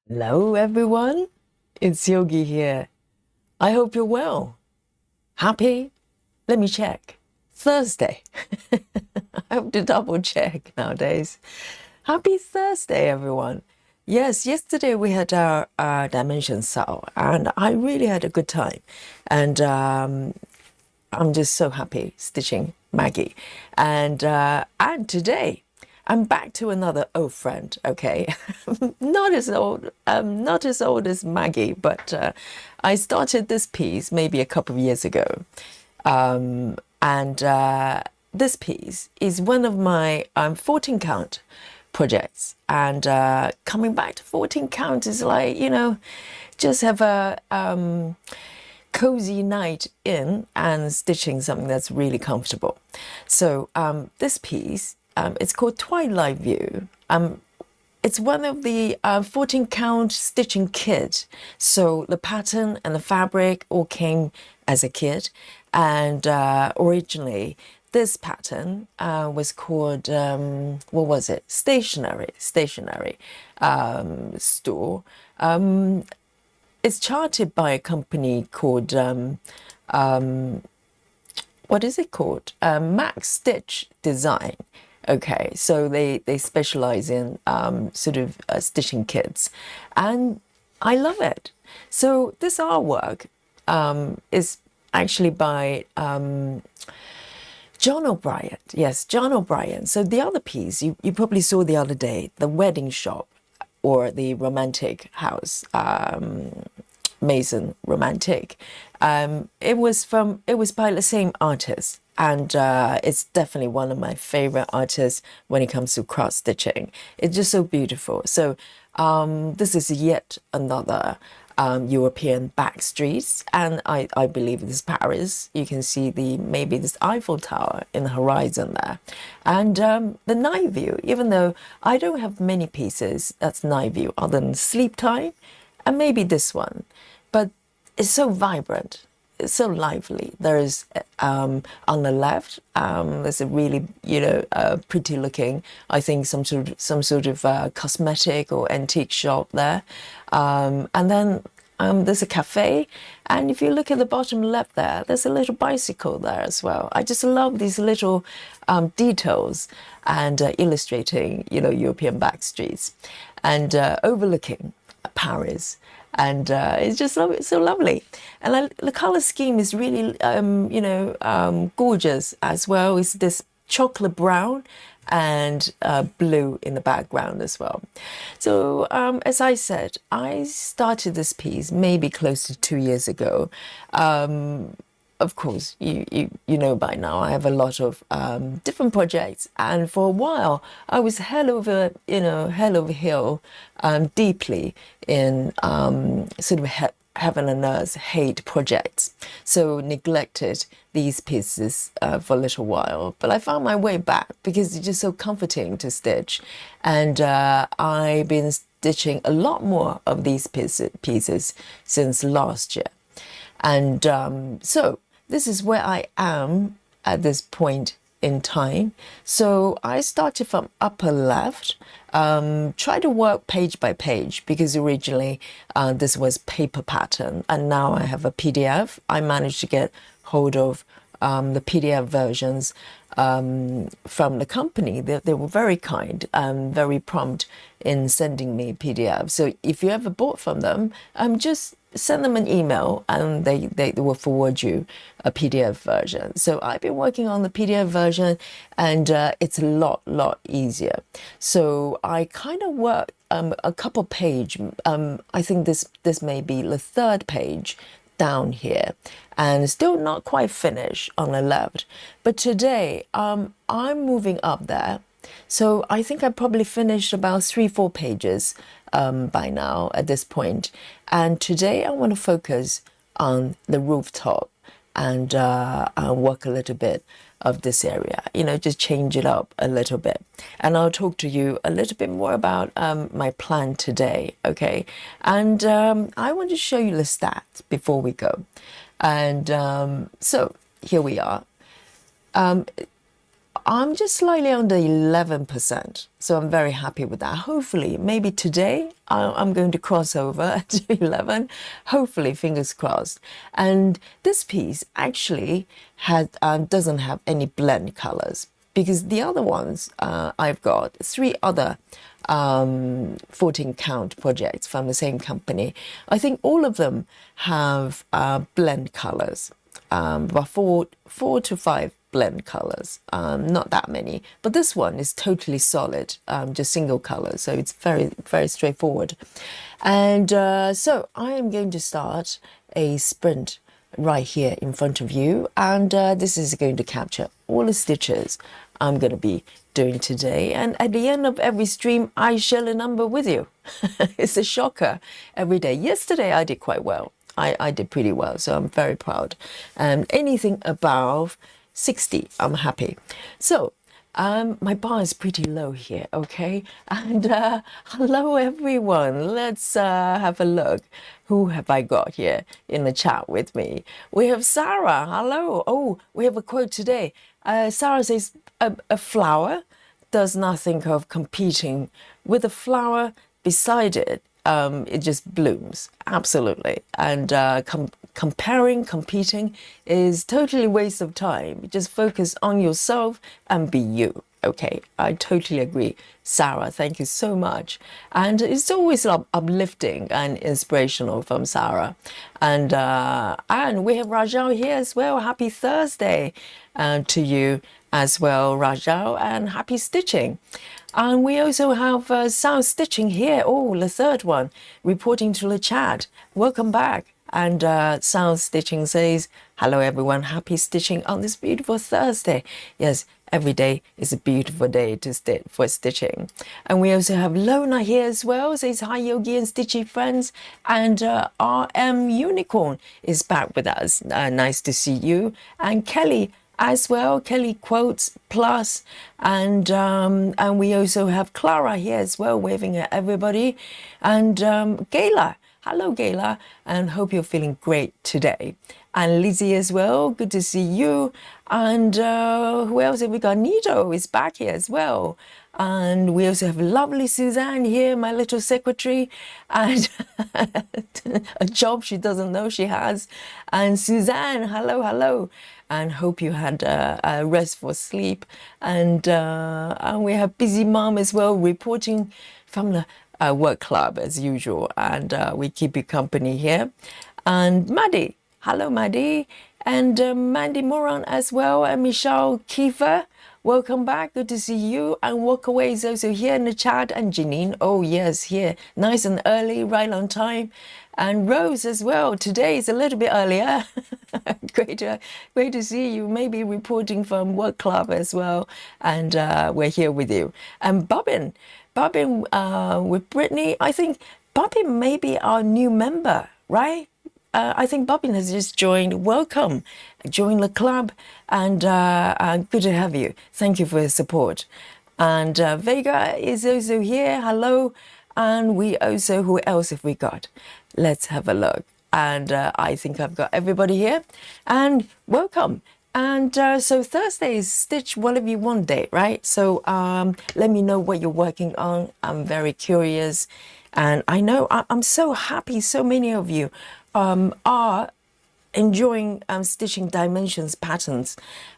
Hello, everyone. It's Yogi here. I hope you're well. Happy? Let me check. Thursday. I have to double check nowadays. Happy Thursday, everyone. Yes, yesterday we had our dimension cell, and I really had a good time. And I'm just so happy stitching Maggie. And today I'm back to another old friend, okay? Not as old as Maggie, but I started this piece maybe a couple of years ago. And this piece is one of my 14 count projects. And coming back to 14 count is like, just have a cozy night in and stitching something that's really comfortable. So this piece, it's called Twilight View. It's one of the 14 count stitching kit. So the pattern and the fabric all came as a kit. And originally, this pattern was called, what was it? Stationery store. It's charted by a company called, what is it called? Max Stitch Design. Okay, so they specialize in sort of stitching kits, and I love it. So this artwork is actually by John O'Brien. Yes, John O'Brien. So the other piece you probably saw the other day, the wedding shop or the romantic house, Mason Romantic. It was by the same artist, and it's definitely one of my favorite artists when it comes to cross stitching. It's just so beautiful. So this is yet another European back streets, and I believe this is Paris. You can see maybe this Eiffel Tower in the horizon there, and the night view. Even though I don't have many pieces that's night view other than Sleep Time, and maybe this one, but it's so vibrant. It's so lively. There's on the left, there's a really pretty looking, I think some sort of cosmetic or antique shop there, and then there's a cafe, and if you look at the bottom left there, there's a little bicycle there as well. I just love these little details and illustrating European back streets and overlooking Paris. And it's just so lovely. And the color scheme is really, gorgeous as well. It's this chocolate brown and blue in the background as well. So as I said, I started this piece maybe close to 2 years ago. Of course, you know by now, I have a lot of different projects, and for a while I was hell over hill, deeply in sort of heaven and earth hate projects. So neglected these pieces for a little while, but I found my way back because it's just so comforting to stitch, and I've been stitching a lot more of these pieces since last year. And so this is where I am at this point in time. So I started from upper left, try to work page by page because originally this was paper pattern, and now I have a PDF. I managed to get hold of the PDF versions from the company. They were very kind and very prompt in sending me PDF. So if you ever bought from them, just send them an email and they will forward you a PDF version. So I've been working on the PDF version, and it's a lot easier. So I kind of work a couple page. I think this may be the third page down here, and still not quite finished on the left. But today I'm moving up there. So I think I probably finished about 3-4 pages by now at this point. And today I want to focus on the rooftop and work a little bit of this area, just change it up a little bit. And I'll talk to you a little bit more about my plan today, okay? And I want to show you the stats before we go. And so here we are. I'm just slightly under 11%, so I'm very happy with that. Hopefully, maybe today I'm going to cross over to 11. Hopefully, fingers crossed. And this piece actually doesn't have any blend colors, because the other ones, I've got 3 other 14 count projects from the same company. I think all of them have blend colors, about four to 5 blend colors, not that many, but this one is totally solid, just single color, so it's very, very straightforward. And so I am going to start a sprint right here in front of you, and this is going to capture all the stitches I'm going to be doing today. And at the end of every stream, I share a number with you. It's a shocker every day. Yesterday I did quite well. I did pretty well, so I'm very proud. And anything above 60, I'm happy. So my bar is pretty low here, okay? And hello everyone. Let's have a look. Who have I got here in the chat with me? We have Sarah. Hello. Oh, we have a quote today. Sarah says, a flower does not think of competing with a flower beside it. It just blooms, absolutely. And competing is totally waste of time. Just focus on yourself and be you. Okay, I totally agree. Sarah, thank you so much. And it's always uplifting and inspirational from Sarah. And we have Rajal here as well. Happy Thursday to you as well, Rajal, and happy stitching. And we also have Sound Stitching here. Oh, the third one, reporting to the chat. Welcome back. And Sound Stitching says, hello everyone, happy stitching on this beautiful Thursday. Yes, every day is a beautiful day for stitching. And we also have Lona here as well, says hi Yogi and Stitchy friends. And RM Unicorn is back with us. Nice to see you. And Kelly as well, Kelly quotes plus, and we also have Clara here as well, waving at everybody, and Gayla. Hello, Gayla, and hope you're feeling great today. And Lizzie as well, good to see you. And who else have we got? Nito is back here as well. And we also have lovely Suzanne here, my little secretary, and a job she doesn't know she has. And Suzanne, hello, hello. And hope you had a restful sleep. And we have Busy Mom as well, reporting from the work club as usual. And we keep you company here. And Maddie, hello Maddie. And Mandy Moran as well. And Michelle Kiefer, welcome back. Good to see you. And Walkaway is also here in the chat. And Janine, oh yes, here. Nice and early, right on time. And Rose as well. Today is a little bit earlier. Great to see you. Maybe reporting from work club as well. And we're here with you. And Bobbin with Brittany. I think Bobbin may be our new member, right? I think Bobbin has just joined. Welcome. Join the club. And good to have you. Thank you for your support. And Vega is also here. Hello. And we also, who else have we got? Let's have a look. And I think I've got everybody here. And welcome. And so Thursday is Stitch Whatever You Want Day, right? So let me know what you're working on. I'm very curious. And I know I'm so happy so many of you are enjoying stitching dimensions patterns,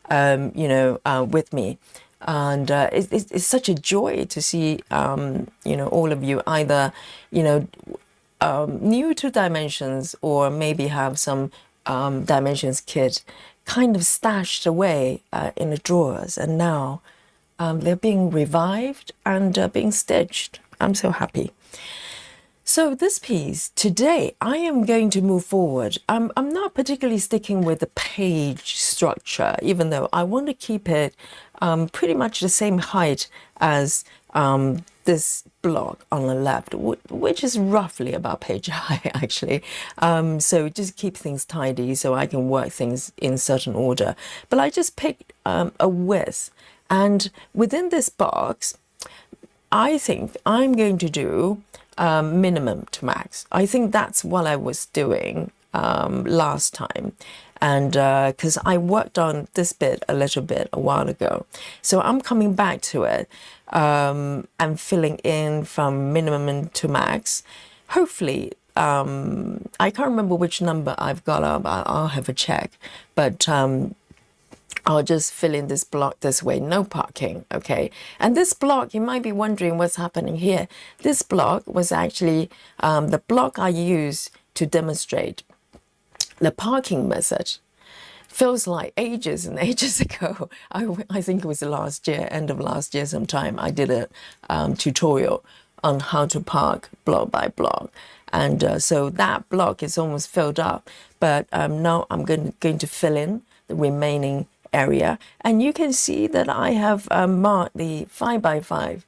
with me. And it's such a joy to see, all of you either, new to dimensions or maybe have some dimensions kit kind of stashed away in the drawers. And now they're being revived and being stitched. I'm so happy. So this piece, today, I am going to move forward. I'm not particularly sticking with the page structure, even though I want to keep it pretty much the same height as this block on the left, which is roughly about page high, actually. So just keep things tidy so I can work things in certain order. But I just picked a width. And within this box, I think I'm going to do minimum to max. I think that's what I was doing last time. and because I worked on this bit a little bit a while ago, so I'm coming back to it and filling in from minimum to max. Hopefully, I can't remember which number I've got up. I'll have a check, but I'll just fill in this block this way, no parking, okay? And this block, you might be wondering what's happening here. This block was actually the block I used to demonstrate the parking method. Feels like ages and ages ago. I think it was last year, end of last year sometime, I did a tutorial on how to park block by block. And so that block is almost filled up, but now I'm going to fill in the remaining area, and you can see that I have marked the 5x5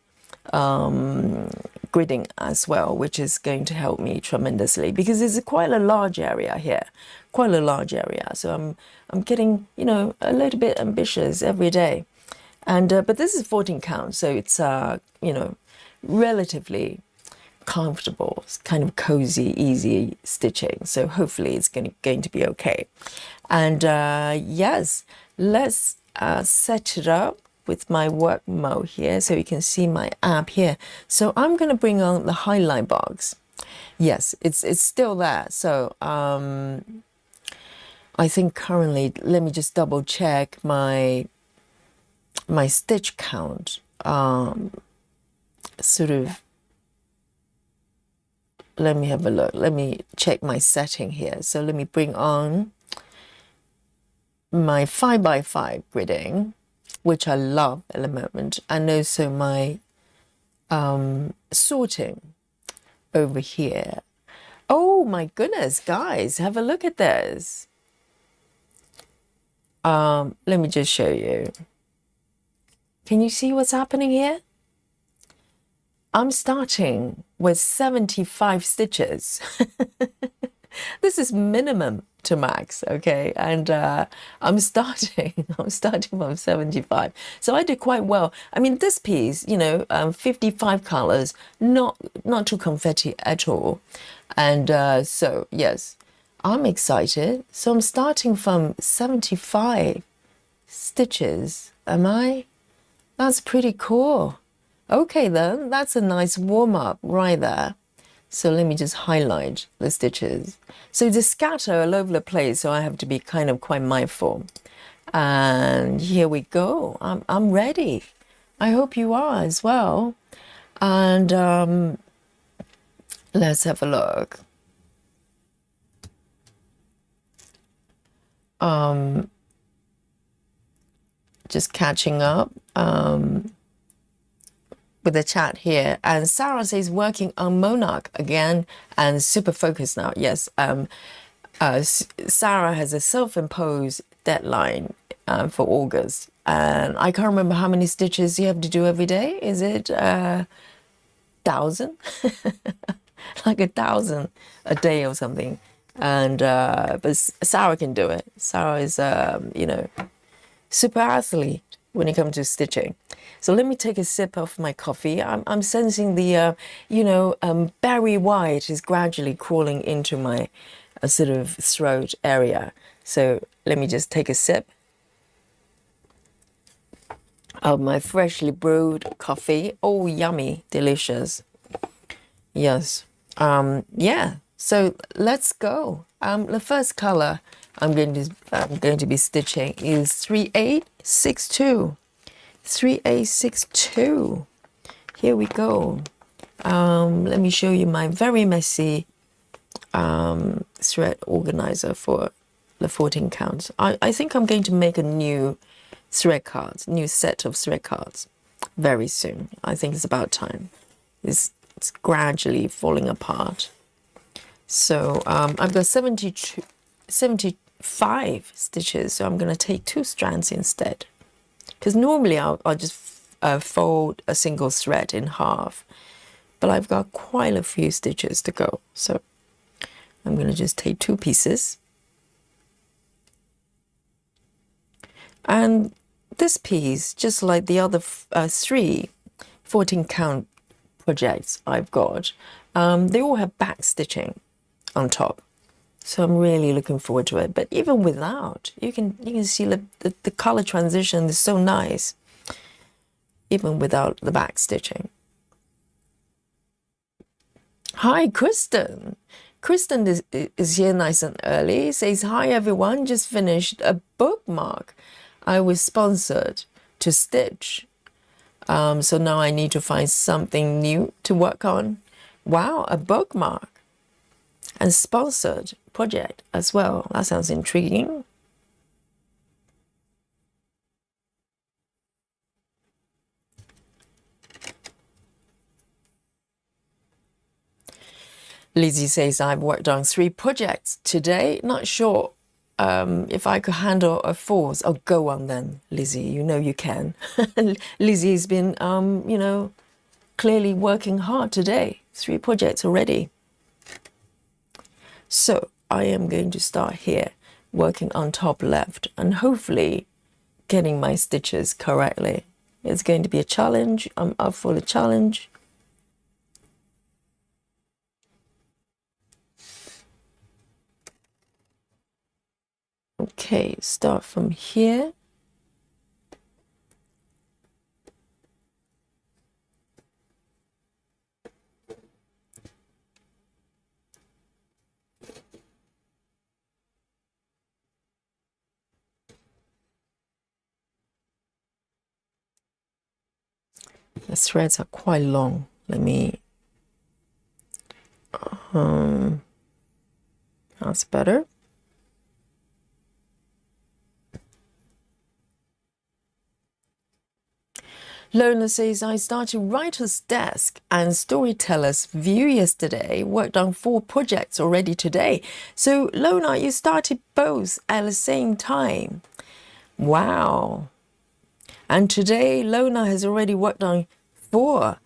gridding as well, which is going to help me tremendously because it's quite a large area here, quite a large area. So I'm getting, you know, a little bit ambitious every day, and but this is 14 count, so it's you know, relatively comfortable, it's kind of cozy, easy stitching. So hopefully it's going to be okay. And yes, let's set it up with my work mode here so you can see my app here. So I'm going to bring on the highlight box. Yes, it's still there. So I think currently, let me just double check my stitch count. Sort of, let me have a look. Let me check my setting here. So let me bring on my 5x5 gridding, which I love at the moment, and also my sorting over here. Oh my goodness, guys, have a look at this. Let me just show you. Can you see what's happening here? I'm starting with 75 stitches. This is minimum to max, okay? And I'm starting from 75. So I did quite well. I mean, this piece, you know, 55 colors, not too confetti at all. And so, yes, I'm excited. So I'm starting from 75 stitches. Am I? That's pretty cool. Okay then, that's a nice warm-up right there. So let me just highlight the stitches. So they scatter all over the place, so I have to be kind of quite mindful. And here we go. I'm ready. I hope you are as well. And let's have a look. Just catching up. With the chat here, and Sarah says working on Monarch again and super focused now. Yes, Sarah has a self-imposed deadline for August, and I can't remember how many stitches you have to do every day. Is it 1,000? Like 1,000 a day or something? And but Sarah can do it. Sarah is you know, super athlete when it comes to stitching. So let me take a sip of my coffee. I'm sensing the, you know, berry white is gradually crawling into my sort of throat area. So let me just take a sip of my freshly brewed coffee. Oh, yummy, delicious. Yes. Yeah. So let's go. The first color I'm going to be stitching is 3862. 3862. Here we go. Let me show you my very messy thread organizer for the 14 counts. I think I'm going to make a new thread cards, new set of thread cards very soon. I think it's about time. It's gradually falling apart. So I've got 75 stitches, so I'm going to take 2 strands instead. Because normally I'll just fold a single thread in half, but I've got quite a few stitches to go. So I'm going to just take 2 pieces. And this piece, just like the other 3 14 count projects I've got, they all have back stitching on top. So I'm really looking forward to it. But even without, you can see the color transition is so nice, even without the back stitching. Hi, Kristen. Kristen is here nice and early. Says, hi, everyone. Just finished a bookmark. I was sponsored to stitch. So now I need to find something new to work on. Wow, a bookmark and sponsored project as well. That sounds intriguing. Lizzie says, I've worked on 3 projects today. Not sure if I could handle a 4th. Oh, go on then, Lizzie. You know you can. Lizzie's been, you know, clearly working hard today. 3 projects already. So I am going to start here, working on top left, and hopefully getting my stitches correctly. It's going to be a challenge. I'm up for the challenge. Okay, start from here. The threads are quite long. Let me, that's better. Lona says, I started Writer's Desk and Storyteller's View yesterday, worked on 4 projects already today. So Lona, you started both at the same time. Wow. And today Lona has already worked on 4.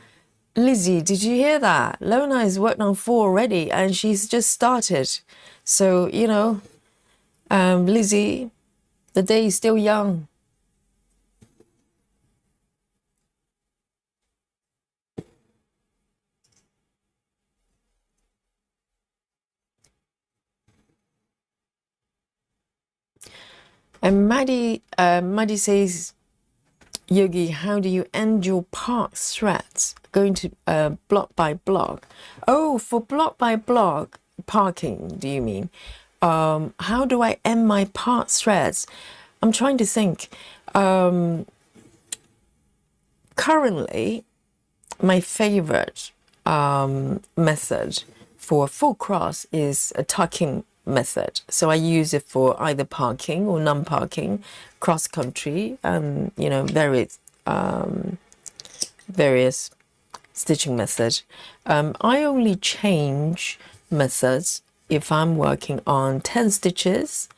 Lizzie, did you hear that? Lona has worked on 4 already and she's just started. So, you know, Lizzie, the day is still young. And Maddie says, Yogi, how do you end your part threads? Going to block by block. Oh, for block by block parking, do you mean? How do I end my part threads? I'm trying to think. Currently, my favorite method for full cross is a tucking method. So I use it for either parking or non-parking, cross country, you know, various stitching methods. I only change methods if I'm working on 10 stitches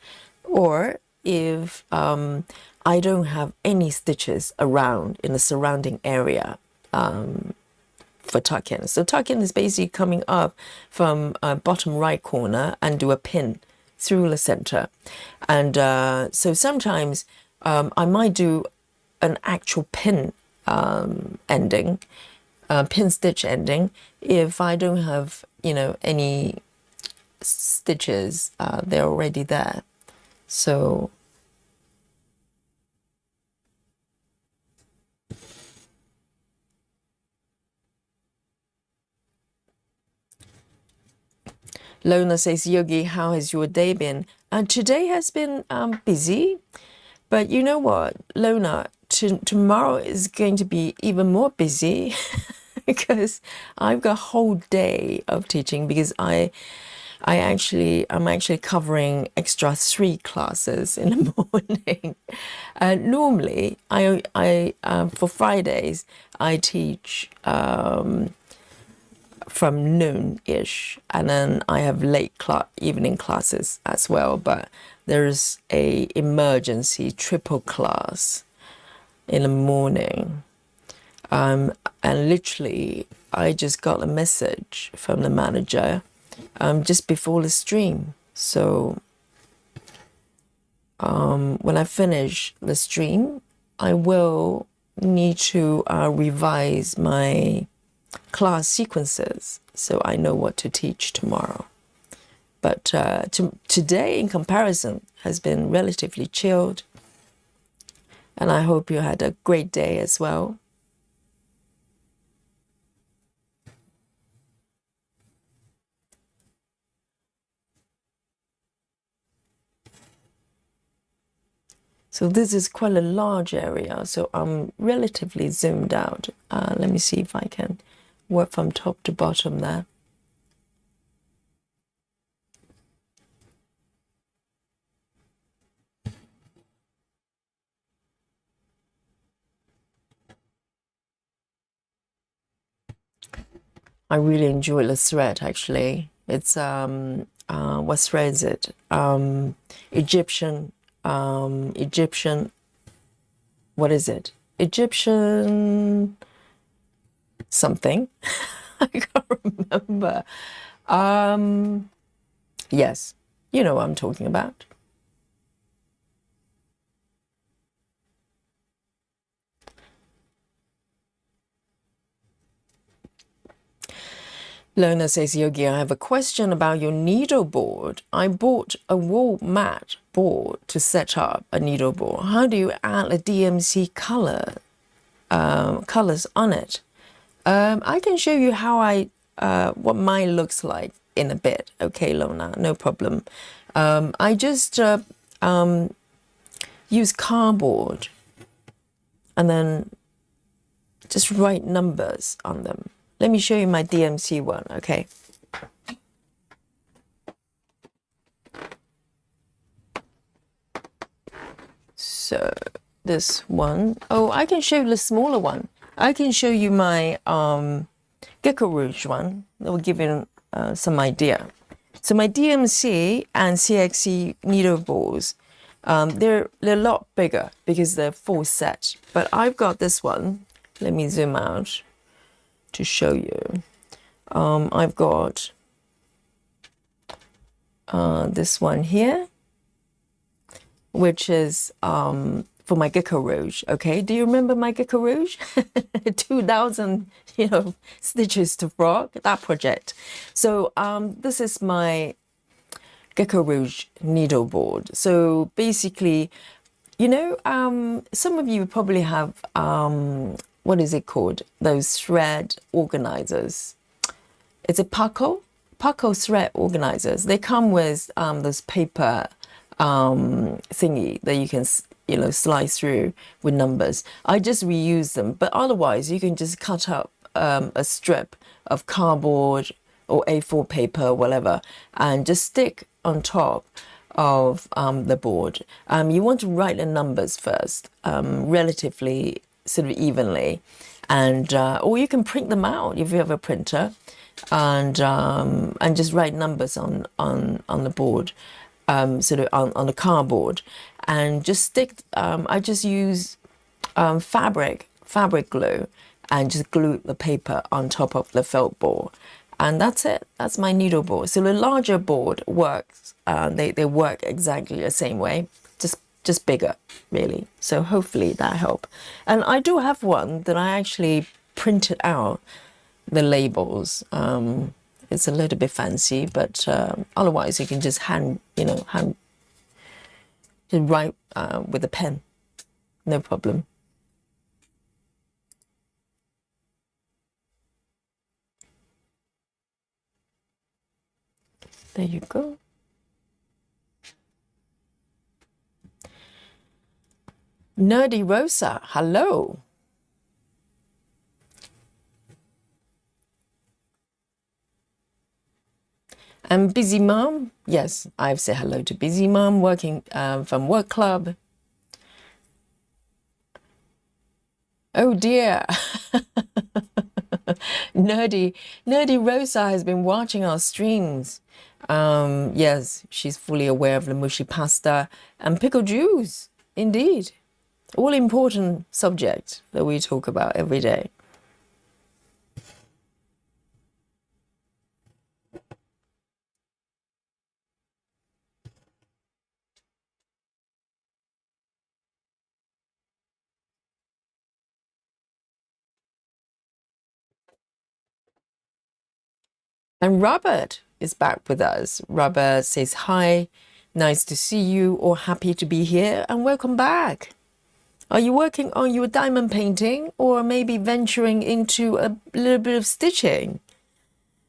or if I don't have any stitches around in the surrounding area for tuck-in. So tuck-in is basically coming up from bottom right corner and do a pin through the center. And so sometimes I might do an actual pin ending, pin stitch ending, if I don't have, you know, any stitches, they're already there. So Lona says, Yogi, how has your day been? And today has been busy, but you know what, Lona, tomorrow is going to be even more busy because I've got a whole day of teaching because I'm actually covering extra 3 classes in the morning. Normally, I for Fridays I teach from noon-ish, and then I have late evening classes as well. But there's a emergency triple class in the morning, and literally I just got a message from the manager just before the stream. So when I finish the stream, I will need to revise my class sequences so I know what to teach tomorrow. But today, in comparison, has been relatively chilled. And I hope you had a great day as well. So this is quite a large area, so I'm relatively zoomed out. Let me see if I can work from top to bottom there. I really enjoy the thread, actually. It's what thread is it? Egyptian, what is it? Egyptian something. I can't remember. Yes, you know what I'm talking about. Lona says, Yogi, I have a question about your needle board. I bought a wall mat board to set up a needle board. How do you add a DMC colors on it? I can show you how what mine looks like in a bit. Okay, Lona, no problem. I just use cardboard and then just write numbers on them. Let me show you my DMC one, okay? So this one, oh, I can show you the smaller one. I can show you my Gecko Rouge one. That will give you some idea. So my DMC and CXC needle balls, they're a lot bigger because they're full set. But I've got this one. Let me zoom out to show you. I've got this one here, which is for my Gecko Rouge. Okay, do you remember my Gecko Rouge? 2,000, stitches to frog, that project. So this is my Gecko Rouge needle board. So basically, some of you probably have what is it called? Those thread organizers. It's a Paco thread organizers. They come with this paper thingy that you can slice through with numbers. I just reuse them, but otherwise you can just cut up a strip of cardboard or A4 paper, whatever, and just stick on top of the board. You want to write the numbers first, relatively sort of evenly, and or you can print them out if you have a printer, and just write numbers on the board, sort of on the cardboard, and just stick. I just use fabric glue and just glue the paper on top of the felt board. And that's it. That's my needle board. So the larger board works. They work exactly the same way, just bigger, really. So hopefully that helped. And I do have one that I actually printed out the labels. It's a little bit fancy, but otherwise you can just hand just write with a pen, no problem. There you go. Nerdy Rosa, hello. And Busy Mom, yes, I've said hello to Busy Mom, working from work club. Oh dear. Nerdy Rosa has been watching our streams. Yes, she's fully aware of the mushy pasta and pickled juice. Indeed. All important subject that we talk about every day. And Robert, is back with us. Rubber says hi, nice to see you, or happy to be here, and welcome back. Are you working on your diamond painting, or maybe venturing into a little bit of stitching?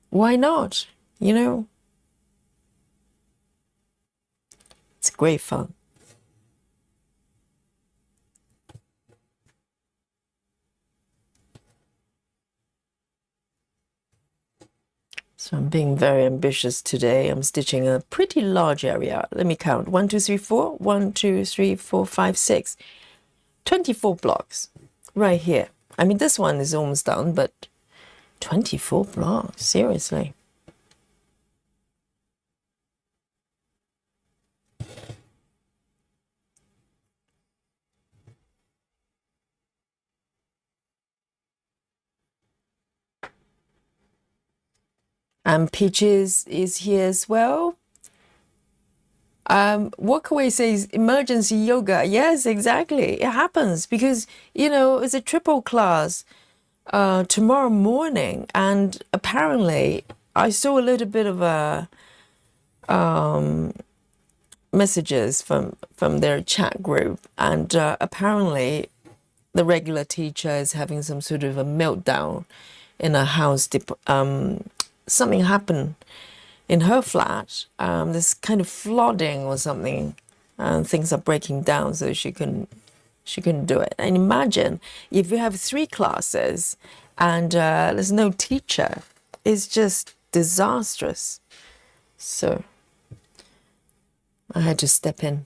Why not? You know, it's great fun. So I'm being very ambitious today. I'm stitching a pretty large area. Let me count. 1, 2, 3, 4. 1, 2, 3, 4, 5, 6. 24 blocks right here. I mean, this one is almost done, but 24 blocks, seriously. And Peaches is here as well. Walkaway says emergency yoga. Yes, exactly. It happens because, you know, it's a triple class tomorrow morning. And apparently I saw a little bit of a messages from their chat group. And apparently the regular teacher is having some sort of a meltdown in a house. Something happened in her flat. This kind of flooding or something, and things are breaking down, so she couldn't do it. And imagine if you have 3 classes and there's no teacher, it's just disastrous. So I had to step in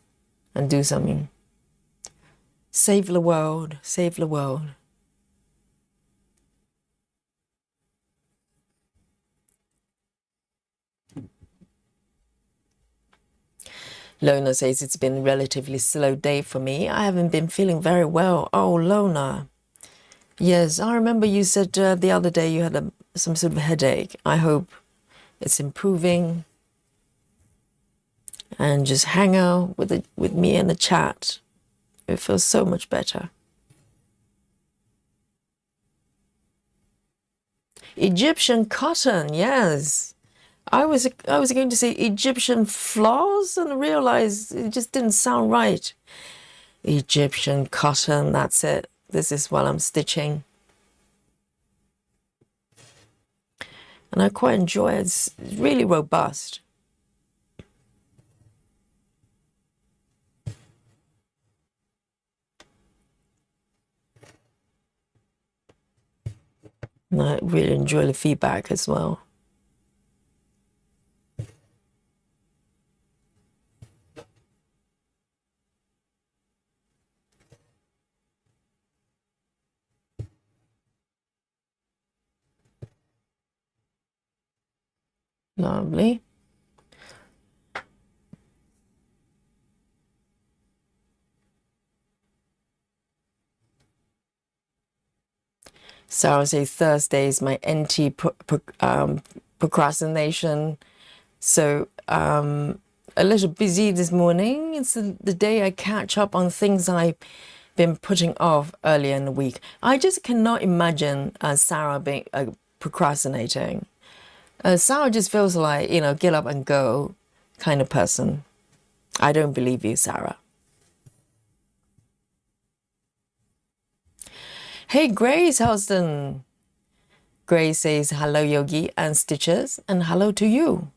and do something. Save the world, save the world. Lona says it's been a relatively slow day for me. I haven't been feeling very well. Oh, Lona. Yes, I remember you said the other day you had some sort of headache. I hope it's improving. And just hang out with me in the chat. It feels so much better. Egyptian cotton, yes. I was going to say Egyptian floss and realized it just didn't sound right. Egyptian cotton, that's it. This is what I'm stitching. And I quite enjoy it. It's really robust. And I really enjoy the feedback as well. Lovely. Sarah says Thursday is my NT procrastination. So a little busy this morning. It's the day I catch up on things I've been putting off earlier in the week. I just cannot imagine Sarah being procrastinating. Sarah just feels like, you know, get up and go kind of person. I don't believe you, Sarah. Hey, Grace Houston. Grace says hello, Yogi and Stitches, and hello to you.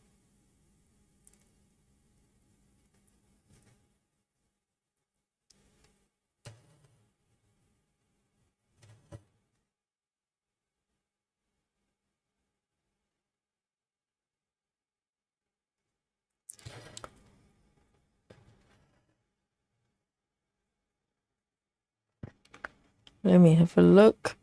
Let me have a look.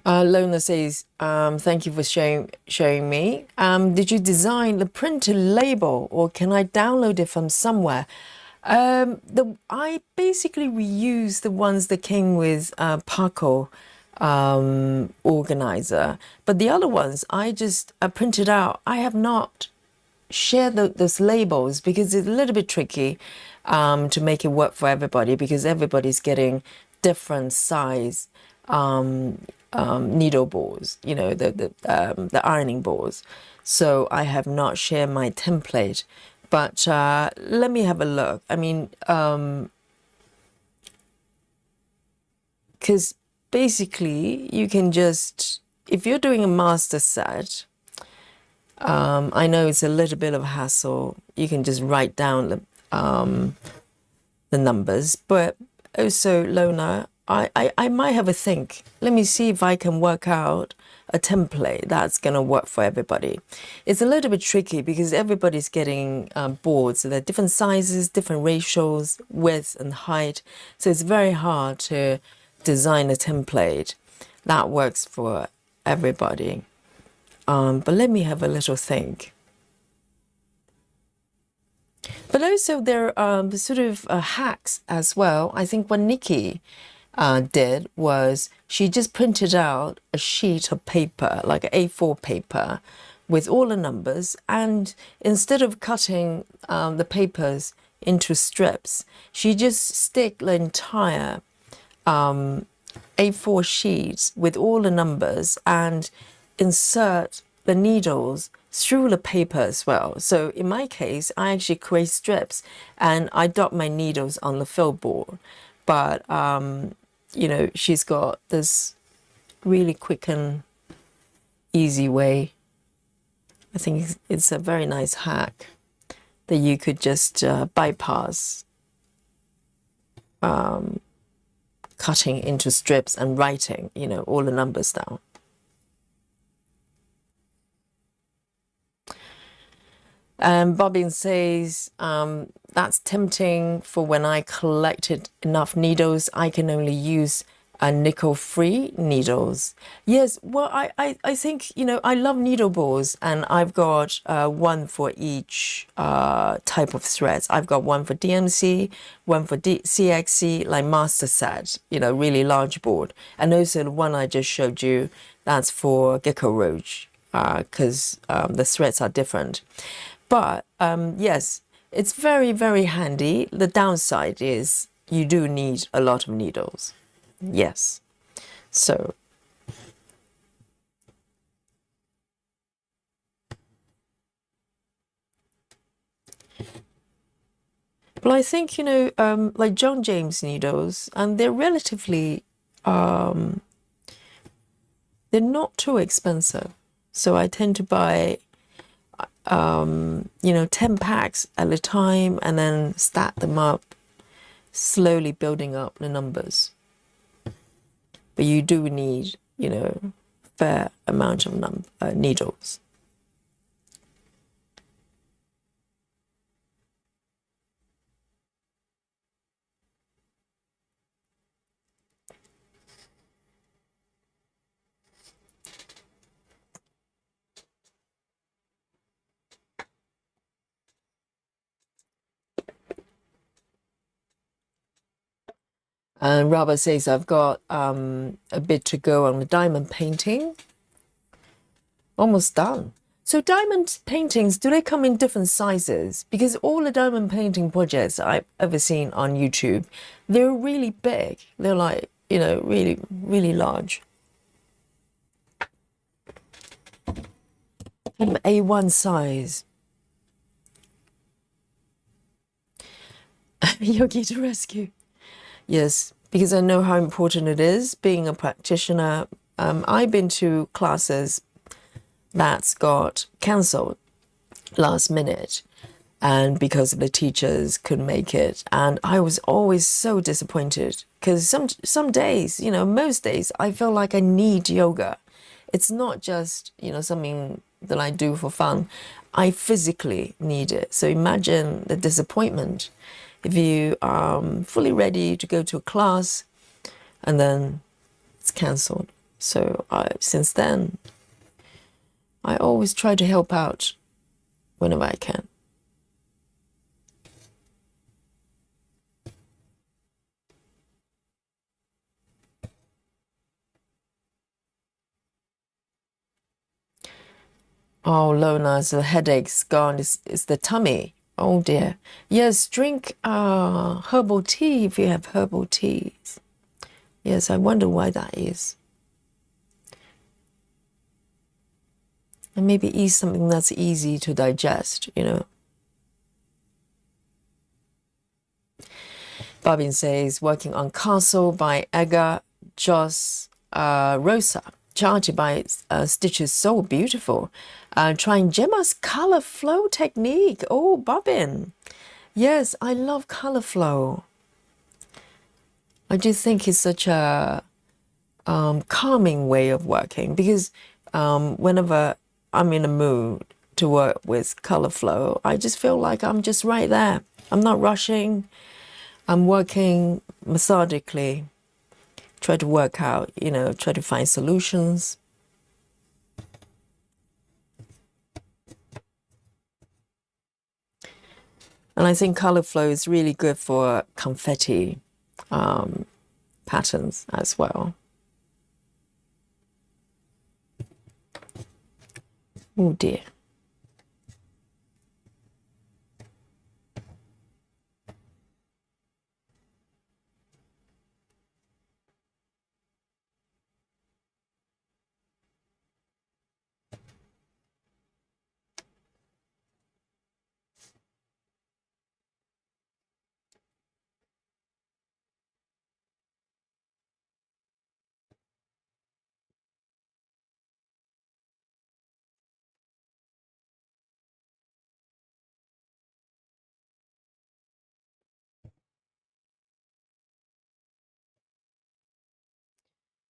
Lona says, thank you for showing me. Did you design the printed label, or can I download it from somewhere? I basically reused the ones that came with Paco organizer, but the other ones I just printed out. I have not shared those labels because it's a little bit tricky to make it work for everybody, because everybody's getting different size needle boards, you know, the ironing boards. So I have not shared my template, but let me have a look. I mean, because basically you can just, if you're doing a master set, I know it's a little bit of hassle. You can just write down the numbers, but also, Lona, I might have a think. Let me see if I can work out a template that's going to work for everybody. It's a little bit tricky because everybody's getting boards. So they're different sizes, different ratios, width and height. So it's very hard to design a template that works for everybody. But let me have a little think. But also there are sort of hacks as well. I think what Nikki did was she just printed out a sheet of paper, like A4 paper, with all the numbers. And instead of cutting the papers into strips, she just stick the entire A4 sheet with all the numbers and insert the needles through the paper as well. So in my case, I actually create strips and I dot my needles on the fill board. But, you know, she's got this really quick and easy way. I think it's a very nice hack that you could just bypass cutting into strips and writing, you know, all the numbers down. And Bobbin says, that's tempting for when I collected enough needles, I can only use nickel-free needles. Yes, well, I think, you know, I love needle balls and I've got one for each type of threads. I've got one for DMC, one for CXC, like master set, you know, really large board. And also the one I just showed you, that's for Gecko Roach, because the threads are different. But yes, it's very, very handy. The downside is you do need a lot of needles. Yes. So but I think, you know, like John James needles, and they're relatively they're not too expensive. So I tend to buy you know, 10 packs at a time and then stack them up, slowly building up the numbers. But you do need, you know, fair amount of needles. And Robert says, I've got a bit to go on the diamond painting. Almost done. So diamond paintings, do they come in different sizes? Because all the diamond painting projects I've ever seen on YouTube, they're really big. They're like, you know, really, really large. A1 size. Yogi to rescue. Yes, because I know how important it is being a practitioner. I've been to classes that's got cancelled last minute and because the teachers couldn't make it. And I was always so disappointed because some days, you know, most days I feel like I need yoga. It's not just, you know, something that I do for fun. I physically need it. So imagine the disappointment if you are fully ready to go to a class and then it's cancelled. So since then, I always try to help out whenever I can. Oh, Lona, the headache's gone. It's the tummy. Oh dear. Yes, drink herbal tea if you have herbal teas. Yes, I wonder why that is. And maybe eat something that's easy to digest, you know. Bobbin says, working on Castle by Edgar Jos Rosa. Charted by Stitches so beautiful. Trying Gemma's color flow technique. Oh, Bobbin. Yes, I love color flow. I do think it's such a calming way of working because whenever I'm in a mood to work with color flow, I just feel like I'm just right there. I'm not rushing. I'm working methodically, try to work out, you know, try to find solutions. And I think color flow is really good for confetti patterns as well. Oh dear.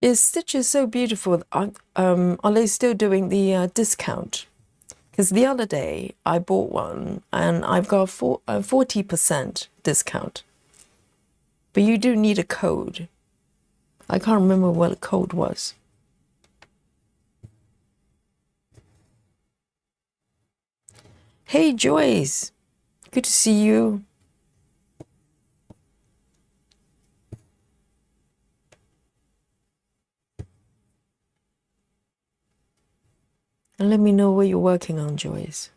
Is Stitches so beautiful? Are they still doing the discount? Because the other day I bought one and I've got a 40% discount. But you do need a code. I can't remember what the code was. Hey Joyce, good to see you. And let me know what you're working on, Joyce.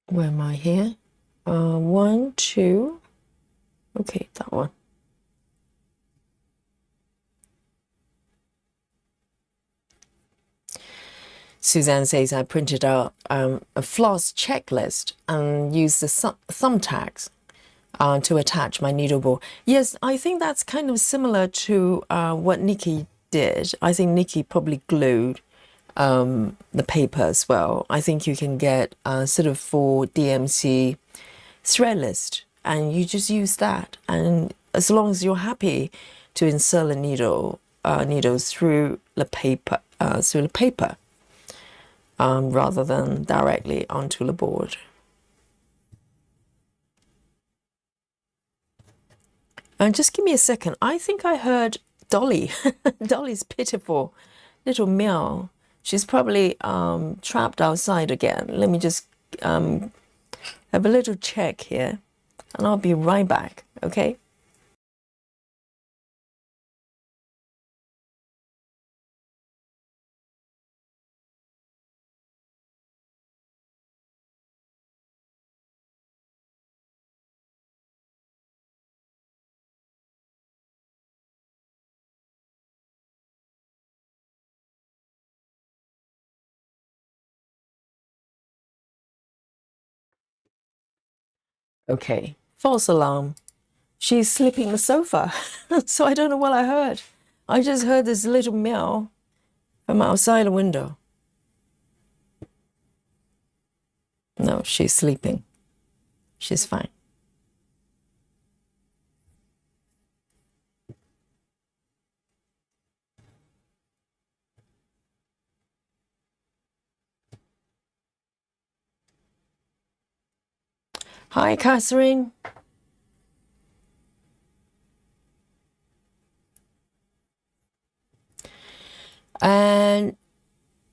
Where am I here? 1, 2. Okay, that one. Suzanne says I printed out a floss checklist and used the thumbtacks to attach my needle ball. Yes, I think that's kind of similar to what Nikki did. I think Nikki probably glued the paper as well. I think you can get sort of for DMC thread list and you just use that. And as long as you're happy to insert a needles through the paper, rather than directly onto the board. And just give me a second. I think I heard Dolly. Dolly's pitiful little meow. She's probably trapped outside again. Let me just have a little check here and I'll be right back, okay? Okay, false alarm. She's sleeping the sofa. So I don't know what I heard. I just heard this little meow from outside the window. No, she's sleeping. She's fine. Hi, Catherine. And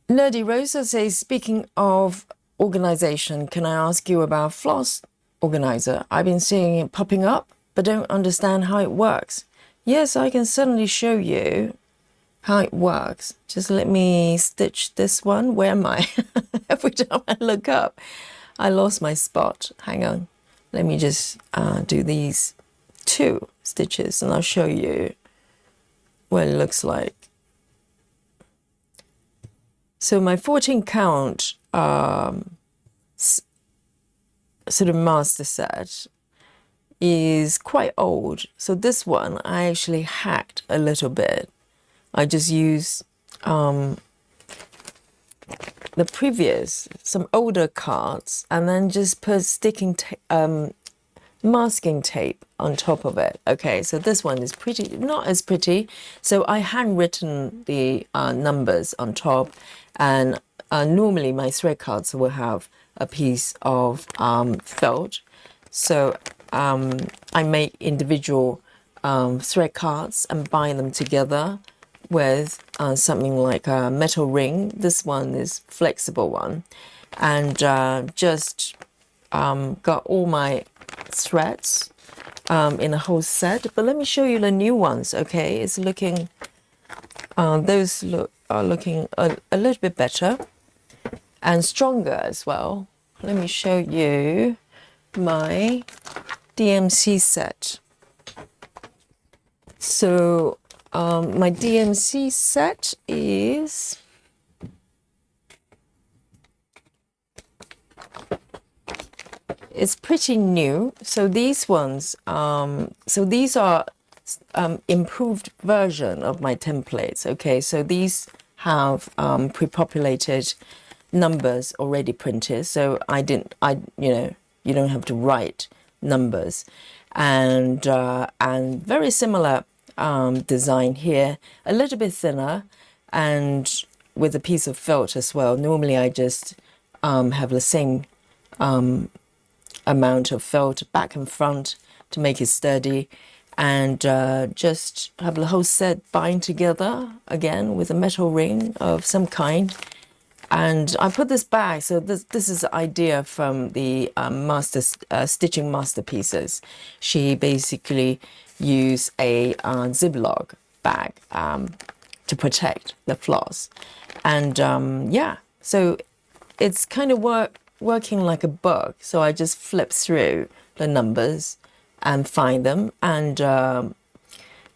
Nerdy Rosa says, speaking of organization, can I ask you about Floss Organizer? I've been seeing it popping up, but don't understand how it works. Yes, I can certainly show you how it works. Just let me stitch this one. Where am I? Every time I look up, I lost my spot. Hang on. Let me just do these 2 stitches and I'll show you what it looks like. So my 14 count sort of master set is quite old. So this one I actually hacked a little bit. I just use the previous, some older cards, and then just put masking tape on top of it. Okay, so this one is pretty, not as pretty. So I handwritten the numbers on top, and normally my thread cards will have a piece of felt. So I make individual thread cards and bind them together with something like a metal ring. This one is flexible one, and just got all my threads in a whole set. But let me show you the new ones. Okay, it's looking those are looking a little bit better and stronger as well. Let me show you my DMC set. So my DMC set is it's pretty new. So these ones, so these are improved version of my templates. Okay, so these have pre-populated numbers already printed. So you don't have to write numbers, and very similar design here, a little bit thinner, and with a piece of felt as well. Normally I just have the same amount of felt back and front to make it sturdy, and just have the whole set bind together again with a metal ring of some kind. And I put this back, so this is the idea from the stitching masterpieces. She basically used a Ziploc bag to protect the floss, and yeah, so it's kind of working like a book. So I just flip through the numbers and find them, and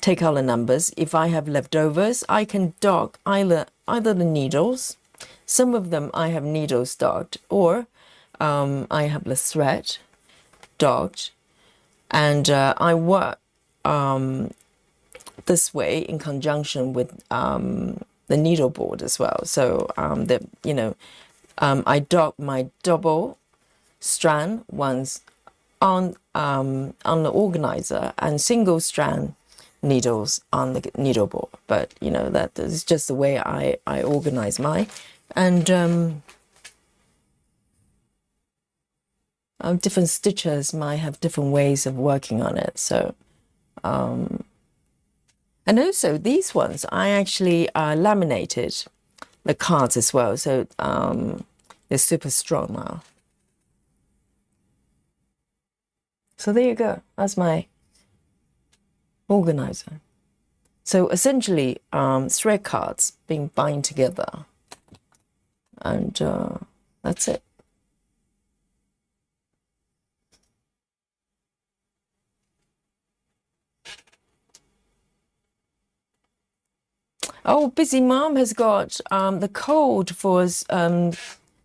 take out the numbers. If I have leftovers, I can dock either the needles. Some of them I have needles docked, or I have the thread docked, and I work this way in conjunction with the needle board as well. So I dock my double strand ones on the organizer, and single strand needles on the needle board. But that is just the way I organize mine. And different stitchers might have different ways of working on it. So and also these ones I actually laminated the cards as well, so they're super strong now. So there you go, that's my organizer. So essentially thread cards being bind together, and that's it. Oh, Busy Mom has got the code for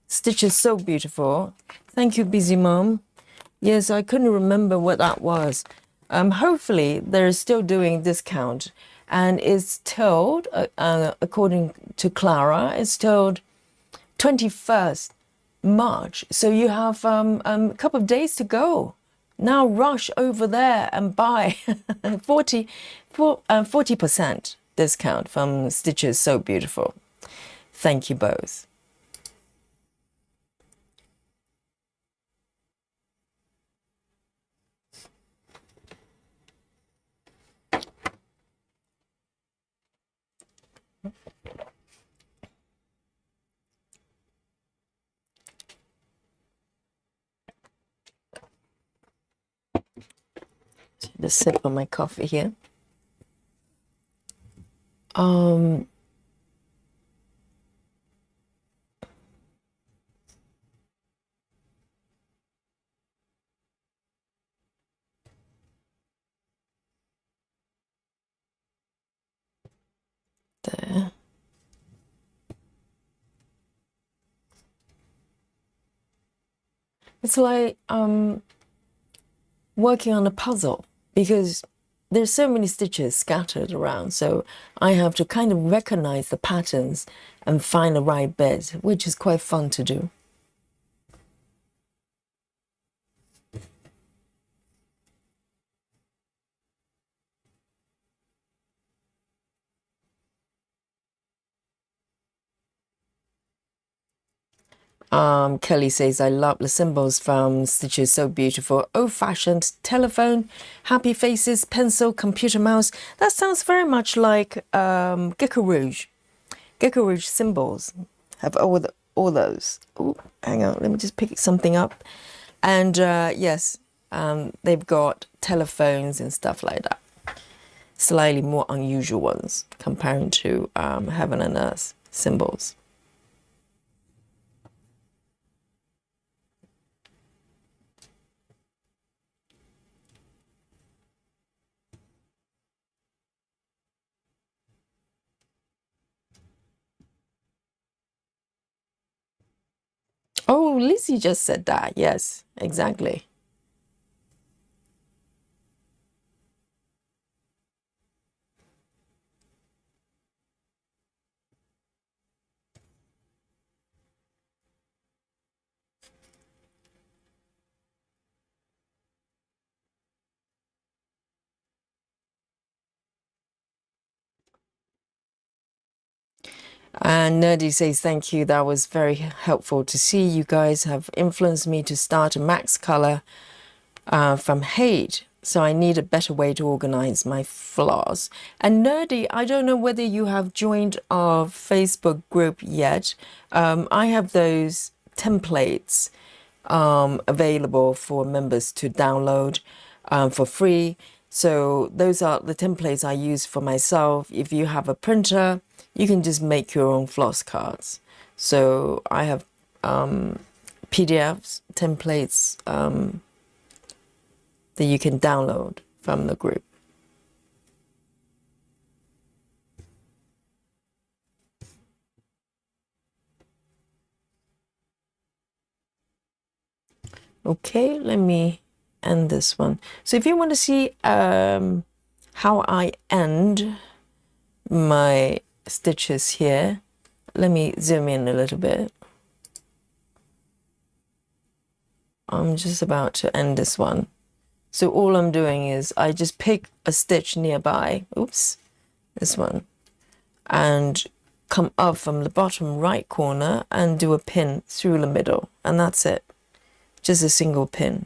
stitches so beautiful. Thank you, Busy Mom. Yes, I couldn't remember what that was. Hopefully they're still doing discount, and it's till according to Clara, it's till 21st March. So you have a couple of days to go. Now rush over there and buy 40% discount from Stitches So Beautiful. Thank you both. the sip of my coffee here. Um, there. It's like working on a puzzle because there's so many stitches scattered around, so I have to kind of recognize the patterns and find the right bit, which is quite fun to do. Kelly says, I love the symbols from Stitches, so beautiful. Old-fashioned telephone, happy faces, pencil, computer mouse. That sounds very much like Gecko Rouge. Gecko Rouge symbols have all those. Oh, hang on, let me just pick something up. And yes, they've got telephones and stuff like that. Slightly more unusual ones compared to Heaven and Earth symbols. Oh, Lizzie just said that. Yes, exactly. And Nerdy says, thank you. That was very helpful to see. You guys have influenced me to start a max color from hate. So I need a better way to organize my floss. And Nerdy, I don't know whether you have joined our Facebook group yet. I have those templates available for members to download for free. So those are the templates I use for myself. If you have a printer, you can just make your own floss cards. So I have PDFs, templates that you can download from the group. Okay, let me end this one. So if you want to see how I end my stitches here, let me zoom in a little bit. I'm just about to end this one. So all I'm doing is I just pick a stitch nearby, oops, this one, and come up from the bottom right corner and do a pin through the middle, and that's it. Just a single pin.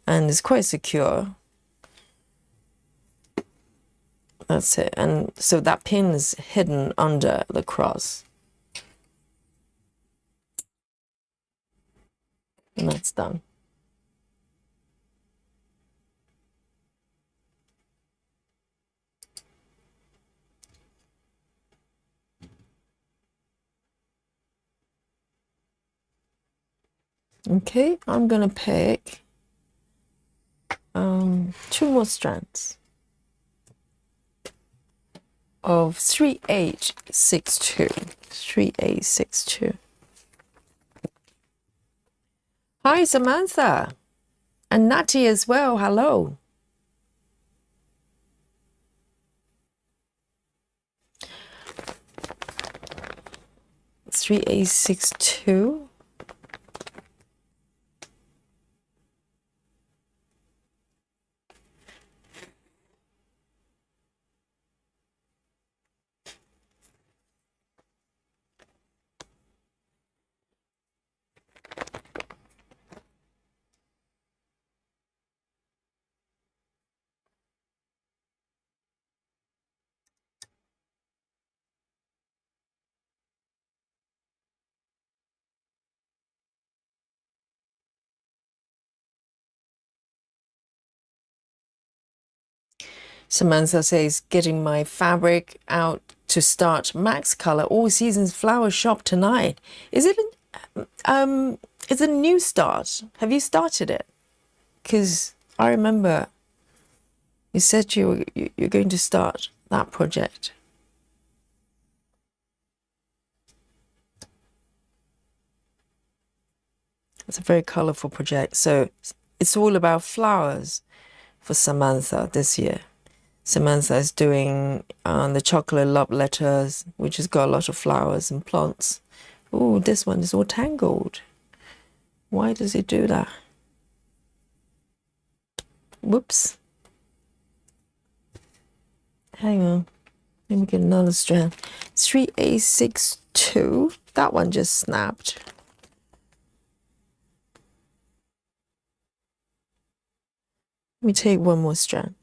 And it's quite secure. That's it. And so that pin is hidden under the cross. And that's done. Okay, I'm gonna pick 2 more strands of 3/862. 3/862. Hi, Samantha. And Natty as well. Hello. Three A62. Samantha says, getting my fabric out to start Max Color All Seasons Flower Shop tonight. Is it it's a new start? Have you started it? Because I remember you said you're going to start that project. It's a very colorful project. So it's all about flowers for Samantha this year. Samantha is doing the chocolate love letters, which has got a lot of flowers and plants. Oh, this one is all tangled. Why does it do that? Whoops. Hang on. Let me get another strand. 3A62. That one just snapped. Let me take one more strand.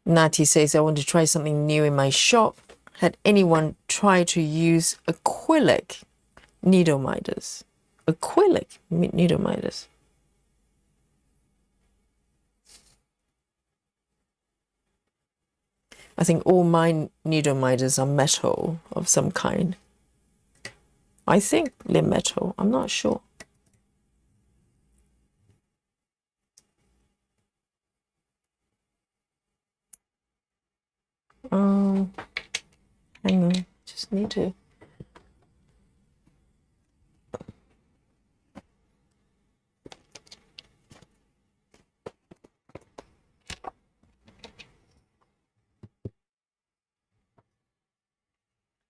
Natty says, I want to try something new in my shop. Had anyone try to use acrylic needle miters? Acrylic needle miters. I think all my needle miters are metal of some kind. I think they're metal. I'm not sure. Hang on. Just need to.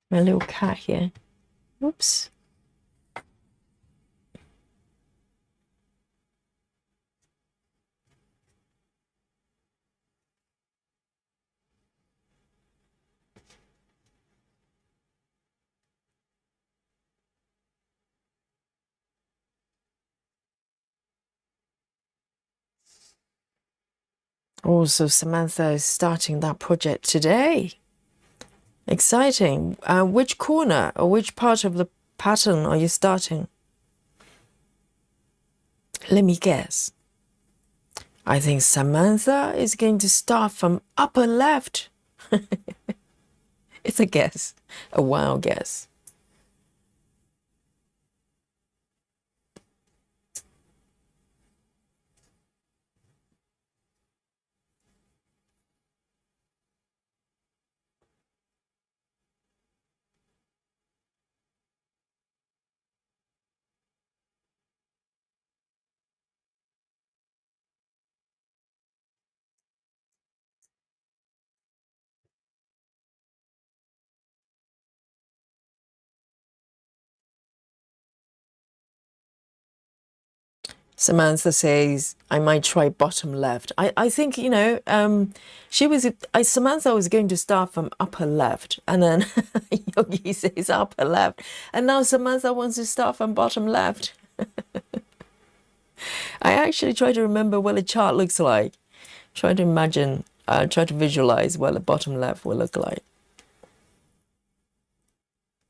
My little cat here. Oops. Also, Samantha is starting that project today. Exciting. Which corner or which part of the pattern are you starting? Let me guess. I think Samantha is going to start from upper left. It's a guess, a wild guess. Samantha says, I might try bottom left. I think, Samantha was going to start from upper left, and then Yogi says upper left. And now Samantha wants to start from bottom left. I actually try to remember what a chart looks like. Try to imagine, try to visualize what the bottom left will look like.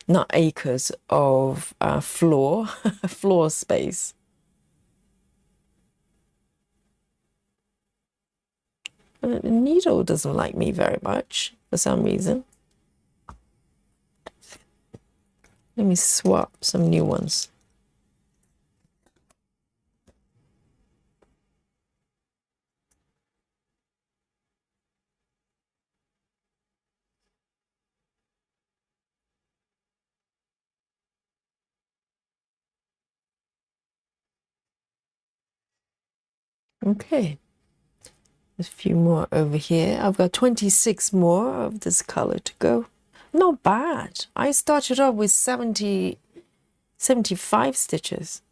Not acres of floor, floor space. But the needle doesn't like me very much for some reason. Let me swap some new ones. Okay. There's a few more over here. I've got 26 more of this color to go. Not bad. I started off with 75 stitches.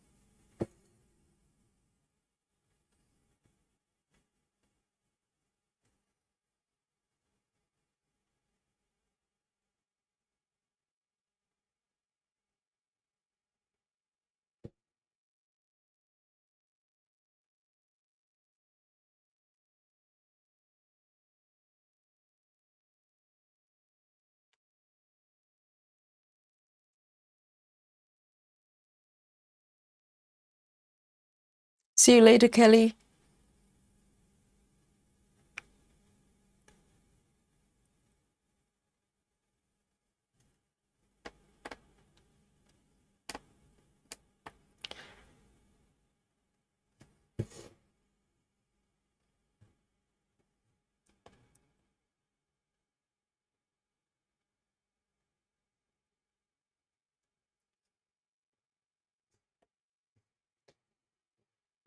See you later, Kelly.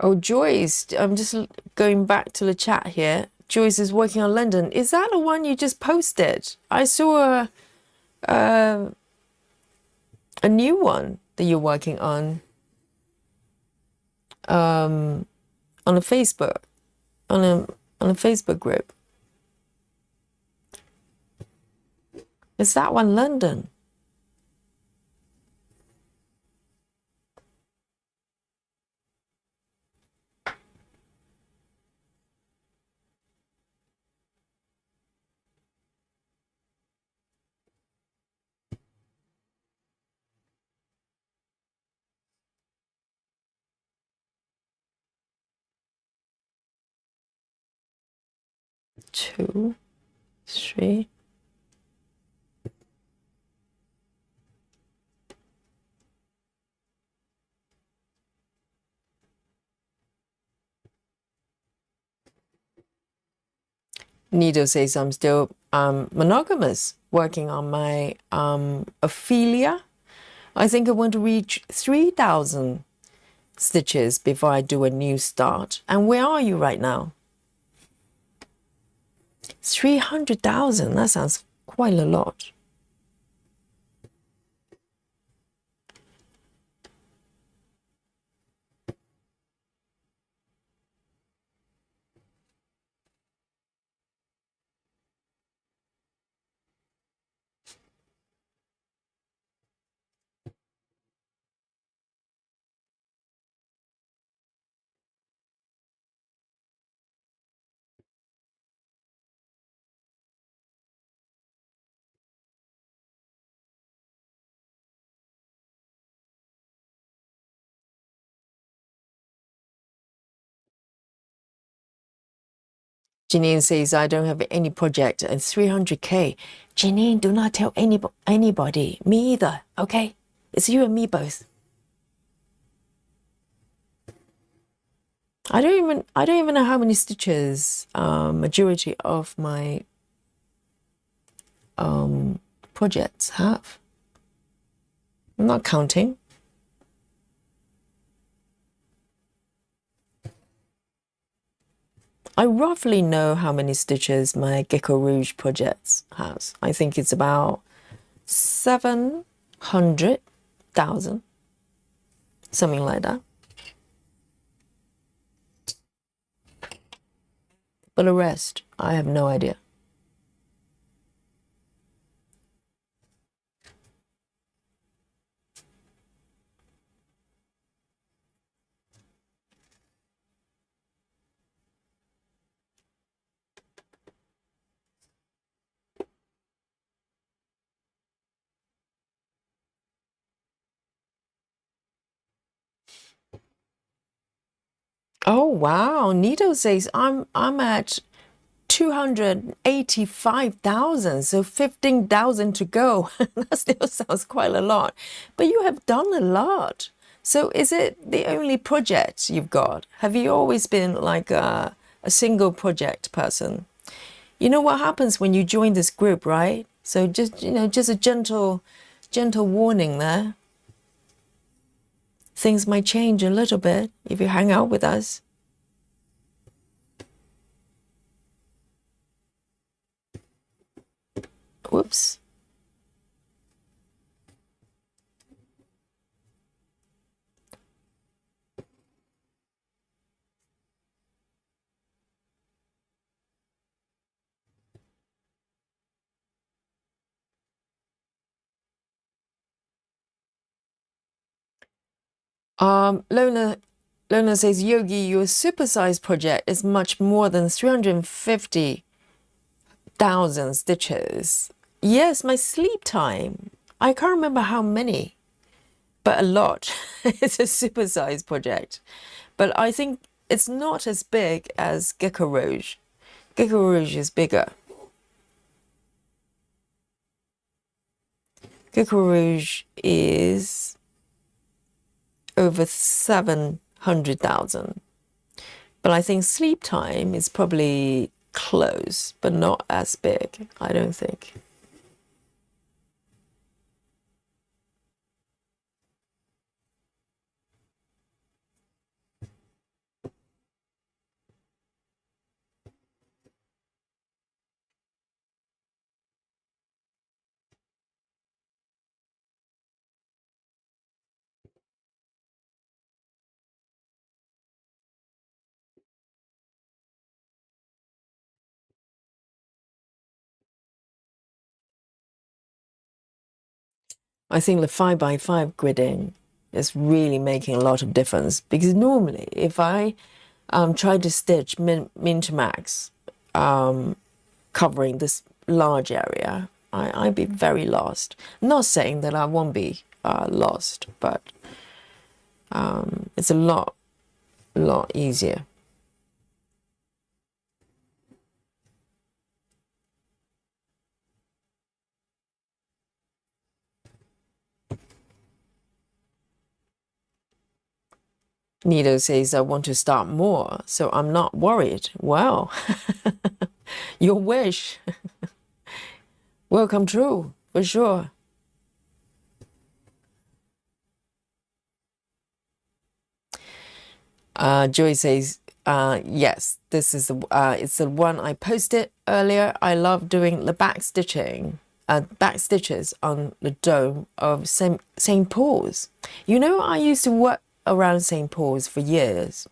Oh, Joyce, I'm just going back to the chat here. Joyce is working on London. Is that the one you just posted? I saw a new one that you're working on a Facebook, on a Facebook group. Is that one London? Two, three. Nido says I'm still monogamous, working on my Ophelia. I think I want to reach 3,000 stitches before I do a new start. And where are you right now? 300,000. That sounds quite a lot. Janine says, I don't have any project and 300K. Janine, do not tell anybody. Me either, okay? It's you and me both. I don't even know how many stitches majority of my projects have. I'm not counting. I roughly know how many stitches my Gecko Rouge projects has. I think it's about 700,000, something like that. But the rest, I have no idea. Oh wow, Nito says I'm at 285,000, so 15,000 to go. That still sounds quite a lot, but you have done a lot. So is it the only project you've got? Have you always been like a single project person? You know what happens when you join this group, right? So just, just a gentle warning there. Things might change a little bit if you hang out with us. Whoops. Lona says, Yogi, your supersized project is much more than 350,000 stitches. Yes, my sleep time. I can't remember how many, but a lot. It's a supersized project. But I think it's not as big as Gecko Rouge. Gecko Rouge is bigger. Gecko Rouge is over 700,000. But I think Sleep Time is probably close, but not as big, I don't think. I think the 5x5 gridding is really making a lot of difference, because normally if I try to stitch min to max, covering this large area, I'd be very lost. Not saying that I won't be lost, but it's a lot easier. Nido says, I want to start more, so I'm not worried. Wow. Your wish will come true, for sure. Joy says, yes, this is it's the one I posted earlier. I love doing the back stitches on the dome of St. Paul's. You know, I used to work around St. Paul's for years.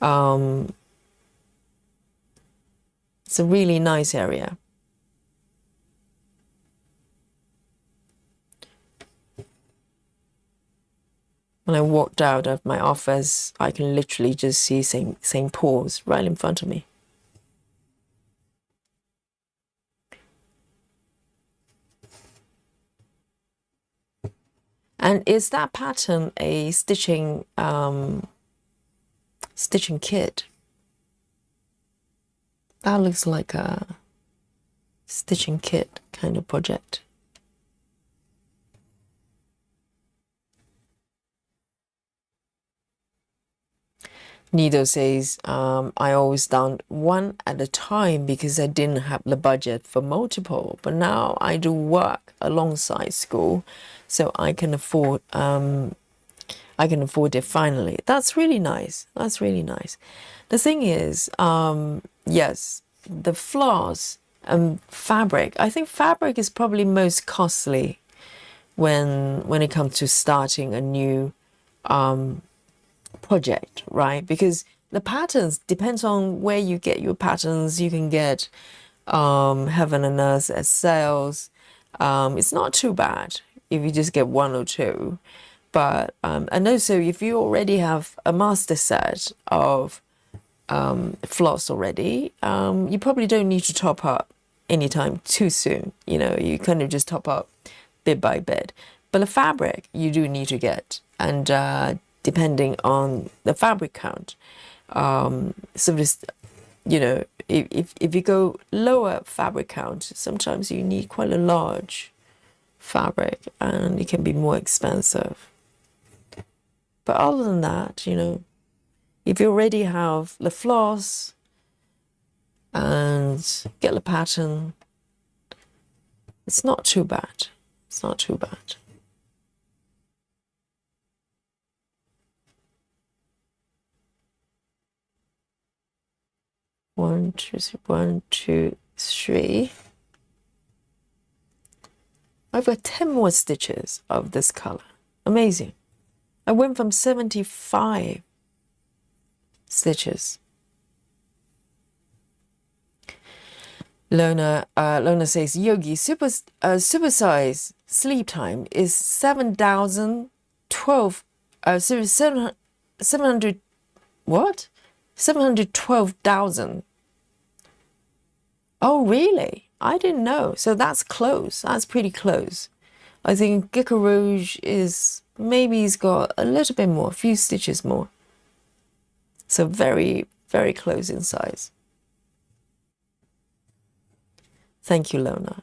It's a really nice area. When I walked out of my office, I can literally just see St. Paul's right in front of me. And is that pattern a stitching kit? That looks like a stitching kit kind of project. Nido says, I always done one at a time because I didn't have the budget for multiple, but now I do work alongside school, so I can afford it finally. That's really nice. That's really nice. The thing is, yes, the floss and fabric. I think fabric is probably most costly when it comes to starting a new project, right? Because the patterns depends on where you get your patterns. You can get heaven and earth as sales. It's not too bad if you just get one or two, but and also if you already have a master set of floss already, you probably don't need to top up anytime too soon. You know, you kind of just top up bit by bit. But the fabric you do need to get, and depending on the fabric count, so this, you know, if you go lower fabric count, sometimes you need quite a large fabric and it can be more expensive. But other than that, you know, if you already have the floss and get the pattern, it's not too bad. It's not too bad. One, two, three. I've got 10 more stitches of this color. Amazing. I went from 75 stitches. Lona says, Yogi, supersize sleep time is 7,012, 700, what? 712,000. Oh, really? I didn't know. So that's close. That's pretty close. I think Gecko Rouge is, maybe he's got a little bit more, a few stitches more. So very, very close in size. Thank you, Lona.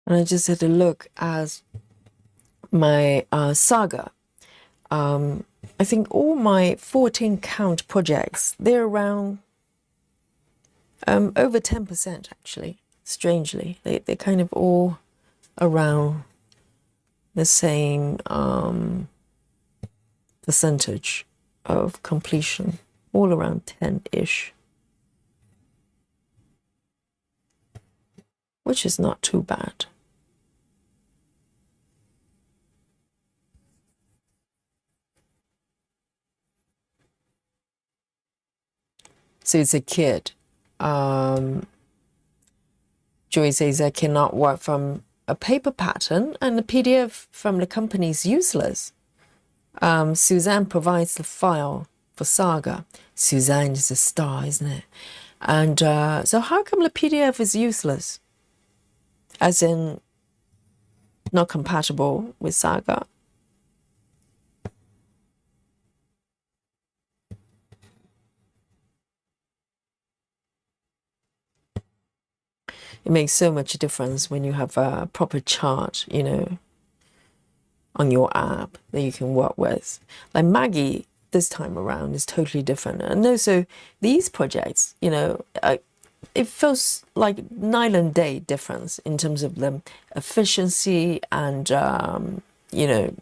And I just had a look at my saga. I think all my 14 count projects, they're around over 10% actually, strangely. They're kind of all around the same percentage of completion, all around 10-ish, which is not too bad. So it's a kid. Joy says I cannot work from a paper pattern and the PDF from the company is useless. Suzanne provides the file for Saga. Suzanne is a star, isn't it? And so how come the PDF is useless? As in not compatible with Saga? It makes so much difference when you have a proper chart, you know, on your app that you can work with. Like Maggie this time around is totally different. And also these projects, you know, it feels like night and day difference in terms of the efficiency and, you know,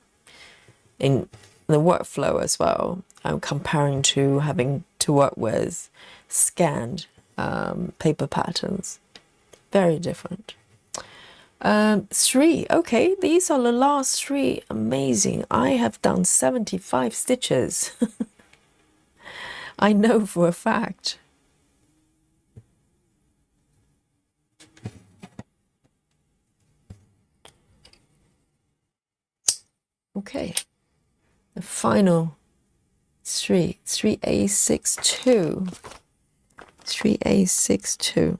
in the workflow as well. I'm comparing to having to work with scanned paper patterns. Very different. 3. Okay, these are the last 3. Amazing. I have done 75 stitches. I know for a fact. Okay. The final 3. 3A62. 3A62.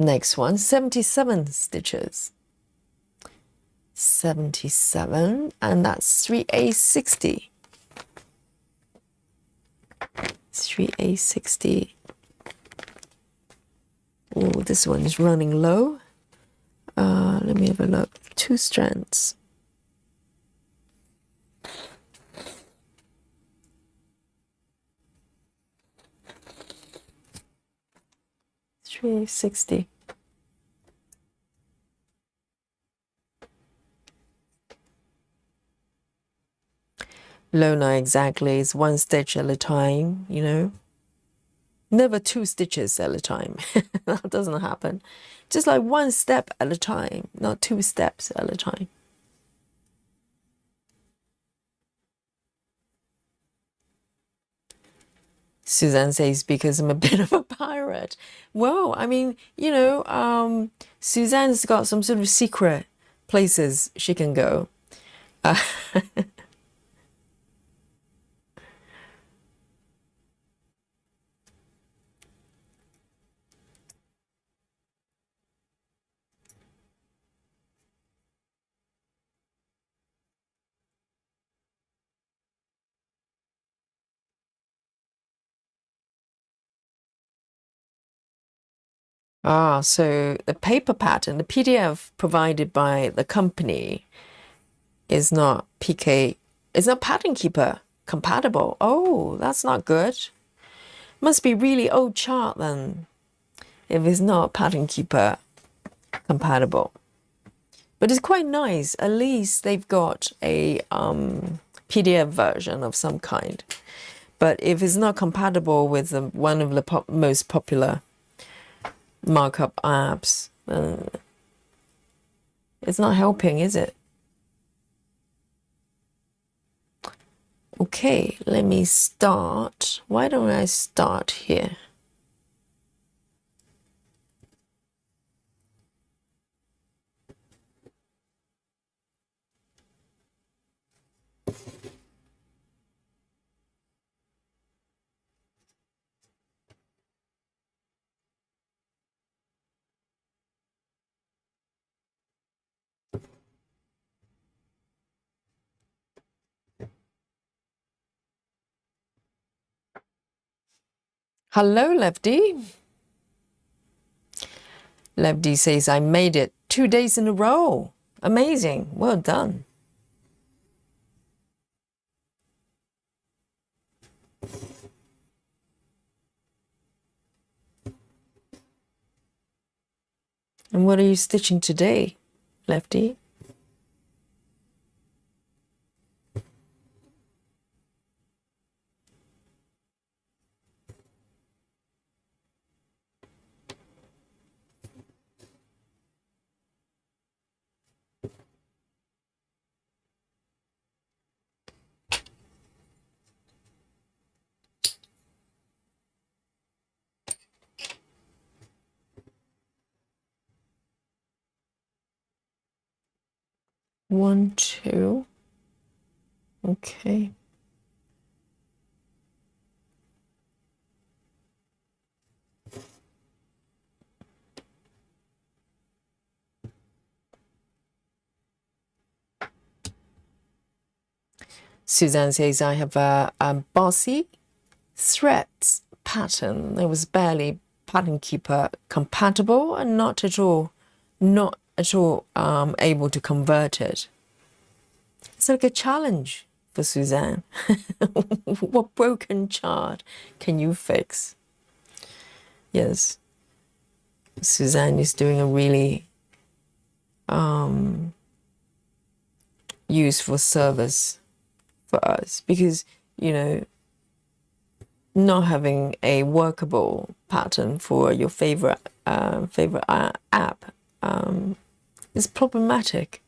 Next one, 77 stitches. 77, and that's 3A60. 3A60. Oh, this one is running low. Let me have a look. 2 strands. $3.60. Lona exactly is 1 stitch at a time, you know. Never 2 stitches at a time. That doesn't happen. Just like 1 step at a time, not 2 steps at a time. Suzanne says, because I'm a bit of a pirate. Well, I mean, you know, Suzanne's got some sort of secret places she can go. Ah, so the paper pattern, the PDF provided by the company is not PK, it's not Pattern Keeper compatible. Oh, that's not good. Must be really old chart then, if it's not Pattern Keeper compatible. But it's quite nice. At least they've got a PDF version of some kind. But if it's not compatible with one of the most popular markup apps, it's not helping, is it? Okay, let me start. Why don't I start here? Hello, Lefty. Lefty says, I made it 2 days in a row. Amazing. Well done. And what are you stitching today, Lefty? One, two. Okay. Suzanne says, I have a bossy threads pattern. It was barely Pattern Keeper compatible and not at all able to convert it. It's like a challenge for Suzanne. What broken chart can you fix? Yes, Suzanne is doing a really useful service for us because, you know, not having a workable pattern for your favorite app is problematic.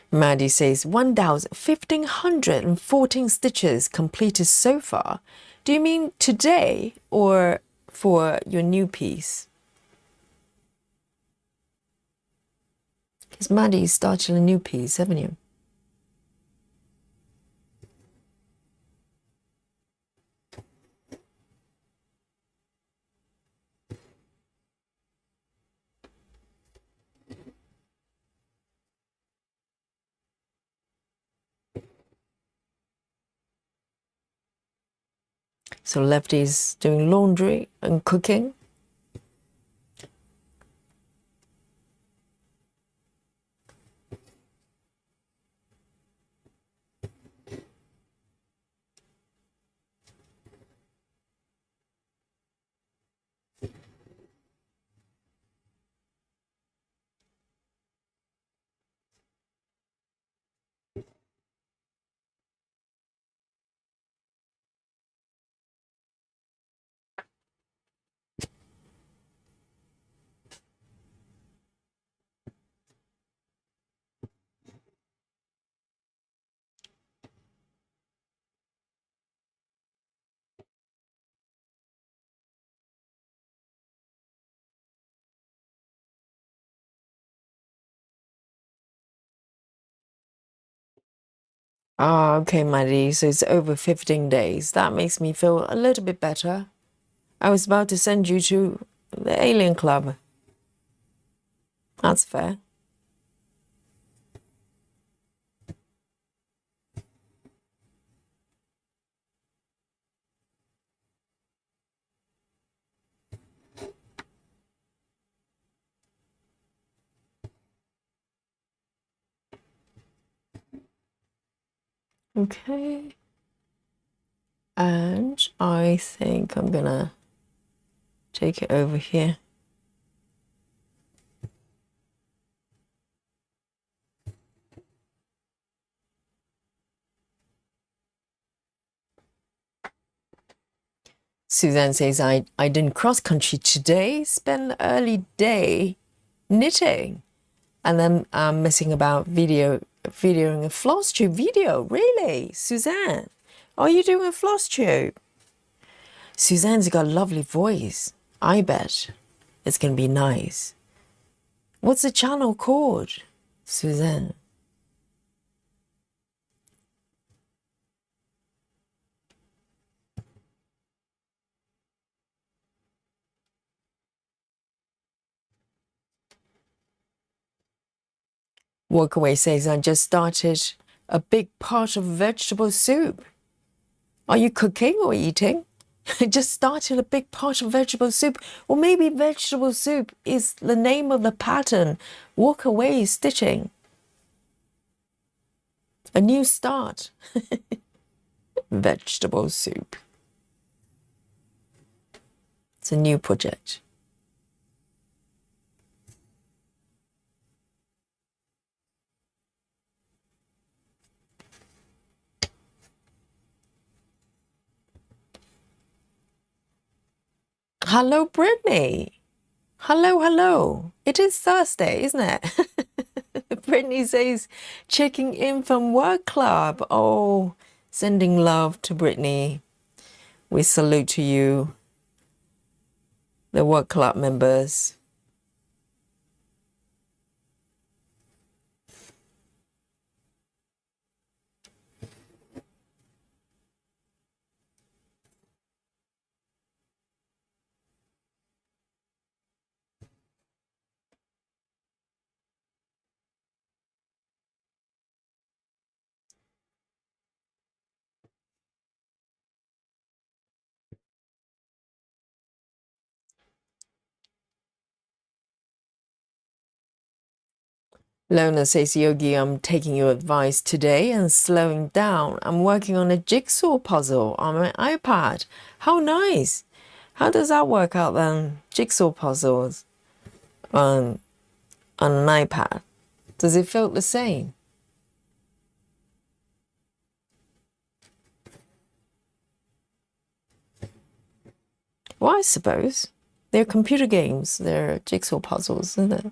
Maddie says 1,514 stitches completed so far. Do you mean today or for your new piece? Because Maddie started a new piece, haven't you? So Lefty's doing laundry and cooking. Ah, okay, Maddie. So it's over 15 days. That makes me feel a little bit better. I was about to send you to the Alien Club. That's fair. Okay. And I think I'm gonna take it over here. Suzanne says, I didn't cross country today, spent an early day knitting. And then I'm messing about videoing a floss tube video. Really? Suzanne, are you doing a floss tube? Suzanne's got a lovely voice. I bet it's going to be nice. What's the channel called, Suzanne? Walkaway says, I just started a big pot of vegetable soup. Are you cooking or eating? I just started a big pot of vegetable soup. Or maybe vegetable soup is the name of the pattern. Walkaway stitching. A new start. Vegetable soup. It's a new project. Hello, Brittany. Hello, hello. It is Thursday, isn't it? Brittany says, checking in from work club. Oh, sending love to Brittany. We salute to you, the work club members. Lona says, Yogi, I'm taking your advice today and slowing down. I'm working on a jigsaw puzzle on my iPad. How nice. How does that work out then? Jigsaw puzzles on an iPad. Does it feel the same? Well, I suppose. They're computer games. They're jigsaw puzzles, isn't it?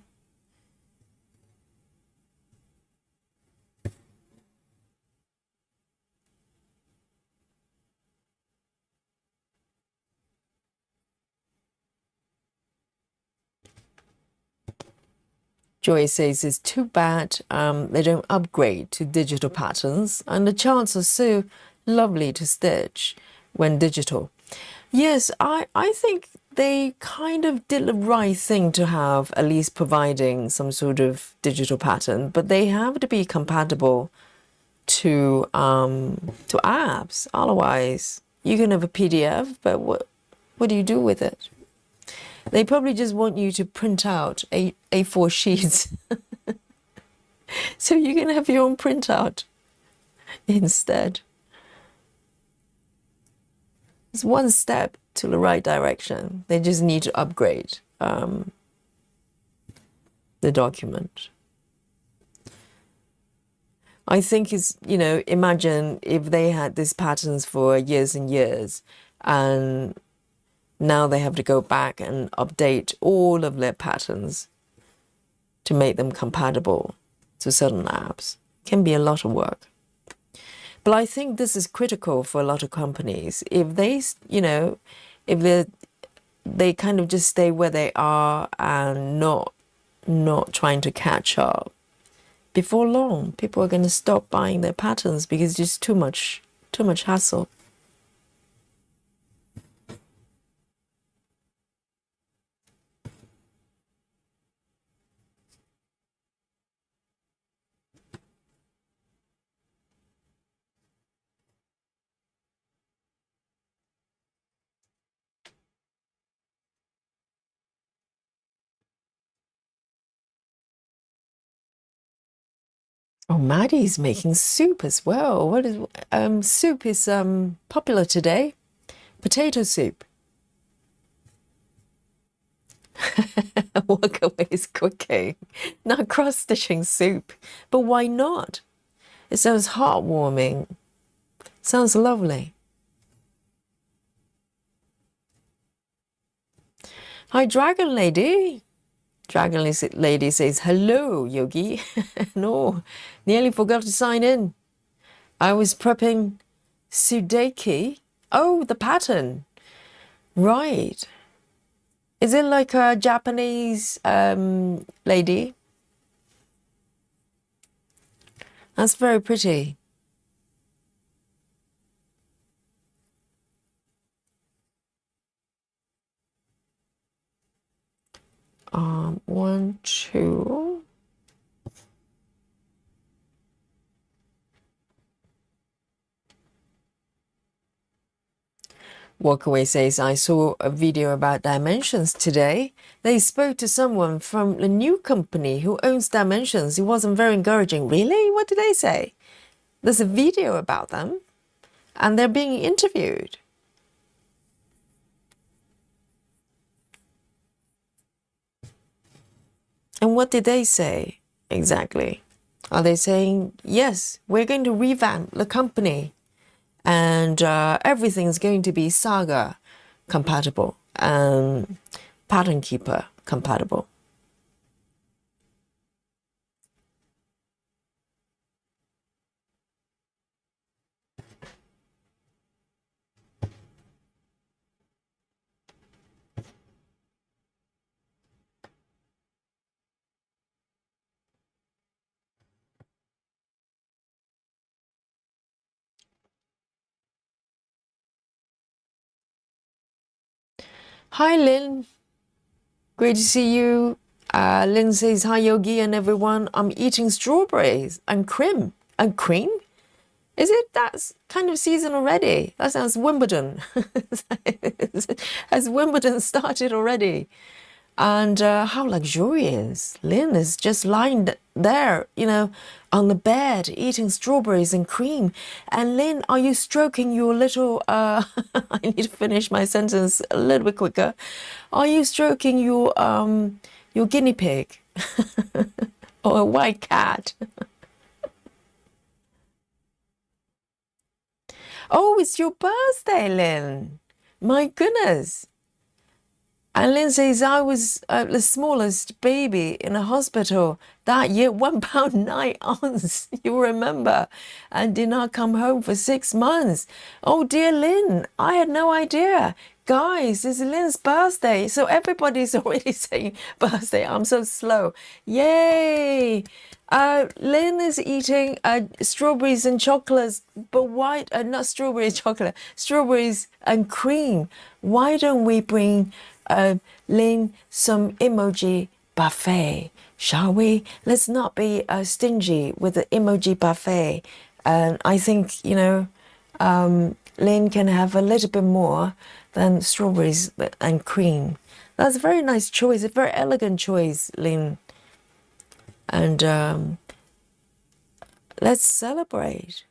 Joy says it's too bad they don't upgrade to digital patterns, and the charts are so lovely to stitch when digital. Yes, I think they kind of did the right thing to have at least providing some sort of digital pattern, but they have to be compatible to apps. Otherwise, you can have a PDF, but what do you do with it? They probably just want you to print out A4 sheets so you can have your own printout instead. It's one step to the right direction. They just need to upgrade the document. I think it's, imagine if they had these patterns for years and years, and now they have to go back and update all of their patterns to make them compatible to certain apps. It can be a lot of work. But I think this is critical for a lot of companies. If they, if they kind of just stay where they are and not trying to catch up, before long, people are going to stop buying their patterns because it's just too much hassle. Oh, Maddie's making soup as well. What is soup is popular today. Potato soup. Walk away is cooking, not cross-stitching soup. But why not? It sounds heartwarming. Sounds lovely. Hi, Dragon Lady. Dragon Lady says, hello, Yogi. No, nearly forgot to sign in. I was prepping Sudeki. Oh, the pattern. Right. Is it like a Japanese lady? That's very pretty. One, two. Walkaway says, I saw a video about Dimensions today. They spoke to someone from the new company who owns Dimensions. It wasn't very encouraging. Really? What did they say? There's a video about them and they're being interviewed. And what did they say exactly? Are they saying, yes, we're going to revamp the company and everything's going to be Saga compatible and Pattern Keeper compatible? Hi, Lynn. Great to see you. Lynn says, hi, Yogi and everyone. I'm eating strawberries and cream. And cream? Is it? That's kind of season already. That sounds Wimbledon. Has Wimbledon started already? And how luxurious. Lynn is just lying there, you know, on the bed, eating strawberries and cream. And Lynn, are you stroking your little, I need to finish my sentence a little bit quicker. Are you stroking your guinea pig or a white cat? Oh, it's your birthday, Lynn. My goodness. And Lynn says, I was the smallest baby in a hospital that year, 1 pound 9 ounce, you remember, and did not come home for 6 months. Oh, dear Lynn, I had no idea. Guys, it's Lynn's birthday. So everybody's already saying birthday. I'm so slow. Yay. Lynn is eating strawberries and chocolates, but why, not strawberries, chocolate, strawberries and cream. Why don't we bring Lynn some emoji buffet, shall we? Let's not be stingy with the emoji buffet. And I think, you know, Lynn can have a little bit more than strawberries and cream. That's a very nice choice, a very elegant choice, Lynn. And let's celebrate.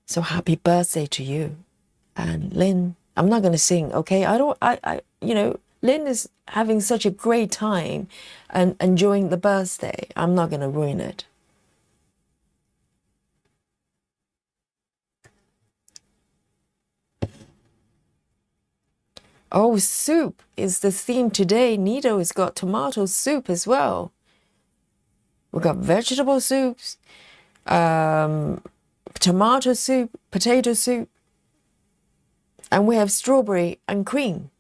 So happy birthday to you. And Lynn, I'm not going to sing, okay? You know, Lynn is having such a great time and enjoying the birthday. I'm not going to ruin it. Oh, soup is the theme today. Nito has got tomato soup as well. We've got vegetable soups, tomato soup, potato soup, and we have strawberry and cream.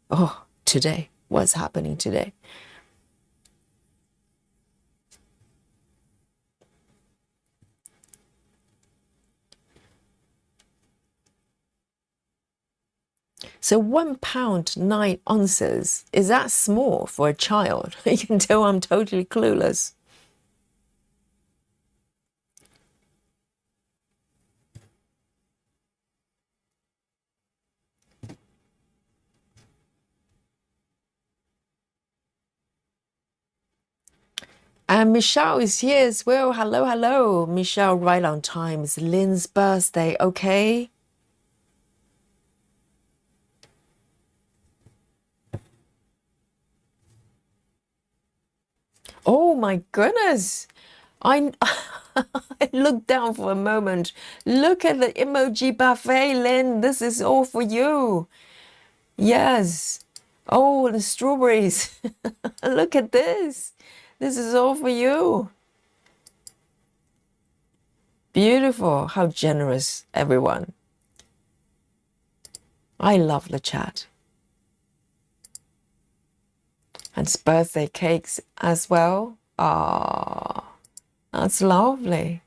Oh, today, what's happening today? So 1 pound 9 ounces, is that small for a child? You can tell I'm totally clueless. And Michelle is here as well. Hello, hello. Michelle, right on time. It's Lynn's birthday, okay? Oh my goodness. I I looked down for a moment. Look at the emoji buffet, Lynn. This is all for you. Yes. Oh, the strawberries. Look at this. This is all for you. Beautiful. How generous, everyone. I love the chat. And it's birthday cakes as well. Ah, that's lovely.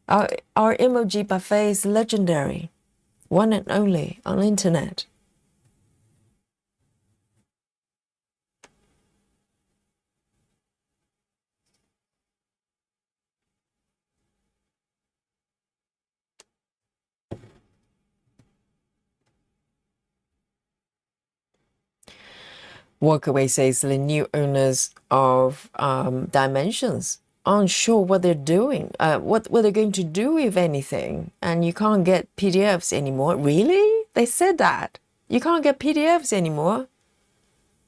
Our emoji buffet is legendary. One and only on the internet. Walkaway says the new owners of Dimensions aren't sure what they're doing, what they're going to do, if anything. And you can't get PDFs anymore. Really? They said that. You can't get PDFs anymore.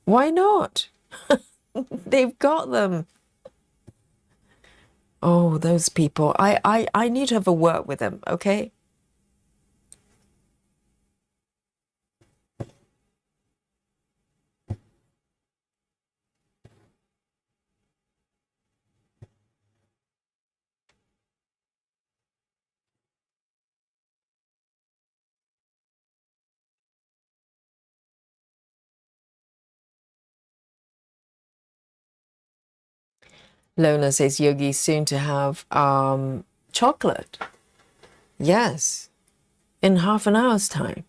Why not? They've got them. Oh, those people. I need to have a word with them, okay? Lona says Yogi soon to have chocolate. Yes, in half an hour's time.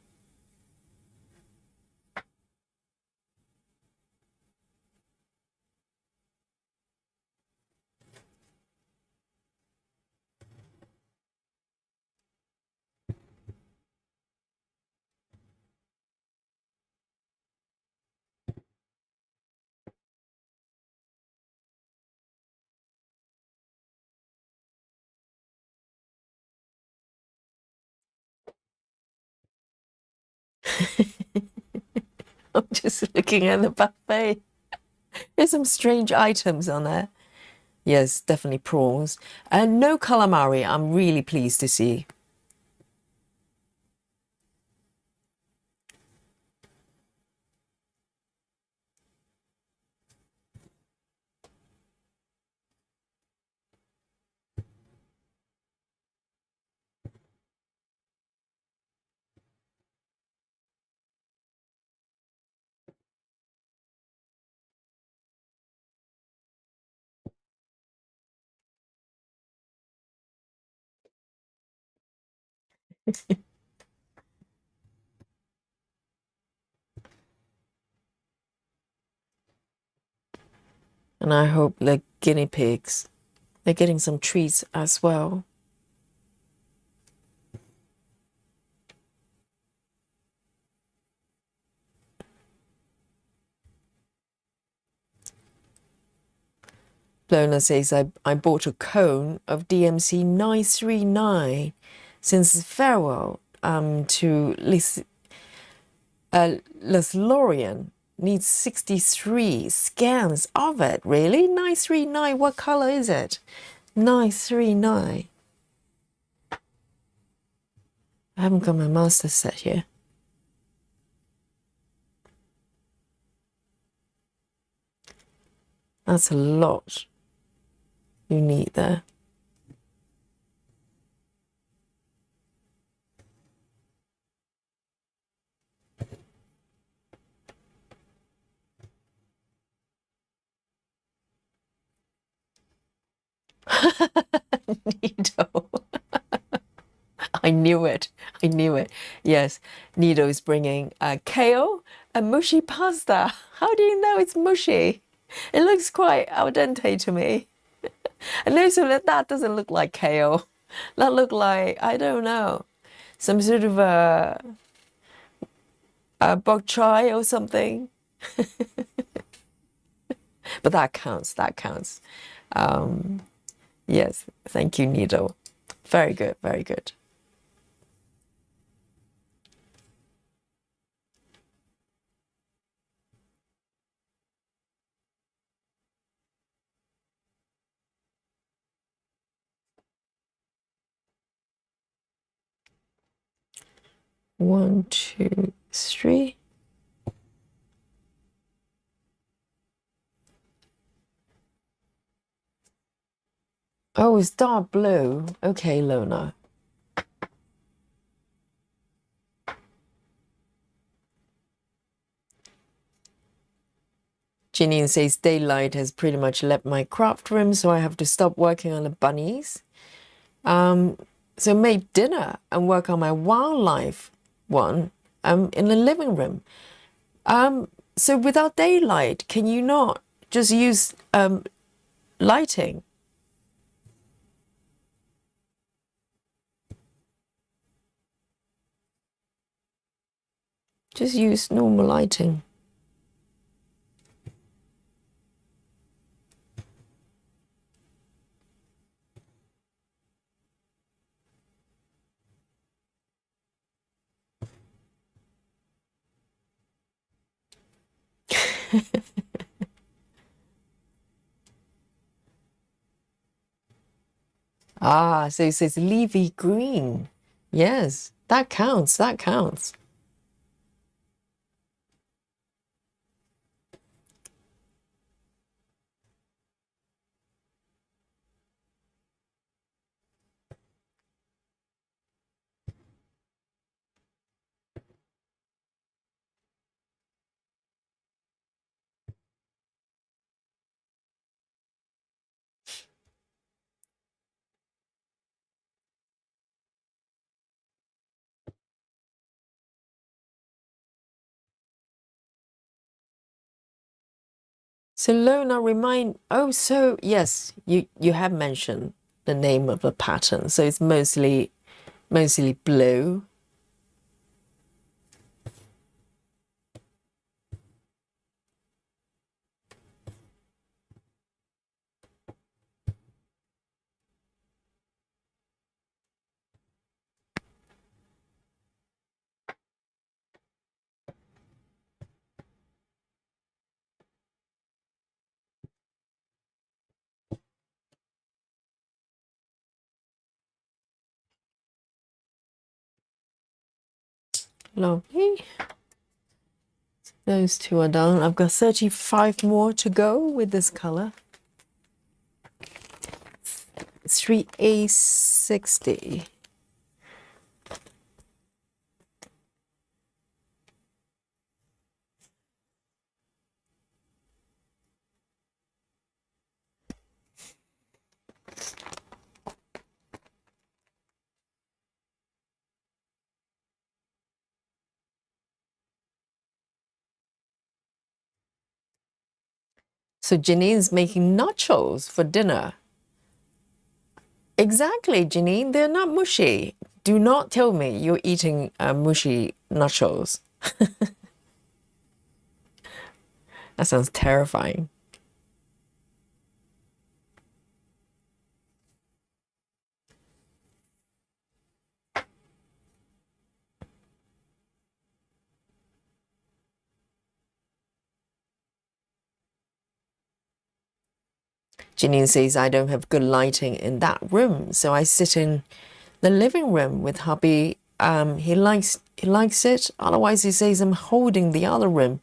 I'm just looking at the buffet. There's some strange items on there. Yes, definitely prawns. And no calamari, I'm really pleased to see. And I hope the guinea pigs, they're getting some treats as well. Lona says, I bought a cone of DMC 939 since farewell to Lothlorien needs 63 scans of it. Really? 939, what color is it? 939. I haven't got my master set here. That's a lot you need there. Nido. I knew it. I knew it. Yes, Nido is bringing kale and mushy pasta. How do you know it's mushy? It looks quite al dente to me. And also that doesn't look like kale. That look like, I don't know, some sort of a bok choy or something. But that counts. That counts. Yes. Thank you, Needle. Very good. Very good. One, two, three. Oh, it's dark blue. Okay, Lona. Janine says daylight has pretty much left my craft room, so I have to stop working on the bunnies. So make dinner and work on my wildlife one in the living room. So without daylight, can you not just use lighting? Just use normal lighting. Ah, so it says leafy green. Yes, that counts. That counts. So Lona, remind. Oh, so yes, you have mentioned the name of the pattern. So it's mostly blue. Lovely. Those two are done. I've got 35 more to go with this color. 3A60. So Janine's making nachos for dinner. Exactly, Janine. They're not mushy. Do not tell me you're eating mushy nachos. That sounds terrifying. Janine says I don't have good lighting in that room, so I sit in the living room with hubby. He likes it. Otherwise, he says I'm holding the other room.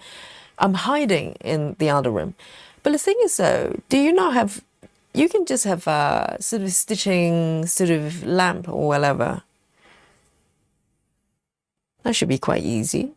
I'm hiding in the other room. But the thing is, though, do you not have? You can just have a sort of stitching sort of lamp or whatever. That should be quite easy.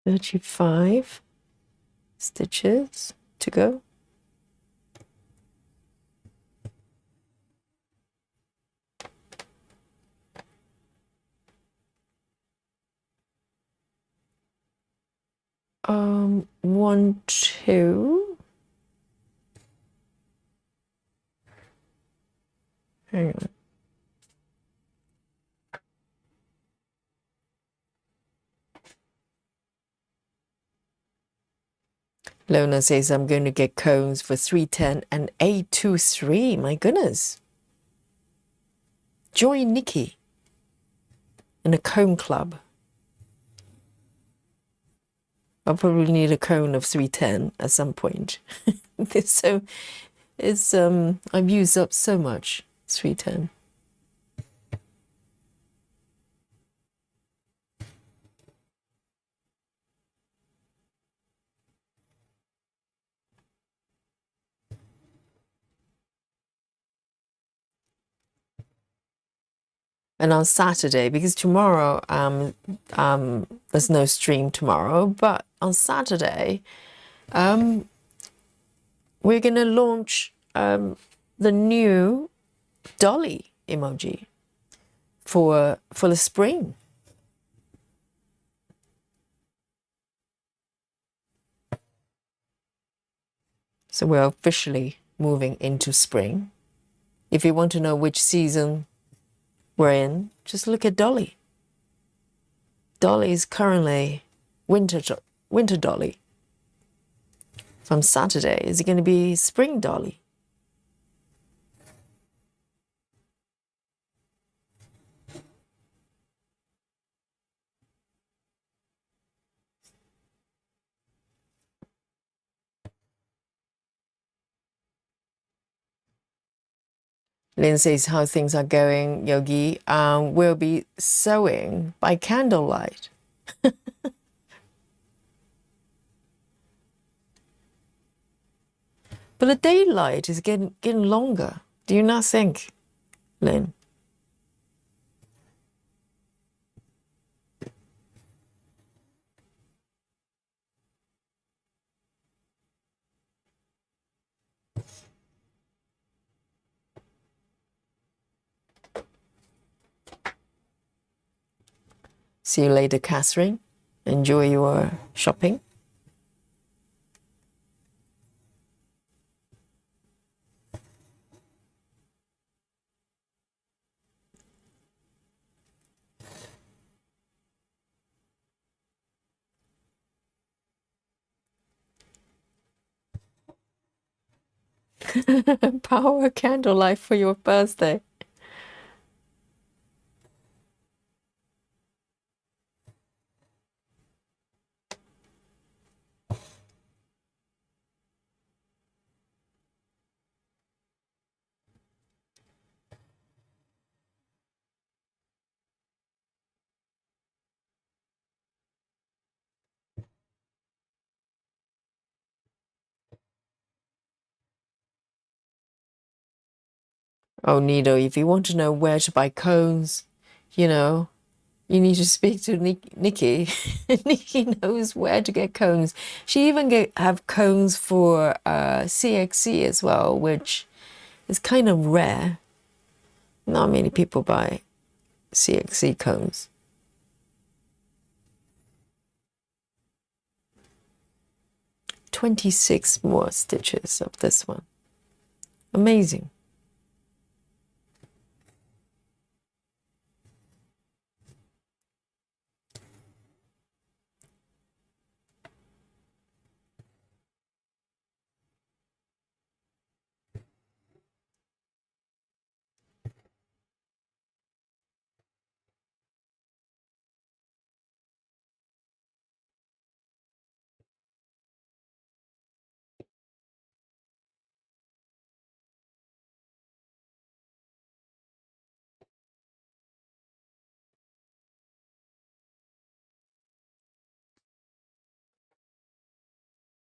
35 stitches to go. One, two. Hang on. Lona says I'm going to get cones for 310 and 823. My goodness. Join Nikki in a cone club. I'll probably need a cone of 310 at some point. So it's I've used up so much 310. And on Saturday, because tomorrow there's no stream tomorrow, but on Saturday we're gonna launch the new dolly emoji for the spring. So we're officially moving into spring. If you want to know which season we're in, just look at Dolly. Dolly is currently winter Dolly. From Saturday, is it going to be spring Dolly? Lynn says how things are going, Yogi. We'll be sewing by candlelight. But the daylight is getting longer. Do you not think, Lynn? See you later, Catherine. Enjoy your shopping. Power candlelight for your birthday. Oh, Nido, if you want to know where to buy cones, you know, you need to speak to Nikki. Nikki knows where to get cones. She even have cones for CXC as well, which is kind of rare. Not many people buy CXC cones. "26 more stitches of this one. Amazing.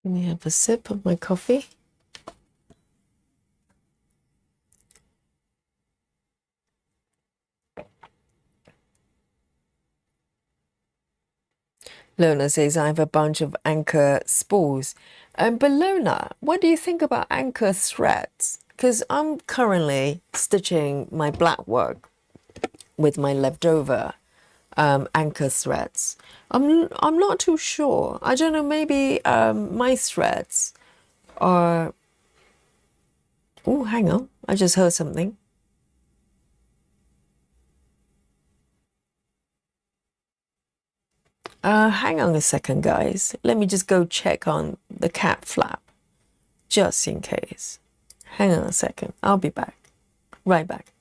Let me have a sip of my coffee. Lona says, I have a bunch of anchor spools. But Lona, what do you think about anchor threads? Because I'm currently stitching my black work with my leftover anchor threads. I'm not too sure. I don't know, maybe my threads are... Oh, hang on. I just heard something. Hang on a second, guys. Let me just go check on the cap flap, just in case. Hang on a second. I'll be back. Right back.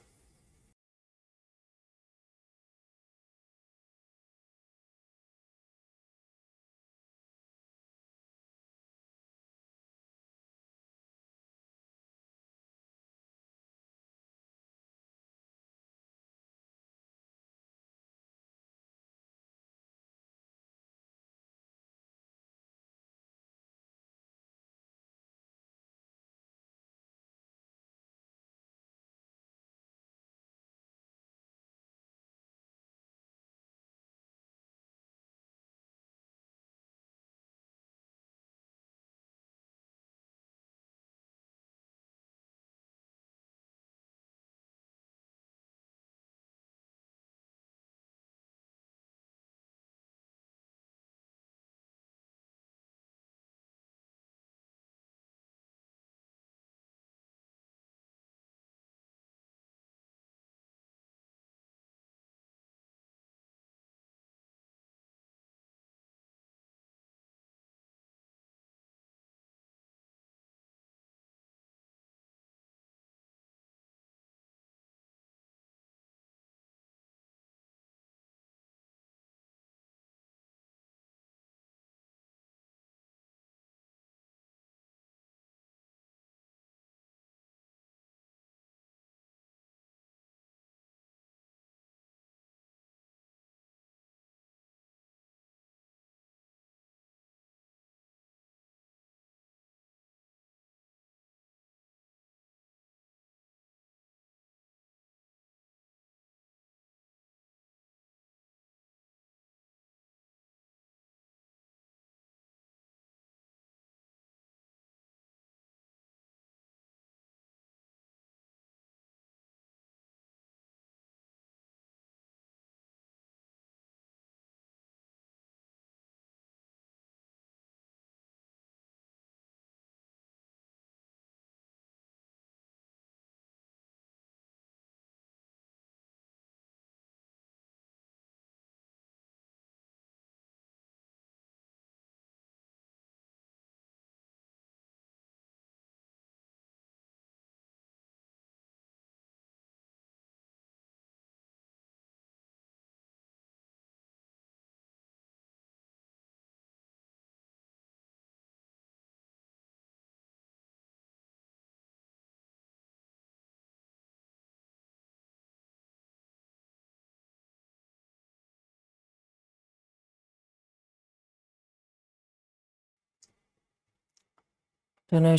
Don't know,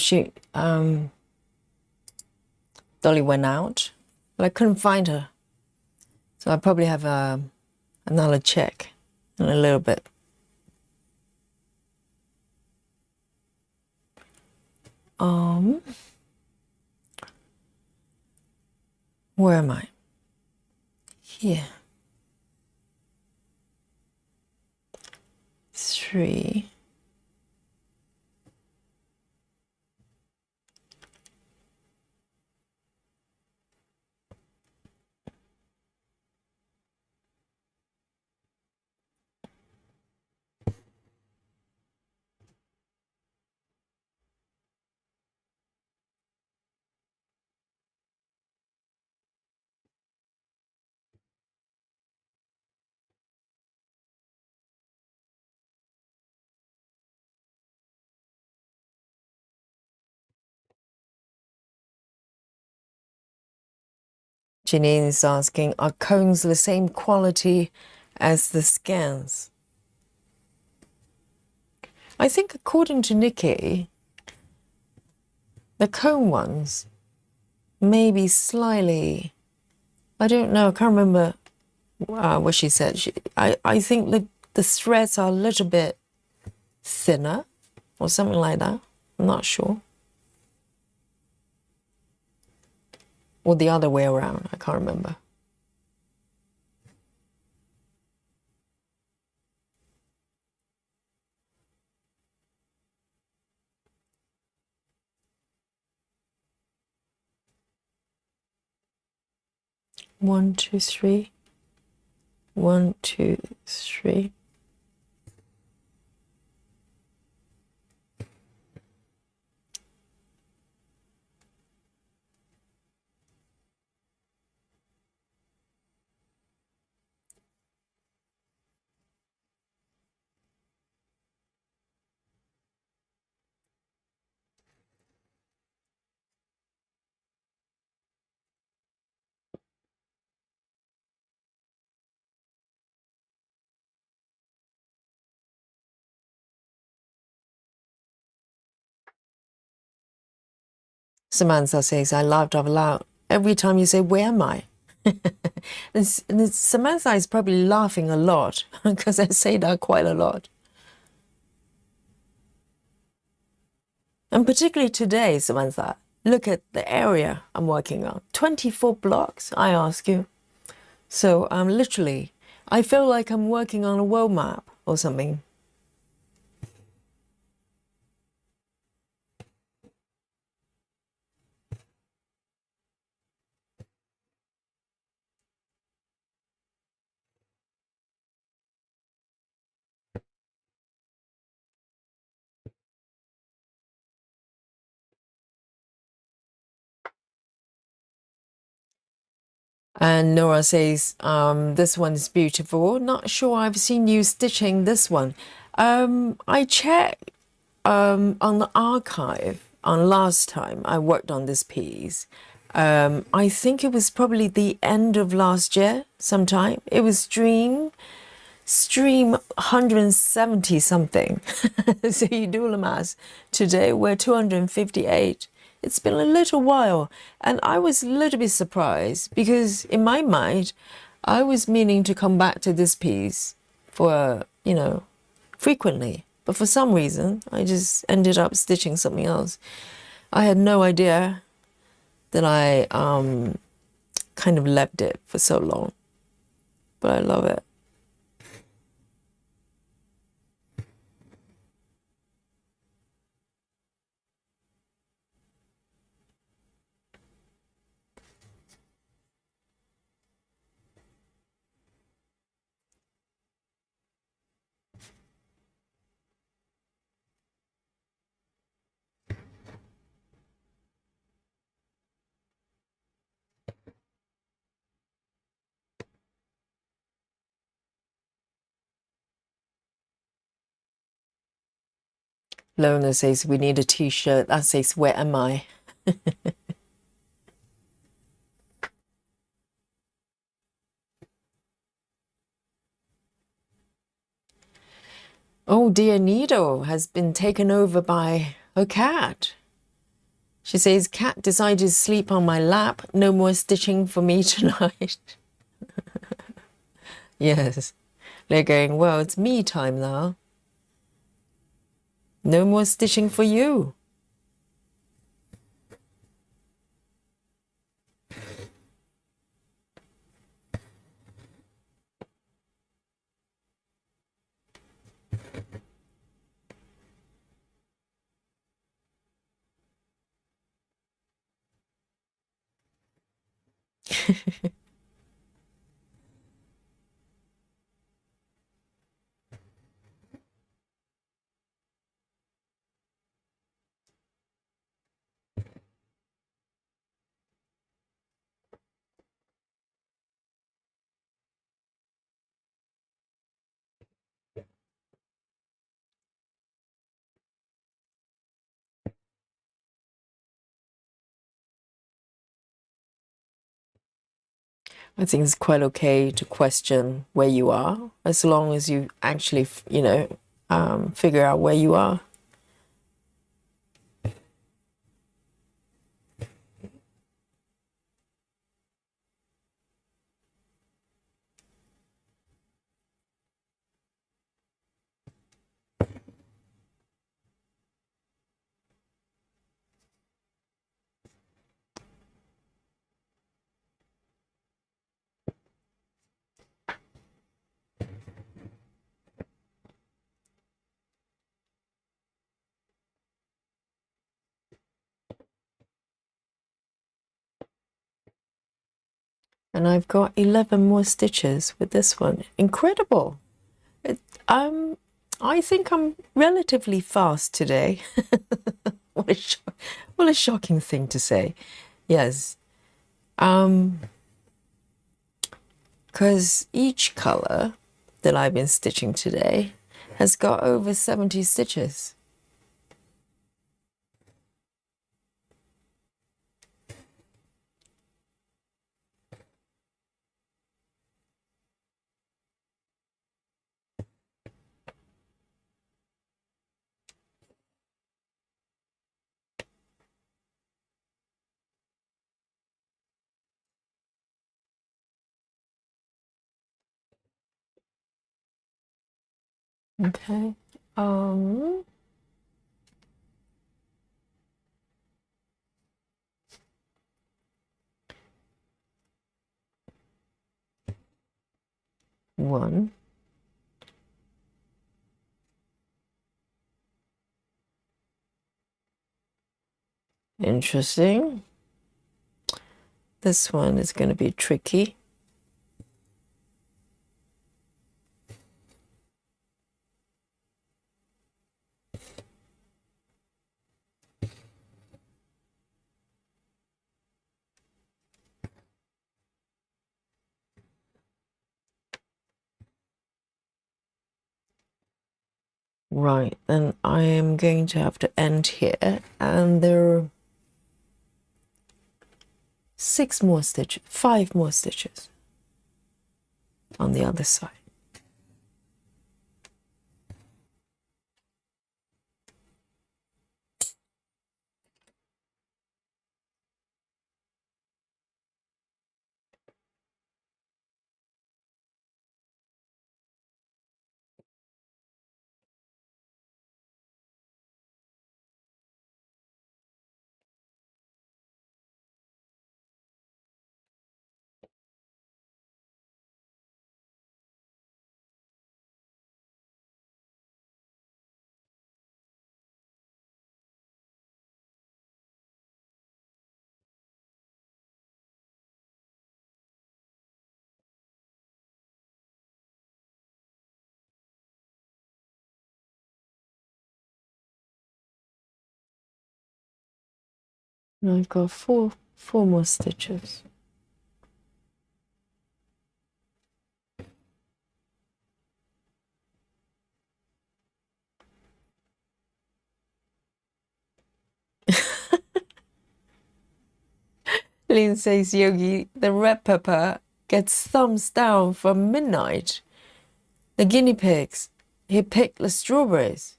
Dolly went out, but I couldn't find her. So I probably have another check in a little bit. Where am I? Here. 3. Janine is asking, are cones the same quality as the scans? I think according to Nikki, the cone ones may be slightly, I don't know, I can't remember what she said. I think the threads are a little bit thinner or something like that. I'm not sure. Or the other way around, I can't remember. One, two, three. 1, 2, 3. Samantha says, I laughed out loud every time you say, where am I? and Samantha is probably laughing a lot because I say that quite a lot. And particularly today, Samantha, look at the area I'm working on. 24 blocks, I ask you. So literally, I feel like I'm working on a world map or something. And Nora says, this one is beautiful. Not sure I've seen you stitching this one. I checked on the archive on last time I worked on this piece. I think it was probably the end of last year sometime. It was stream 170 something. So you do the math. Today we're 258. It's been a little while, and I was a little bit surprised because in my mind, I was meaning to come back to this piece for, frequently. But for some reason, I just ended up stitching something else. I had no idea that I kind of left it for so long. But I love it. Lona says, we need a t-shirt that says, where am I? Oh dear, Needle has been taken over by a cat. She says, cat decided to sleep on my lap. No more stitching for me tonight. Yes. They're going, well, it's me time now. No more stitching for you. I think it's quite okay to question where you are, as long as you actually, figure out where you are. And I've got 11 more stitches with this one. Incredible. I think I'm relatively fast today. What a shocking thing to say. Yes. Because each color that I've been stitching today has got over 70 stitches. Okay. One. Interesting. This one is going to be tricky. Right, then I am going to have to end here, and there are 5 more stitches on the other side. And I've got four more stitches. Lynn says, Yogi, the red pepper gets thumbs down from Midnight. The guinea pigs, he picked the strawberries.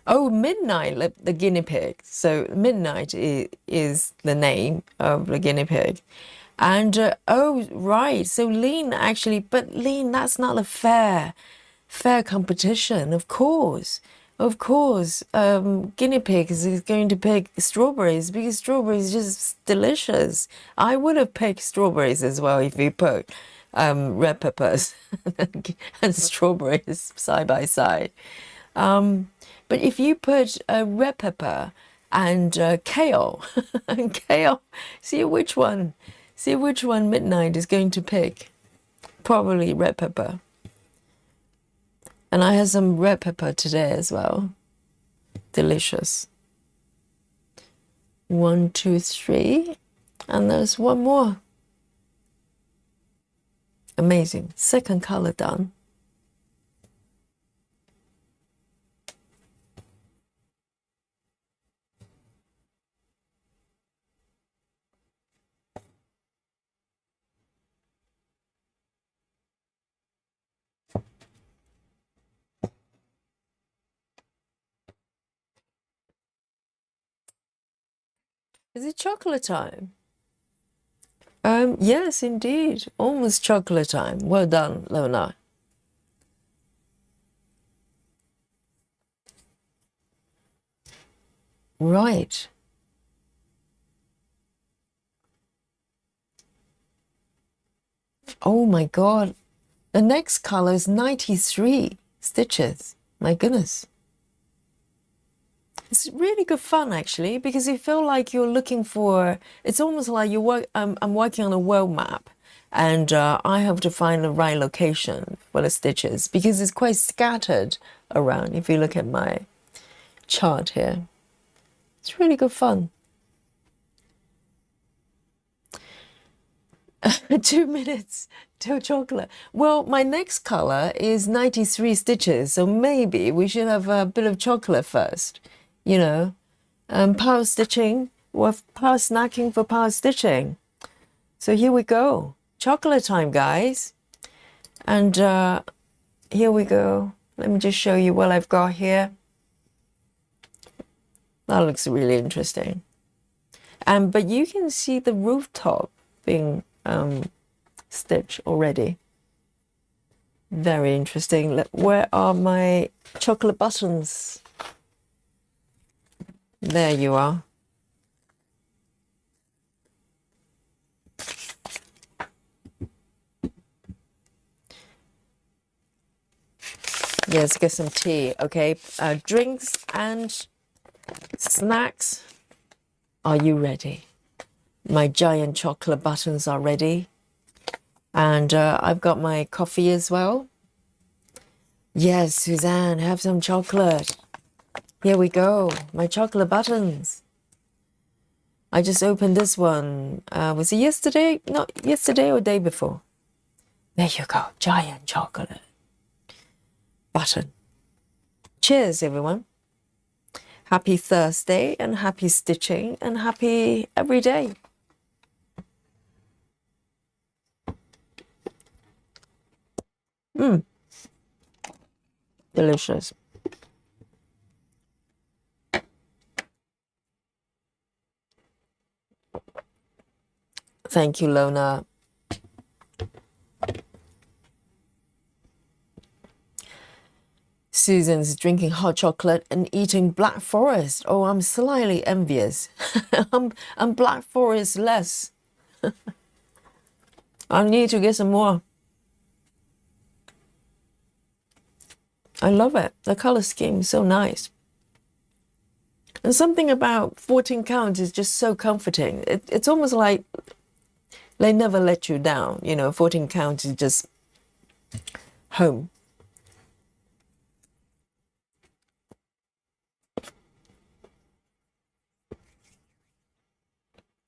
Oh, Midnight, the guinea pig. So Midnight is the name of the guinea pig. And, oh, right. So Lean actually, but Lean, that's not a fair competition, of course. Of course, guinea pigs is going to pick strawberries because strawberries is just delicious. I would have picked strawberries as well if you put red peppers and strawberries side by side. But if you put red pepper and kale, and kale, see which one Midnight is going to pick. Probably red pepper. And I had some red pepper today as well. Delicious. 1, 2, 3. And there's one more. Amazing. Second color done. Is it chocolate time? Yes, indeed. Almost chocolate time. Well done, Lona. Right. Oh my God. The next color is 93 stitches. My goodness. It's really good fun actually, because you feel like you're looking for, it's almost like you work, I'm working on a world map, and I have to find the right location for the stitches because it's quite scattered around. If you look at my chart here, it's really good fun. 2 minutes till chocolate. Well, my next color is 93 stitches, so maybe we should have a bit of chocolate first, you know. Power stitching, or power snacking for power stitching. So here we go. Chocolate time, guys. And here we go. Let me just show you what I've got here. That looks really interesting. But you can see the rooftop being stitched already. Very interesting. Where are my chocolate buttons? There you are. Yes, get some tea, okay? Drinks and snacks. Are you ready? My giant chocolate buttons are ready. And I've got my coffee as well. Yes, Suzanne, have some chocolate. Here we go, my chocolate buttons. I just opened this one. Was it yesterday? Not yesterday or day before. There you go, giant chocolate button. Cheers, everyone. Happy Thursday and happy stitching and happy every day. Delicious. Thank you, Lona. Susan's drinking hot chocolate and eating Black Forest. Oh, I'm slightly envious. I'm Black Forest less. I need to get some more. I love it. The color scheme is so nice. And something about 14 count is just so comforting. It's almost like they never let you down. You know, 14 count is just home.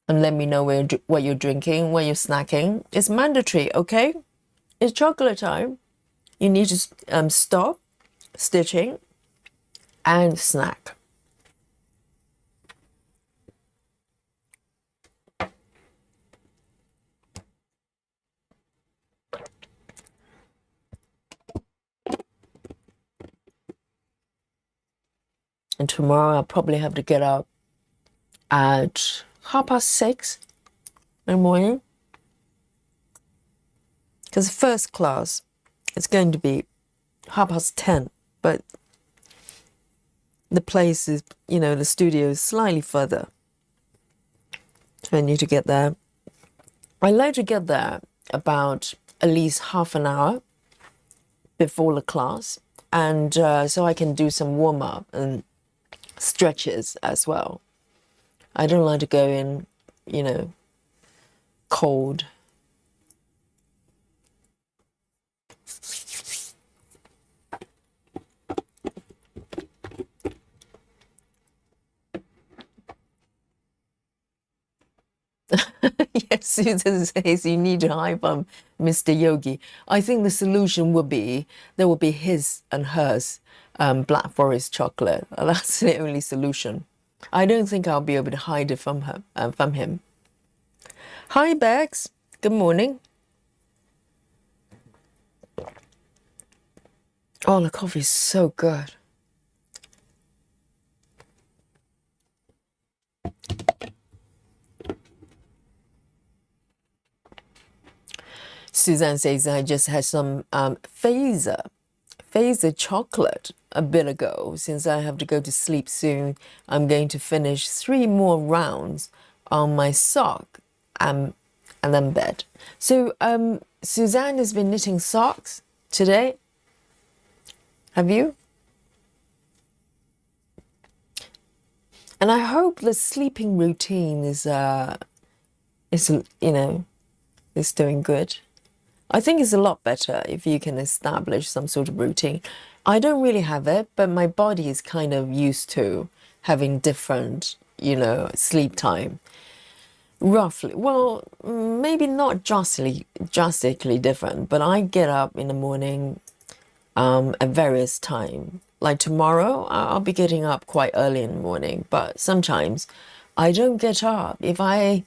And let me know what you're drinking, what you're snacking. It's mandatory, okay? It's chocolate time. You need to stop stitching and snack. And tomorrow I'll probably have to get up at 6:30 in the morning. Because first class, it's going to be 10:30, but the place is, you know, the studio is slightly further. So I need to get there. I like to get there about at least half an hour before the class, and so I can do some warm up and stretches as well. I don't like to go in, you know, cold. Yes, Susan says you need to hype on Mr. Yogi. I think the solution would be there will be his and hers Black Forest chocolate. That's the only solution. I don't think I'll be able to hide it from her, from him. Hi, Bex. Good morning. Oh, the coffee is so good. Suzanne says I just had some phaser chocolate a bit ago. Since I have to go to sleep soon, I'm going to finish 3 more rounds on my sock and then bed. So Suzanne has been knitting socks today. Have you? And I hope the sleeping routine is is doing good. I think it's a lot better if you can establish some sort of routine. I don't really have it, but my body is kind of used to having different, sleep time. Roughly, well, maybe not drastically different, but I get up in the morning at various time. Like tomorrow, I'll be getting up quite early in the morning, but sometimes I don't get up. If I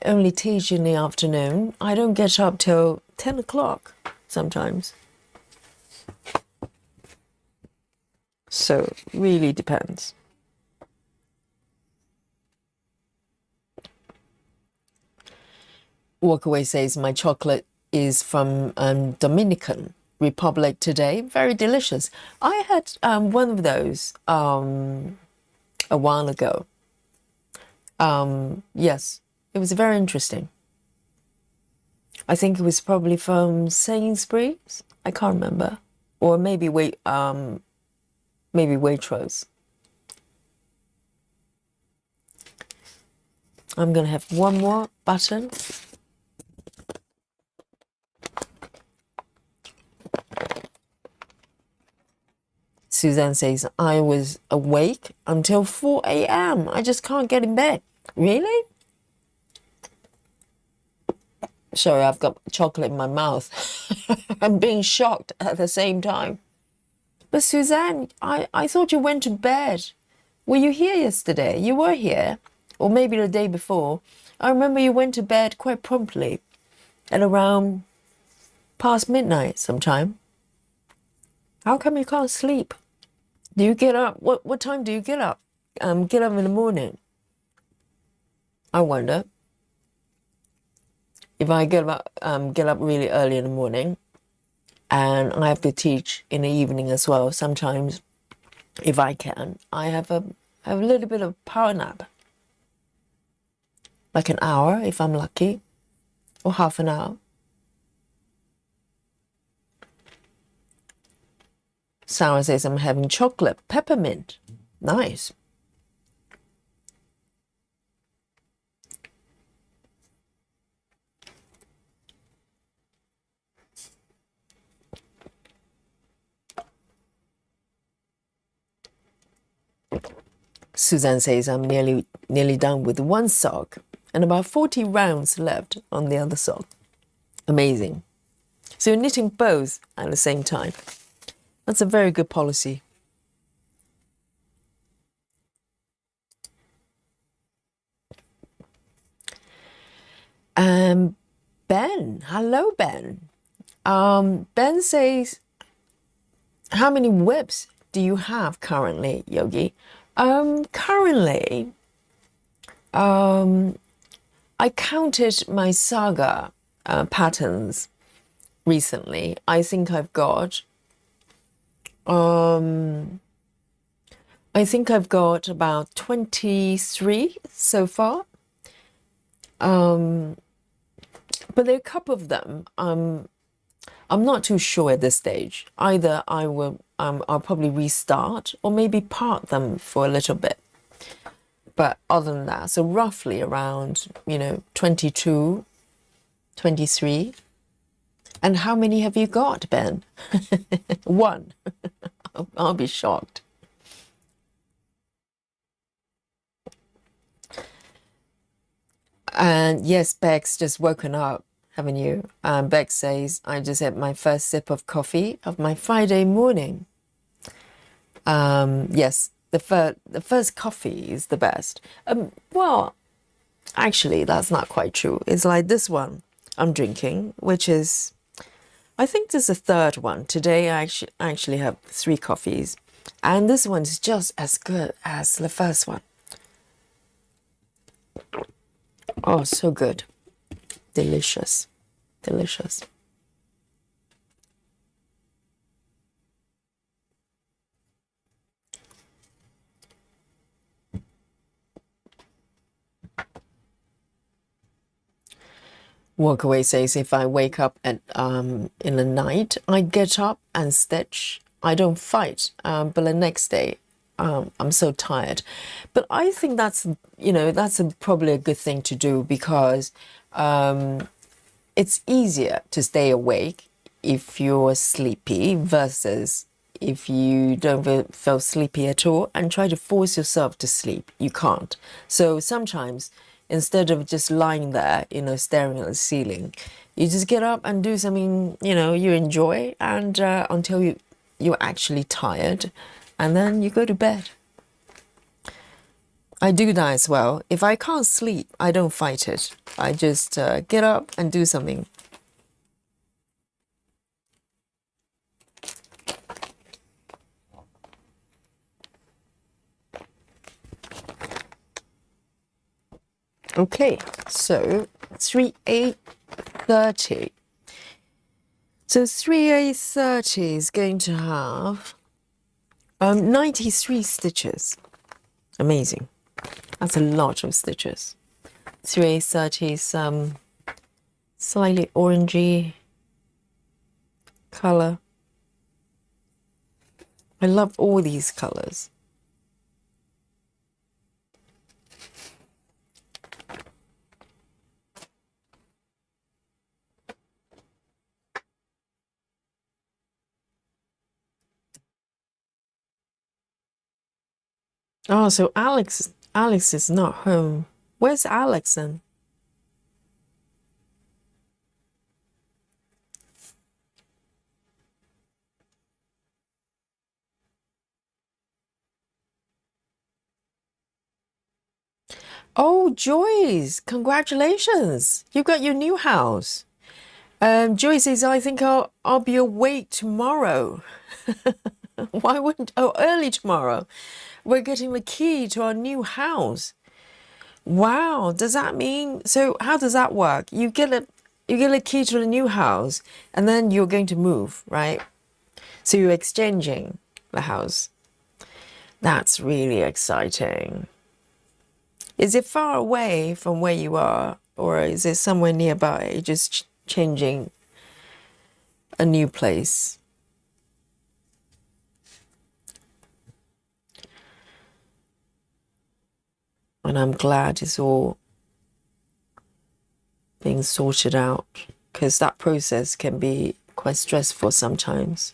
only teach in the afternoon, I don't get up till 10 o'clock sometimes. So really depends. Walkaway says my chocolate is from Dominican Republic today. Very delicious. I had one of those a while ago. Yes, it was very interesting. I think it was probably from Sainsbury's. I can't remember, or maybe maybe Waitrose. I'm gonna have one more button. Suzanne says, I was awake until 4 a.m. I just can't get in bed. Really? Sorry, I've got chocolate in my mouth. I'm being shocked at the same time. But Suzanne, I thought you went to bed. Were you here yesterday? You were here. Or maybe the day before. I remember you went to bed quite promptly at around past midnight sometime. How come you can't sleep? Do you get up? What time do you get up? Get up in the morning. I wonder if I get up really early in the morning, and I have to teach in the evening as well. Sometimes, if I can, I have a little bit of power nap, like an hour if I'm lucky, or half an hour. Sarah says I'm having chocolate peppermint. Nice. Suzanne says I'm nearly done with one sock and about 40 rounds left on the other sock. Amazing. So you're knitting both at the same time. That's a very good policy. Ben, hello Ben. Ben says, how many whips do you have currently, Yogi? Currently, I counted my saga patterns recently. I think I've got about 23 so far. But there are a couple of them I'm not too sure at this stage. Either I'll probably restart or maybe part them for a little bit. But other than that, so roughly around 22, 23. And how many have you got, Ben? One. I'll be shocked. And yes, Beck's just woken up, haven't you? Beck says, I just had my first sip of coffee of my Friday morning. Yes, the first coffee is the best. Well, actually, that's not quite true. It's like this one I'm drinking, which is, I think this is the third one. Today, I actually have 3 coffees. And this one is just as good as the first one. Oh, so good. Delicious. Delicious. Walkaway says if I wake up at in the night, I get up and stitch. I don't fight, but the next day I'm so tired. But I think that's, that's probably a good thing to do because it's easier to stay awake if you're sleepy versus if you don't feel sleepy at all and try to force yourself to sleep. You can't. So sometimes instead of just lying there, staring at the ceiling, you just get up and do something, you enjoy and until you're actually tired, and then you go to bed. I do that as well. If I can't sleep, I don't fight it. I just get up and do something. Okay, so 3A30. So 3A30 is going to have 93 stitches. Amazing. That's a lot of stitches. 3A30 is slightly orangey color. I love all these colors. Oh, so Alex is not home. Where's Alex then? Oh, Joyce, congratulations. You got your new house. Joyce says, I think I'll be awake tomorrow. Why wouldn't, early tomorrow. We're getting the key to our new house. Wow, does that mean, so how does that work? You get a key to the new house and then you're going to move, right? So you're exchanging the house. That's really exciting. Is it far away from where you are, or is it somewhere nearby, just changing a new place? And I'm glad it's all being sorted out, because that process can be quite stressful sometimes.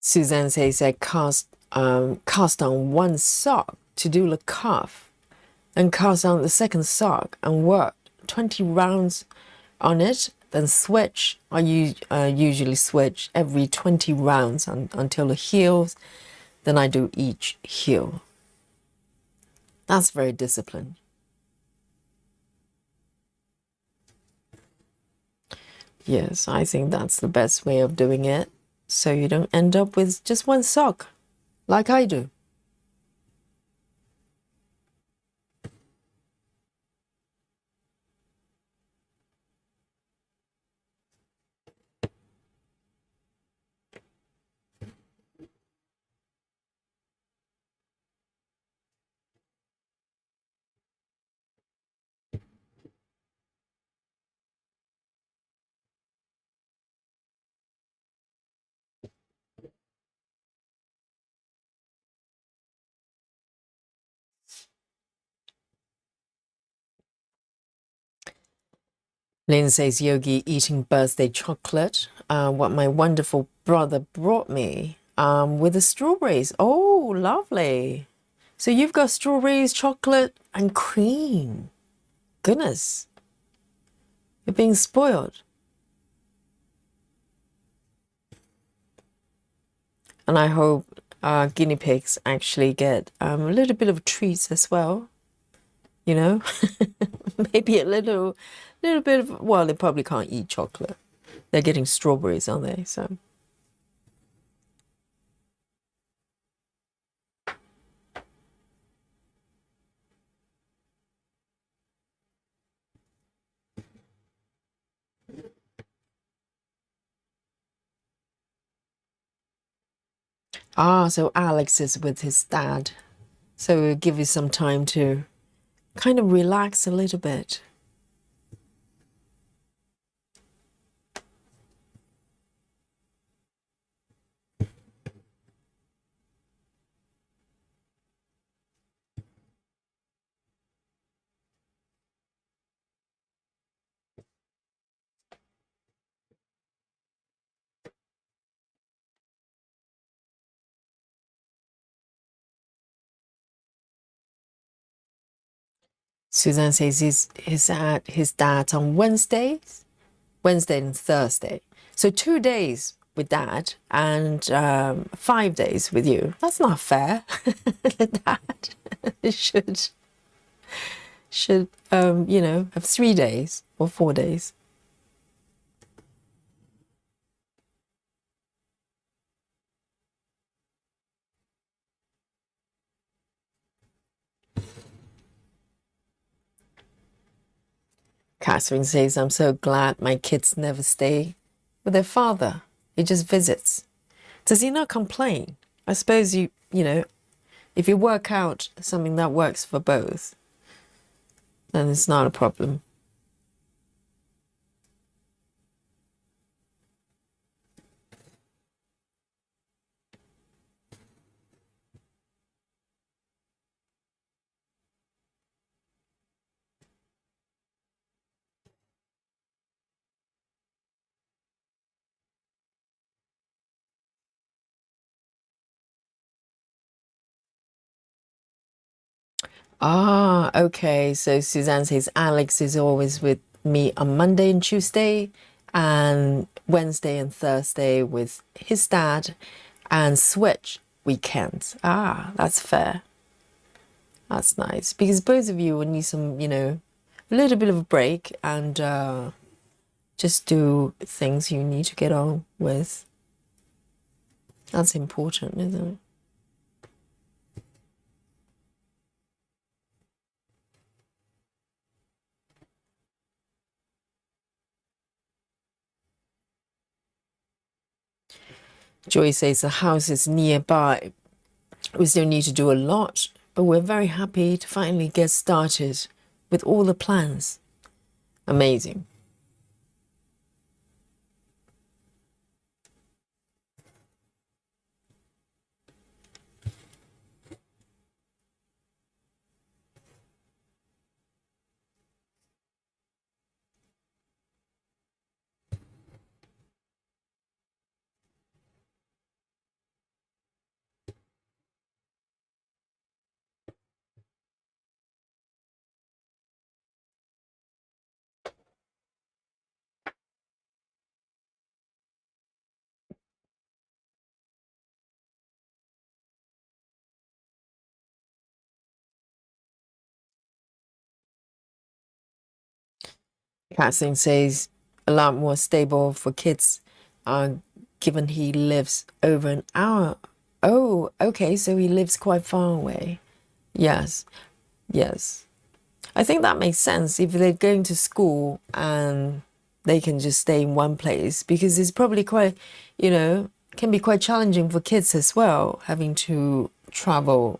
Suzanne says I cast on one sock to do the cuff and cast on the second sock and worked 20 rounds on it, then switch. I usually switch every 20 rounds until the heels, then I do each heel. That's very disciplined. Yes, I think that's the best way of doing it, so you don't end up with just one sock, like I do. Lynn says, Yogi eating birthday chocolate, what my wonderful brother brought me, with the strawberries. Oh, lovely. So you've got strawberries, chocolate, and cream. Goodness. You're being spoiled. And I hope guinea pigs actually get a little bit of treats as well. You know, maybe a little bit of, well, they probably can't eat chocolate. They're getting strawberries, aren't they? So Ah, so Alex is with his dad. So it'll give you some time to kind of relax a little bit. Suzanne says his dad's on Wednesdays, Wednesday and Thursday. So 2 days with dad and 5 days with you. That's not fair. The dad should have 3 days or 4 days. Catherine says, I'm so glad my kids never stay with their father. He just visits. Does he not complain? I suppose if you work out something that works for both, then it's not a problem. Ah, okay. So Suzanne says Alex is always with me on Monday and Tuesday, and Wednesday and Thursday with his dad, and switch weekends. Ah, that's fair. That's nice because both of you will need some, a little bit of a break and just do things you need to get on with. That's important, isn't it? Joy says the house is nearby. We still need to do a lot, but we're very happy to finally get started with all the plans. Amazing. Catherine says a lot more stable for kids, given he lives over an hour. Oh, okay, so he lives quite far away. Yes, yes. I think that makes sense if they're going to school and they can just stay in one place because it's probably quite, can be quite challenging for kids as well, having to travel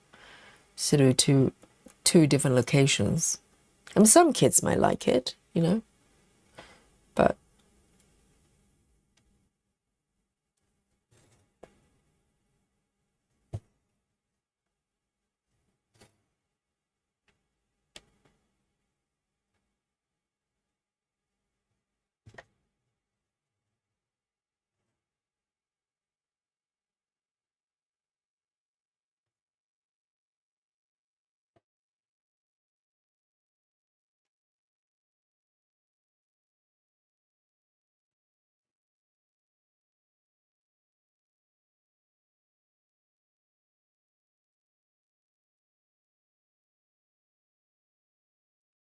sort of to two different locations. And some kids might like it, but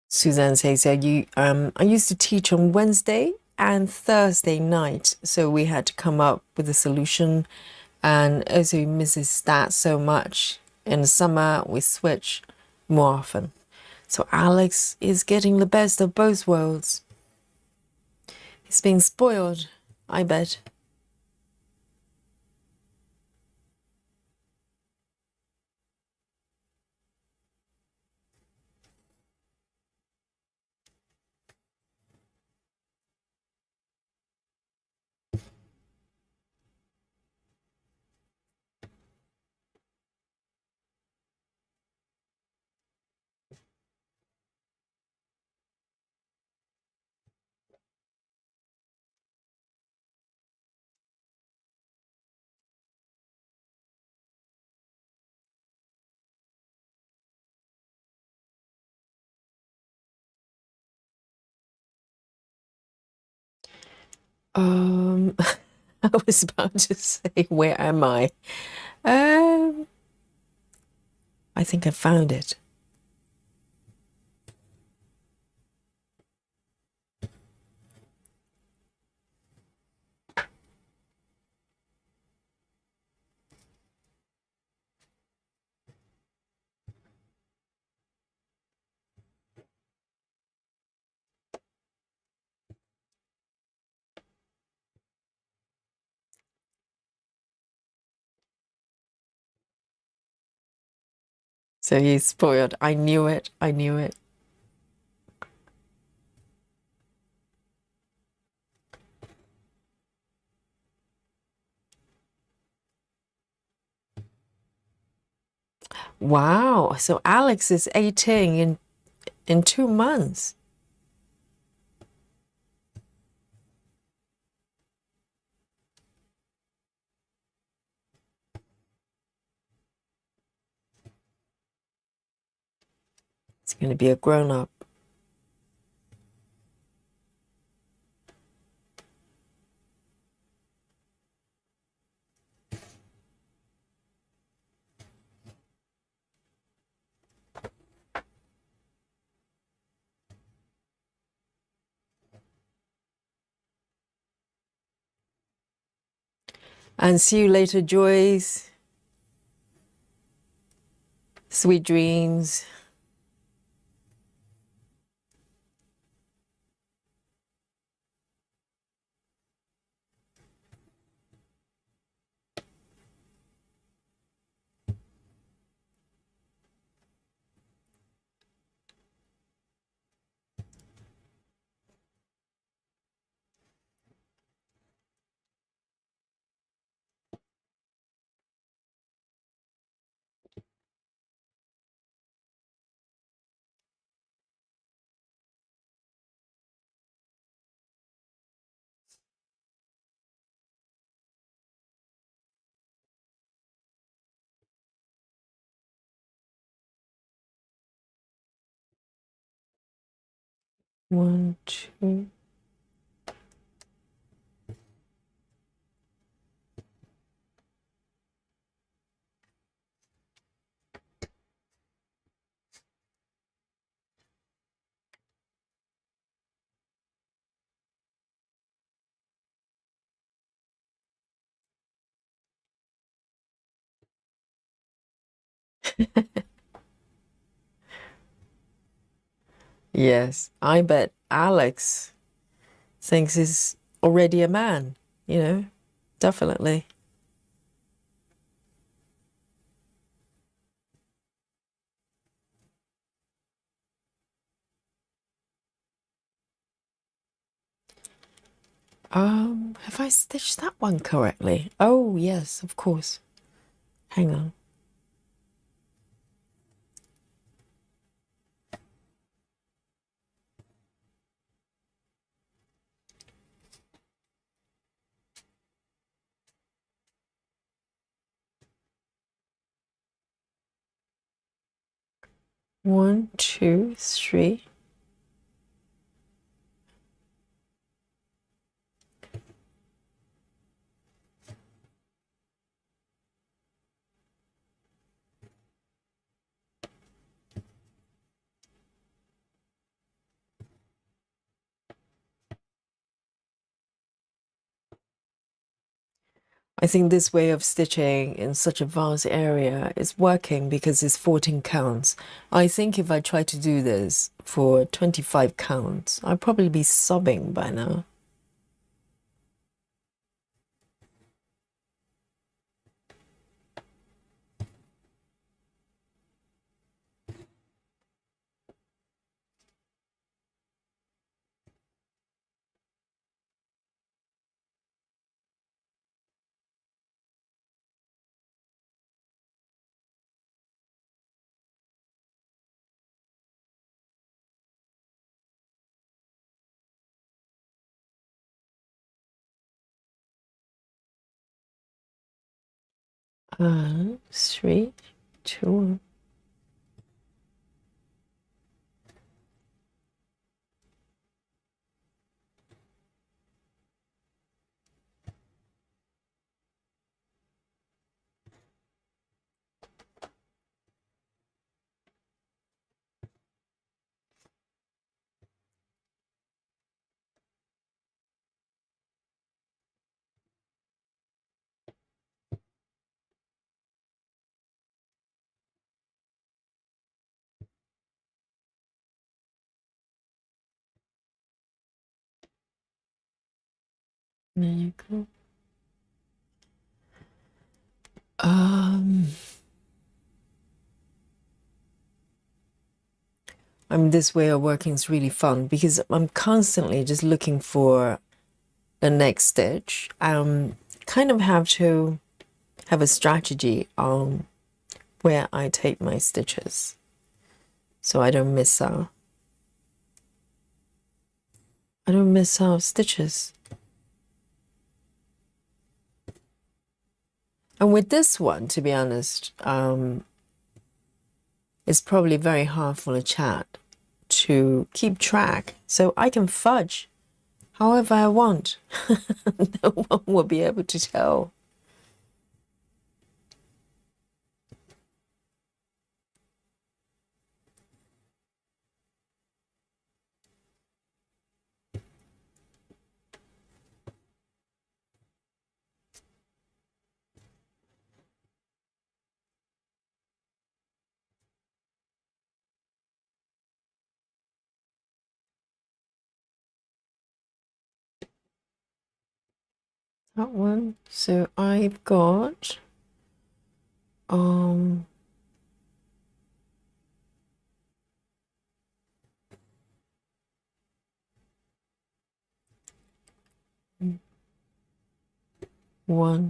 Suzanne says, I used to teach on Wednesday and Thursday night, so we had to come up with a solution. And also, he misses that so much. In the summer, we switch more often. So Alex is getting the best of both worlds. He's being spoiled, I bet. I was about to say, where am I? Um, I think I found it. So he's spoiled. I knew it. I knew it. Wow. So Alex is 18 in 2 months. It's going to be a grown up. And see you later, Joyce. Sweet dreams. One, two. Yes, I bet Alex thinks he's already a man, you know, definitely. Have I stitched that one correctly? Oh, yes, of course. Hang on. One, two, three. I think this way of stitching in such a vast area is working because it's 14 counts. I think if I try to do this for 25 counts, I'd probably be sobbing by now. Three, two, one. There you go. I mean, this way of working is really fun because I'm constantly just looking for the next stitch. Kind of have to have a strategy on where I take my stitches so I don't miss out. I don't miss out stitches. And with this one, to be honest, it's probably very hard for a child to keep track. So I can fudge however I want. No one will be able to tell. That one. So I've got 1,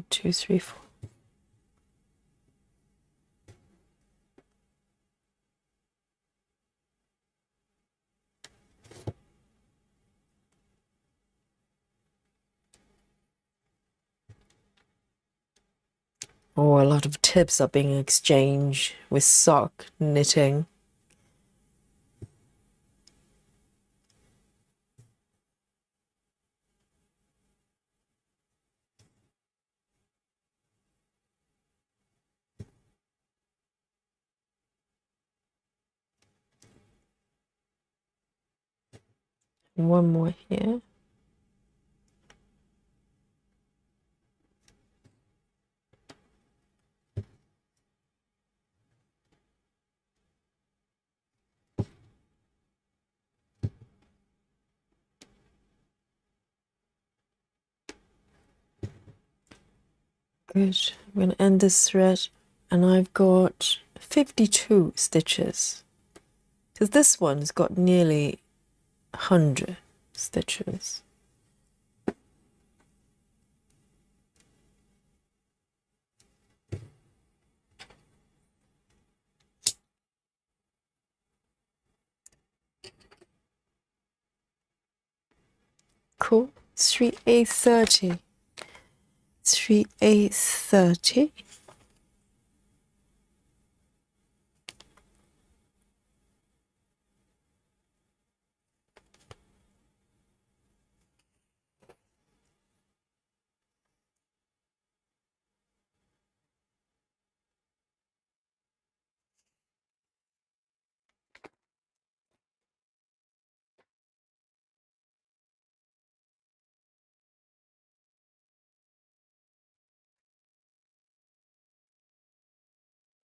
2, 3, 4. Oh, a lot of tips are being exchanged with sock knitting. One more here. Good. I'm going to end this thread and I've got 52 stitches. Because this one's got nearly 100 stitches. Cool. 3/830. 3/830.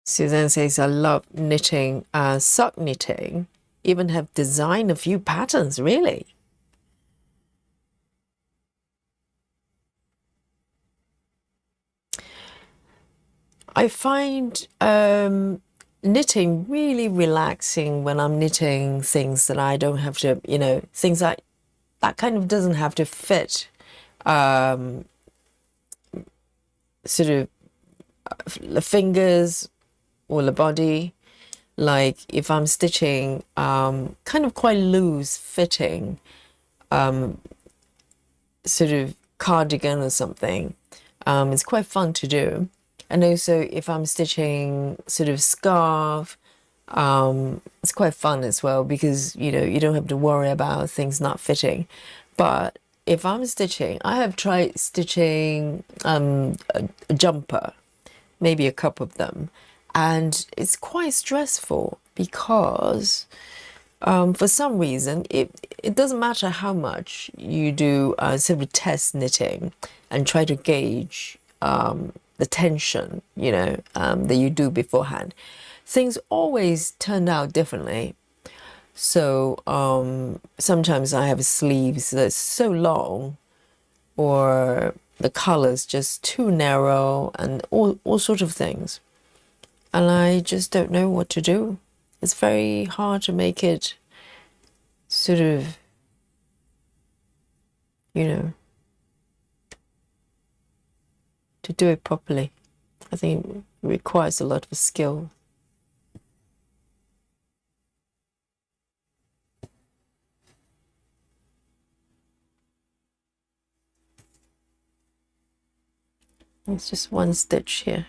Suzanne says, I love knitting, sock knitting. Even have designed a few patterns, really. I find knitting really relaxing when I'm knitting things that I don't have to, things that kind of doesn't have to fit sort of the fingers or the body. Like if I'm stitching kind of quite loose fitting sort of cardigan or something, it's quite fun to do. And also if I'm stitching sort of scarf, it's quite fun as well because you don't have to worry about things not fitting. But if I'm stitching, I have tried stitching a jumper, maybe a couple of them, and it's quite stressful because for some reason it doesn't matter how much you do sort of test knitting and try to gauge the tension that you do beforehand, things always turn out differently. So sometimes I have sleeves that's so long or the colors just too narrow, and all sorts of things. And I just don't know what to do. It's very hard to make it sort of, you know, to do it properly. I think it requires a lot of skill. It's just one stitch here.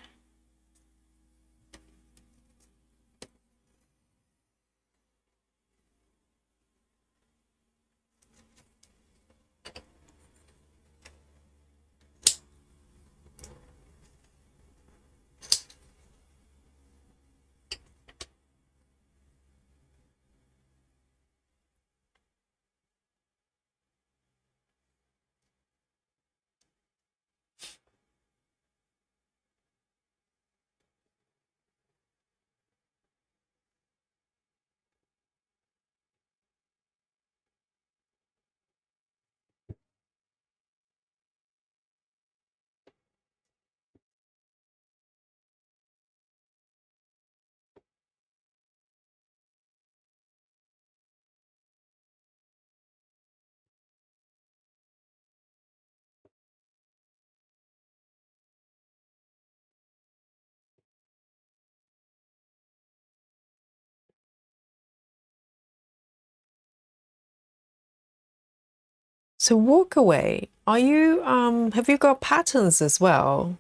So walk away. Are you have you got patterns as well?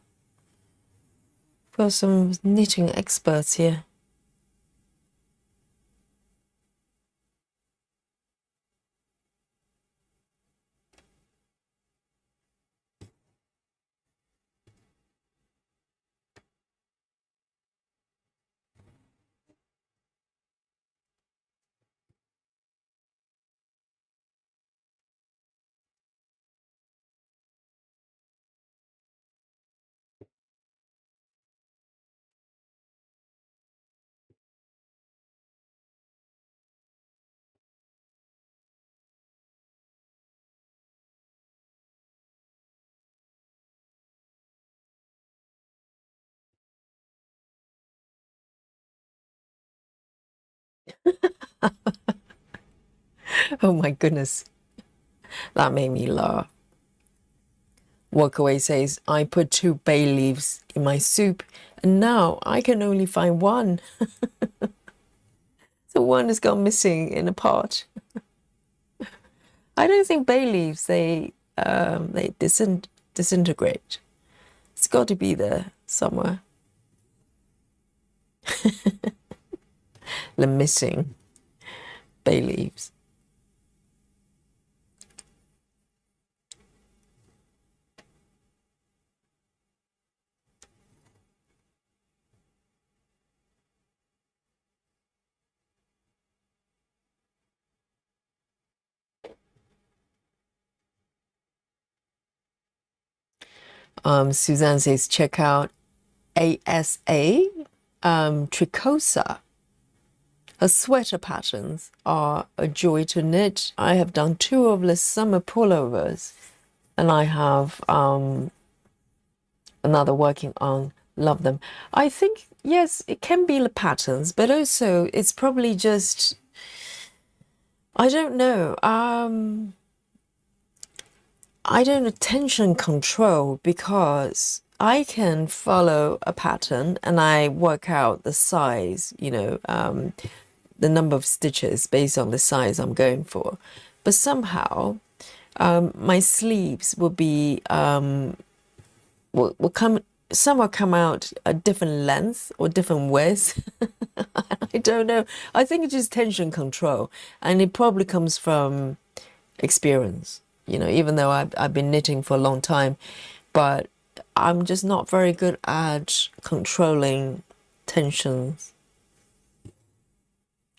Got some knitting experts here. Oh my goodness. That made me laugh. Walkaway says, I put 2 bay leaves in my soup and now I can only find 1. So 1 has gone missing in a pot. I don't think bay leaves, they disintegrate. It's got to be there somewhere. The missing bay leaves. Suzanne says, check out ASA Tricosa. Her sweater patterns are a joy to knit. I have done 2 of the summer pullovers, and I have another working on. Love them. I think, yes, it can be the patterns, but also it's probably just, I don't know. I don't attention control, because I can follow a pattern and I work out the size, you know, the number of stitches based on the size I'm going for. But somehow my sleeves will be will come out a different length or different width. I don't know. I think it's just tension control, and it probably comes from experience. You know, even though I've been knitting for a long time, but I'm just not very good at controlling tensions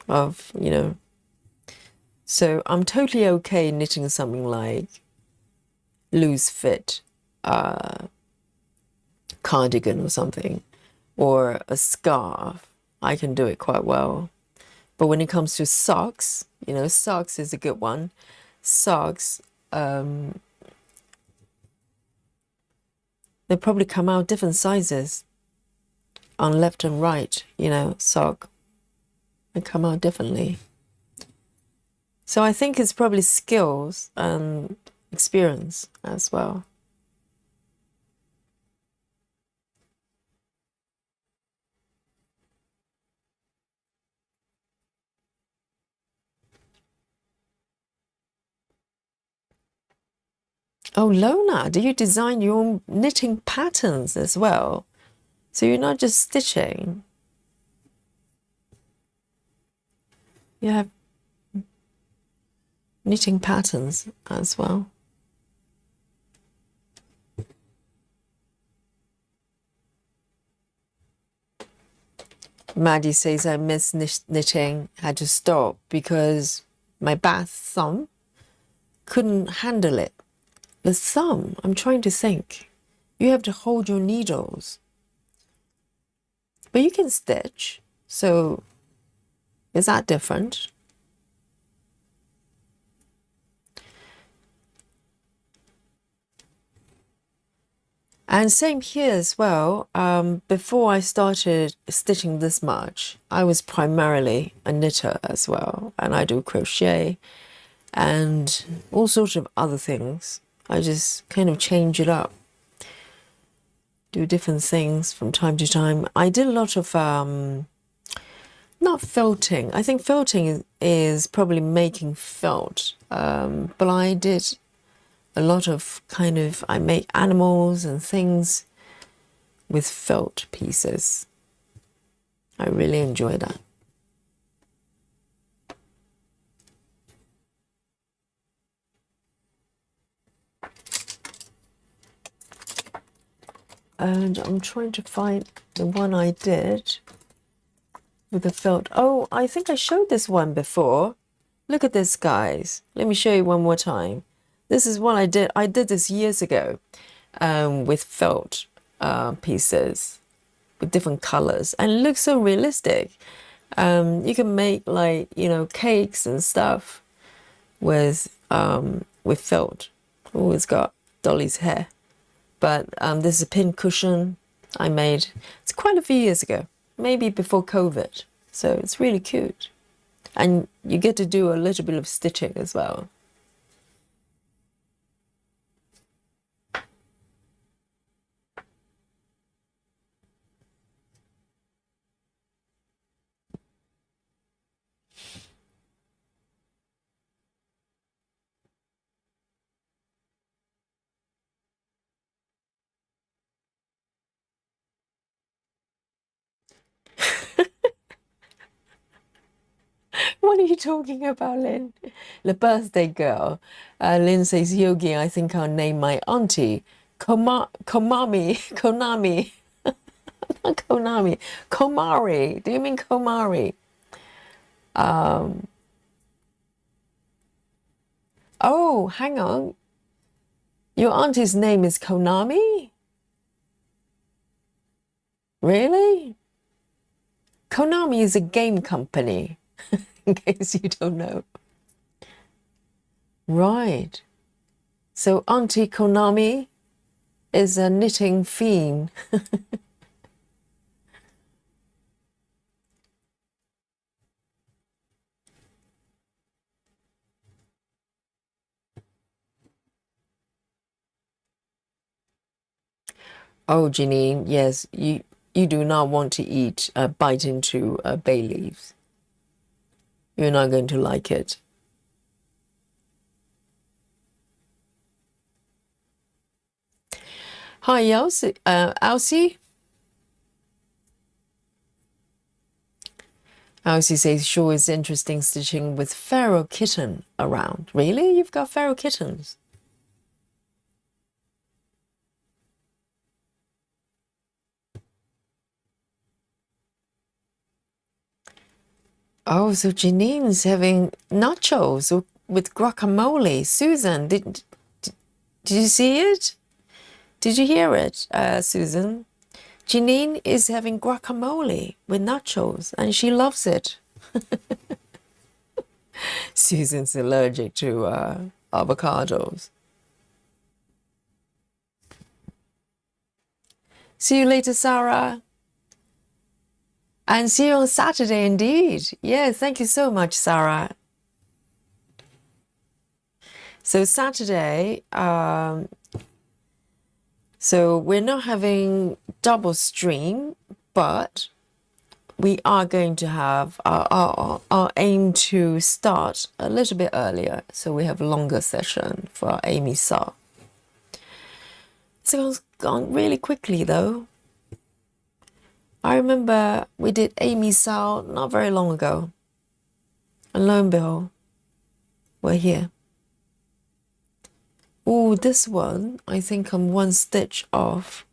of, you know. So I'm totally okay knitting something like loose fit cardigan or something, or a scarf. I can do it quite well. But when it comes to socks, you know, socks is a good one. Socks, They probably come out different sizes on left and right, you know, sock. They come out differently. So I think it's probably skills and experience as well. Oh, Lona, do you design your own knitting patterns as well? So you're not just stitching. You have knitting patterns as well. Maddie says I miss knitting, had to stop because my bad thumb couldn't handle it. The thumb, I'm trying to think. You have to hold your needles. But you can stitch, so is that different? And same here as well. Before I started stitching this much, I was primarily a knitter as well, and I do crochet and all sorts of other things. I just kind of change it up, do different things from time to time. I did a lot of not felting. I think felting is probably making felt, but I did a lot of kind of, I make animals and things with felt pieces. I really enjoy that. And I'm trying to find the one I did with the felt. Oh, I think I showed this one before. Look at this, guys. Let me show you one more time. This is what I did. I did this years ago with felt pieces with different colors, and it looks so realistic. You can make, like, you know, cakes and stuff with felt. Oh, it's got Dolly's hair. But this is a pin cushion I made. It's quite a few years ago, maybe before COVID. So it's really cute. And you get to do a little bit of stitching as well. What are you talking about, Lynn? The birthday girl. Lynn says, Yogi, I think I'll name my auntie Konami. Not Konami. Komari. Do you mean Komari? Oh, hang on. Your auntie's name is Konami? Really? Konami is a game company, in case you don't know. Right. So Auntie Konami is a knitting fiend. Oh, Janine, yes, you do not want to eat, bite into bay leaves. You're not going to like it. Hi, Elsie. Elsie? Elsie says, sure, it's interesting stitching with feral kitten around. Really? You've got feral kittens? Oh, so Janine's having nachos with guacamole. Susan, did you see it? Did you hear it, Susan? Janine is having guacamole with nachos, and she loves it. Susan's allergic to avocados. See you later, Sarah. And see you on Saturday indeed. Yeah, thank you so much, Sarah. So Saturday, so we're not having double stream, but we are going to have our aim to start a little bit earlier. So we have a longer session for Amy Saw. So it's gone really quickly though. I remember we did Amy Saw not very long ago. And lo and behold, we're here. Oh, this one, I think I'm one stitch off.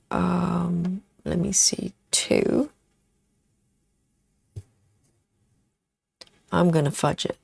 Let me see, 2. I'm gonna fudge it.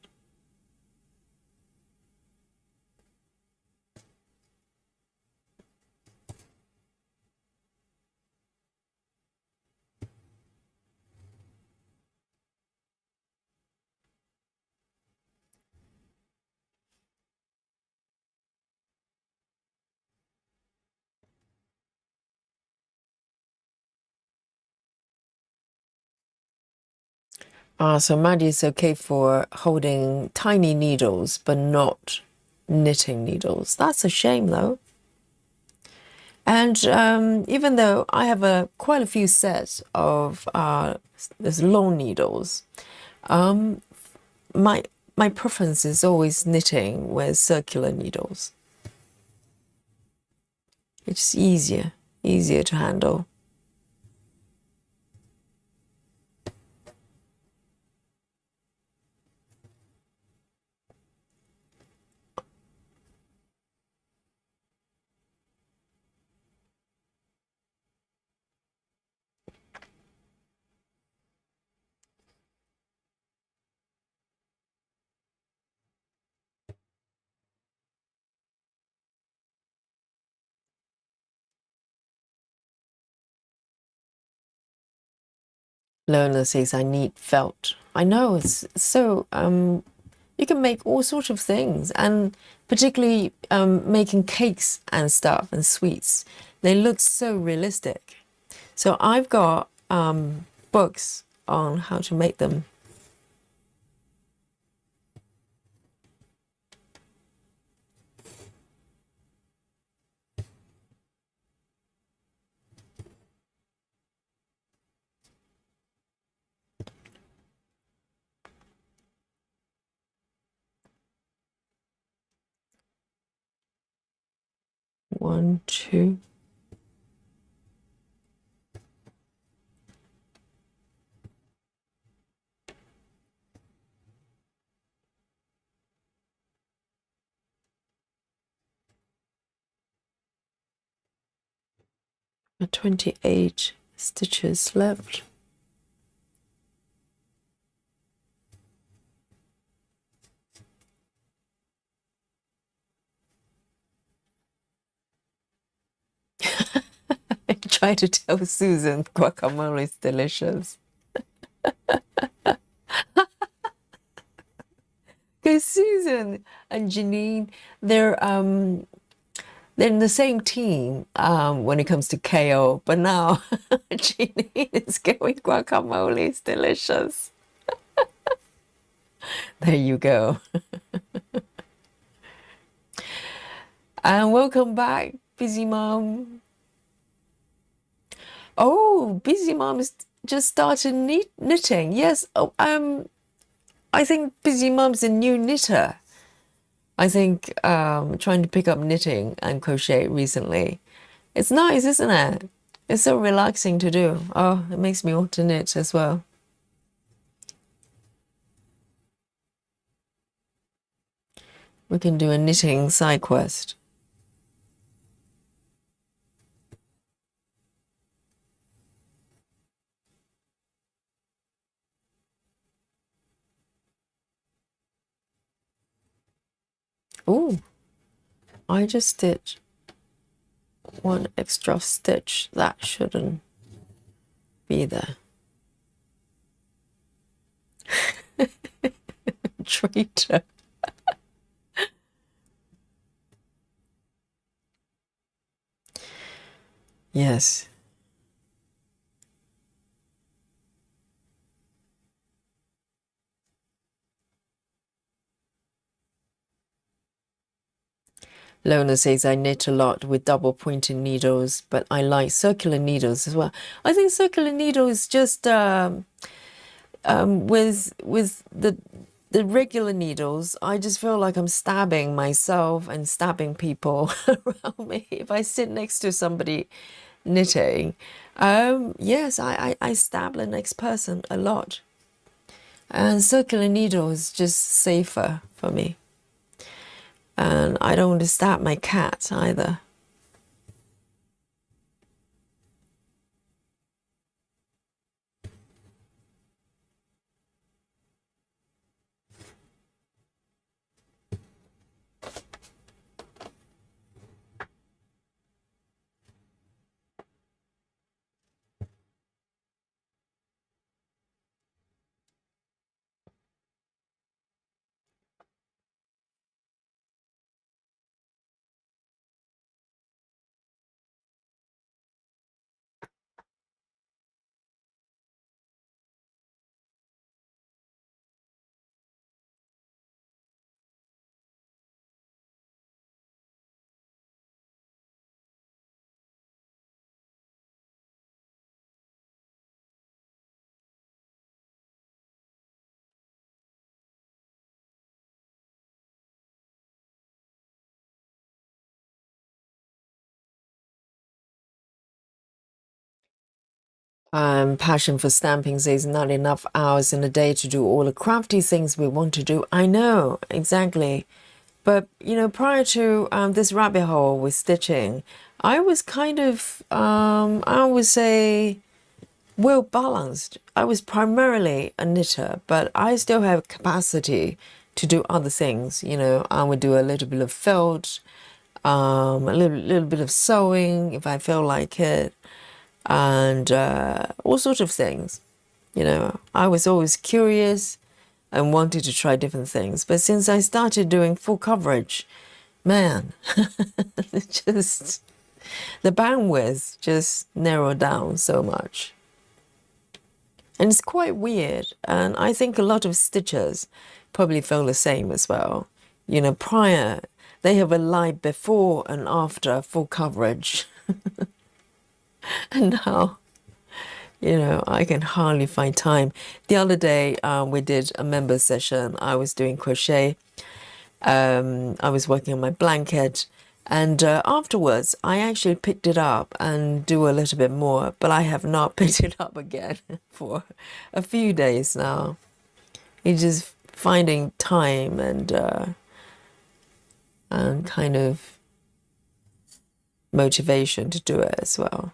So Maddie is okay for holding tiny needles, but not knitting needles. That's a shame though. And even though I have quite a few sets of there's long needles, my preference is always knitting with circular needles. It's easier to handle. Learner says I need felt. I know, it's so you can make all sorts of things, and particularly making cakes and stuff and sweets. They look so realistic. So I've got books on how to make them. One, two. There are 28 stitches left. I try to tell Susan guacamole is delicious. Because Susan and Janine, they're in the same team when it comes to KO, but now Janine is going guacamole is delicious. There you go. And welcome back, Busy Mom. Oh, Busy Mom is just started knitting. Yes. Oh, I think Busy Mom's a new knitter. I think trying to pick up knitting and crochet recently. It's nice, isn't it? It's so relaxing to do. Oh, it makes me want to knit as well. We can do a knitting side quest. Oh, I just did one extra stitch. That shouldn't be there. Traitor. Yes. Lona says, I knit a lot with double pointed needles, but I like circular needles as well. I think circular needles just with the regular needles, I just feel like I'm stabbing myself and stabbing people around me. If I sit next to somebody knitting, yes, I stab the next person a lot. And circular needle is just safer for me. And I don't want to stab my cat either. Passion for stamping says not enough hours in a day to do all the crafty things we want to do. I know, exactly. But, you know, prior to this rabbit hole with stitching, I was kind of, I would say, well balanced. I was primarily a knitter, but I still have capacity to do other things. You know, I would do a little bit of felt, a little bit of sewing if I feel like it, and all sorts of things. You know, I was always curious and wanted to try different things. But since I started doing full coverage, man, it just the bandwidth just narrowed down so much. And it's quite weird. And I think a lot of stitchers probably feel the same as well. You know, prior, they have a life before and after full coverage. And now, you know, I can hardly find time. The other day, we did a member session. I was doing crochet. I was working on my blanket. And afterwards, I actually picked it up and do a little bit more, but I have not picked it up again for a few days now. It's just finding time and kind of motivation to do it as well.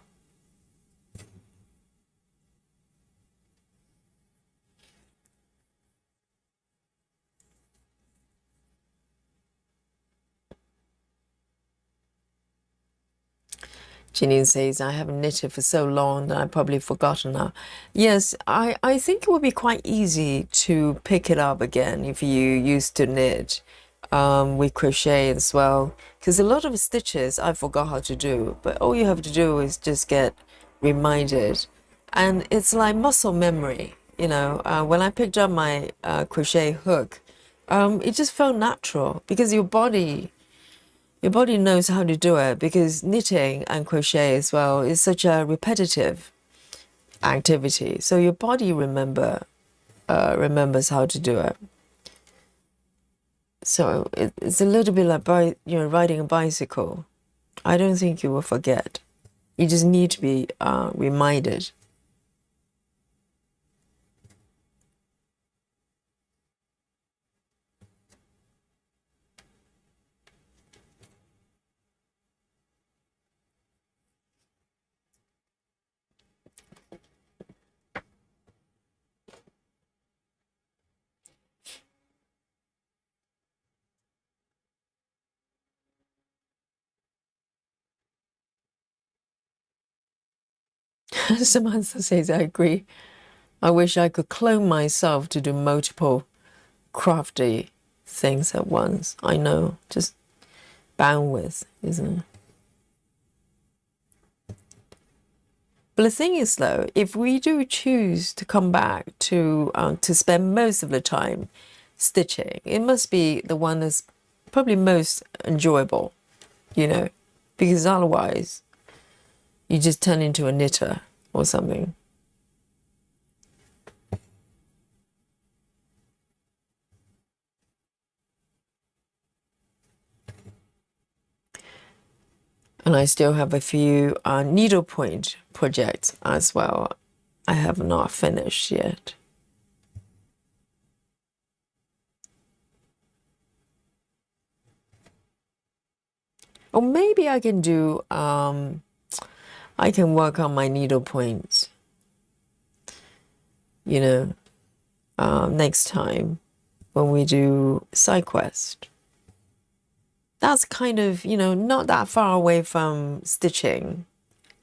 Janine says, I haven't knitted for so long that I've probably forgotten now. Yes, I think it would be quite easy to pick it up again if you used to knit with crochet as well. Because a lot of stitches I forgot how to do, but all you have to do is just get reminded. And it's like muscle memory, you know. When I picked up my crochet hook, it just felt natural because your body knows how to do it, because knitting and crochet as well is such a repetitive activity. So your body remembers how to do it. So it's a little bit like riding a bicycle. I don't think you will forget. You just need to be reminded. Samantha says, I agree. I wish I could clone myself to do multiple crafty things at once. I know, just bandwidth, isn't it? But the thing is, though, if we do choose to come back to spend most of the time stitching, it must be the one that's probably most enjoyable, you know, because otherwise you just turn into a knitter or something. And I still have a few needlepoint projects as well. I have not finished yet. Or maybe I can do, I can work on my needlepoints, you know, next time when we do side quest. That's kind of, you know, not that far away from stitching.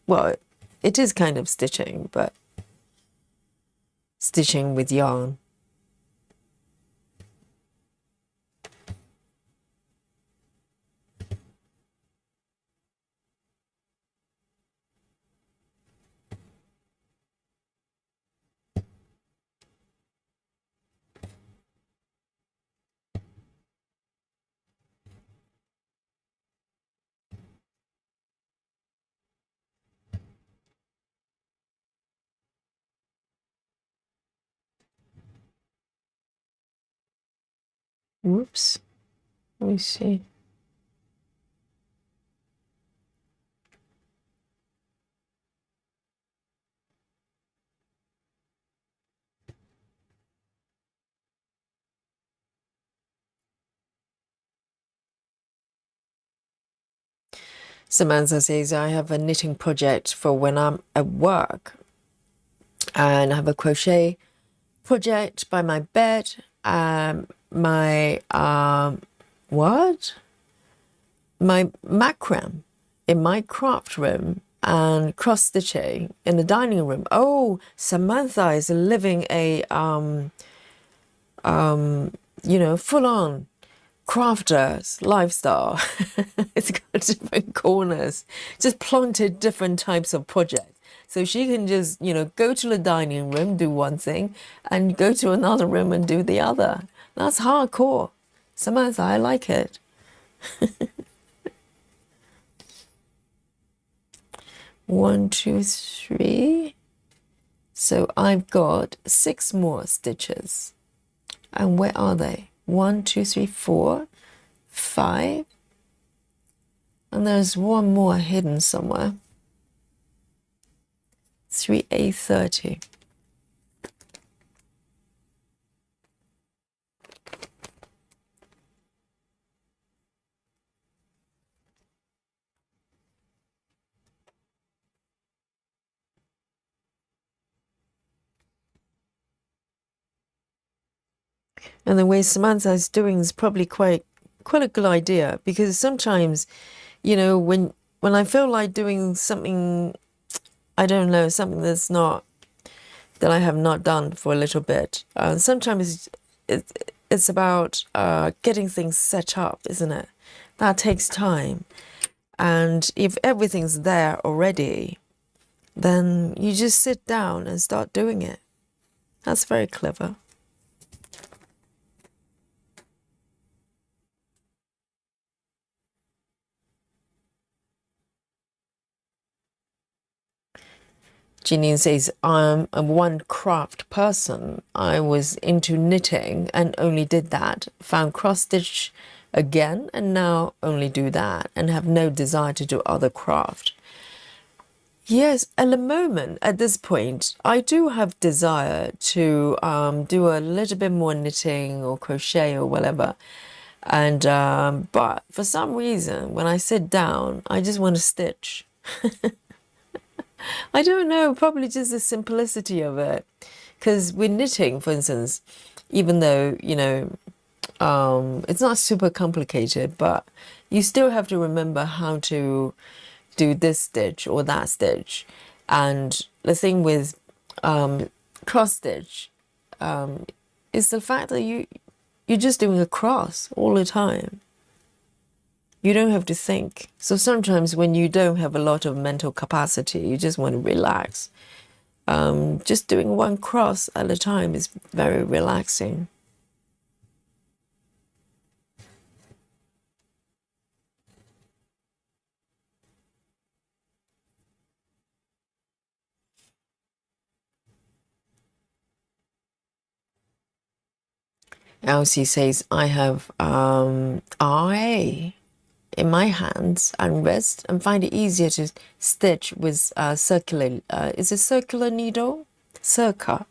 Well, it is kind of stitching, but stitching with yarn. Whoops. Let me see. Samantha says, I have a knitting project for when I'm at work, and I have a crochet project by my bed, my what? My macram in my craft room, and cross stitching in the dining room. Oh, Samantha is living a you know, full on crafter's lifestyle. It's got different corners, just planted different types of projects. So she can just, you know, go to the dining room, do one thing, and go to another room and do the other. That's hardcore. Samantha, I like it. 1, 2, 3. So I've got 6 more stitches. And where are they? 1, 2, 3, 4, 5. And there's one more hidden somewhere. 3A30. And the way Samantha is doing is probably quite a good idea, because sometimes, you know, when I feel like doing something, I don't know, something that I have not done for a little bit. Sometimes it's about getting things set up, isn't it? That takes time. And if everything's there already, then you just sit down and start doing it. That's very clever. Jeanine says, I'm a one craft person. I was into knitting and only did that. Found cross stitch again and now only do that and have no desire to do other craft. Yes, at the moment, at this point, I do have desire to do a little bit more knitting or crochet or whatever. And but for some reason, when I sit down, I just want to stitch. I don't know, probably just the simplicity of it. Because with knitting, for instance, even though, you know, it's not super complicated, but you still have to remember how to do this stitch or that stitch. And the thing with cross stitch is the fact that you're just doing a cross all the time. You don't have to think. So sometimes when you don't have a lot of mental capacity, you just want to relax. Just doing one cross at a time is very relaxing. Elsie says, I have eye in my hands and wrist and find it easier to stitch with circular, is it circular needle? Circa.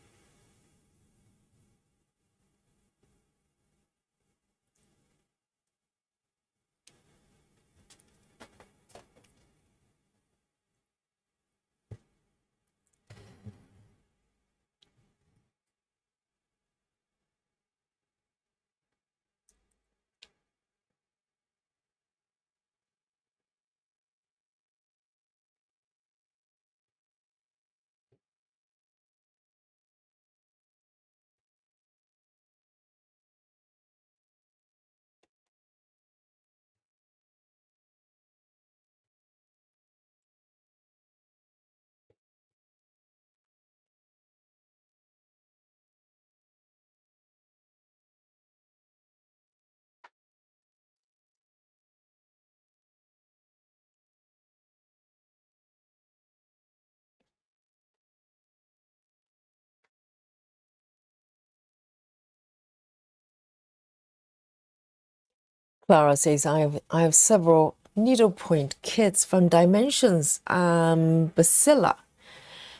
Clara says, I have several needlepoint kits from Dimensions, Bacilla.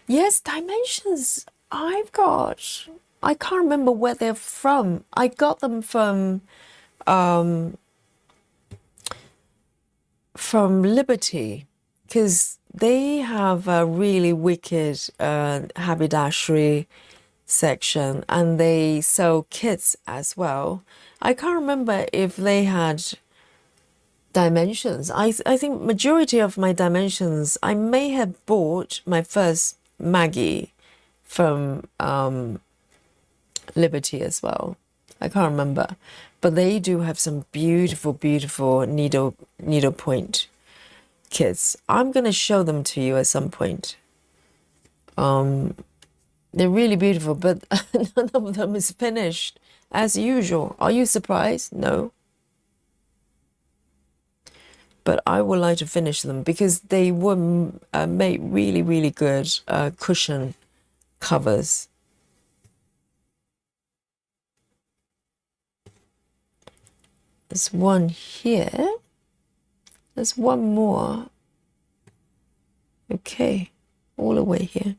Yes, Dimensions. I can't remember where they're from. I got them from Liberty, because they have a really wicked haberdashery section, and they sell kits as well. I can't remember if they had Dimensions. I think majority of my Dimensions, I may have bought my first Maggie from Liberty as well. I can't remember, but they do have some beautiful, beautiful needlepoint kits. I'm gonna show them to you at some point. They're really beautiful, but none of them is finished as usual. Are you surprised? No. But I would like to finish them because they were made really, really good cushion covers. There's one here. There's one more. Okay, all the way here.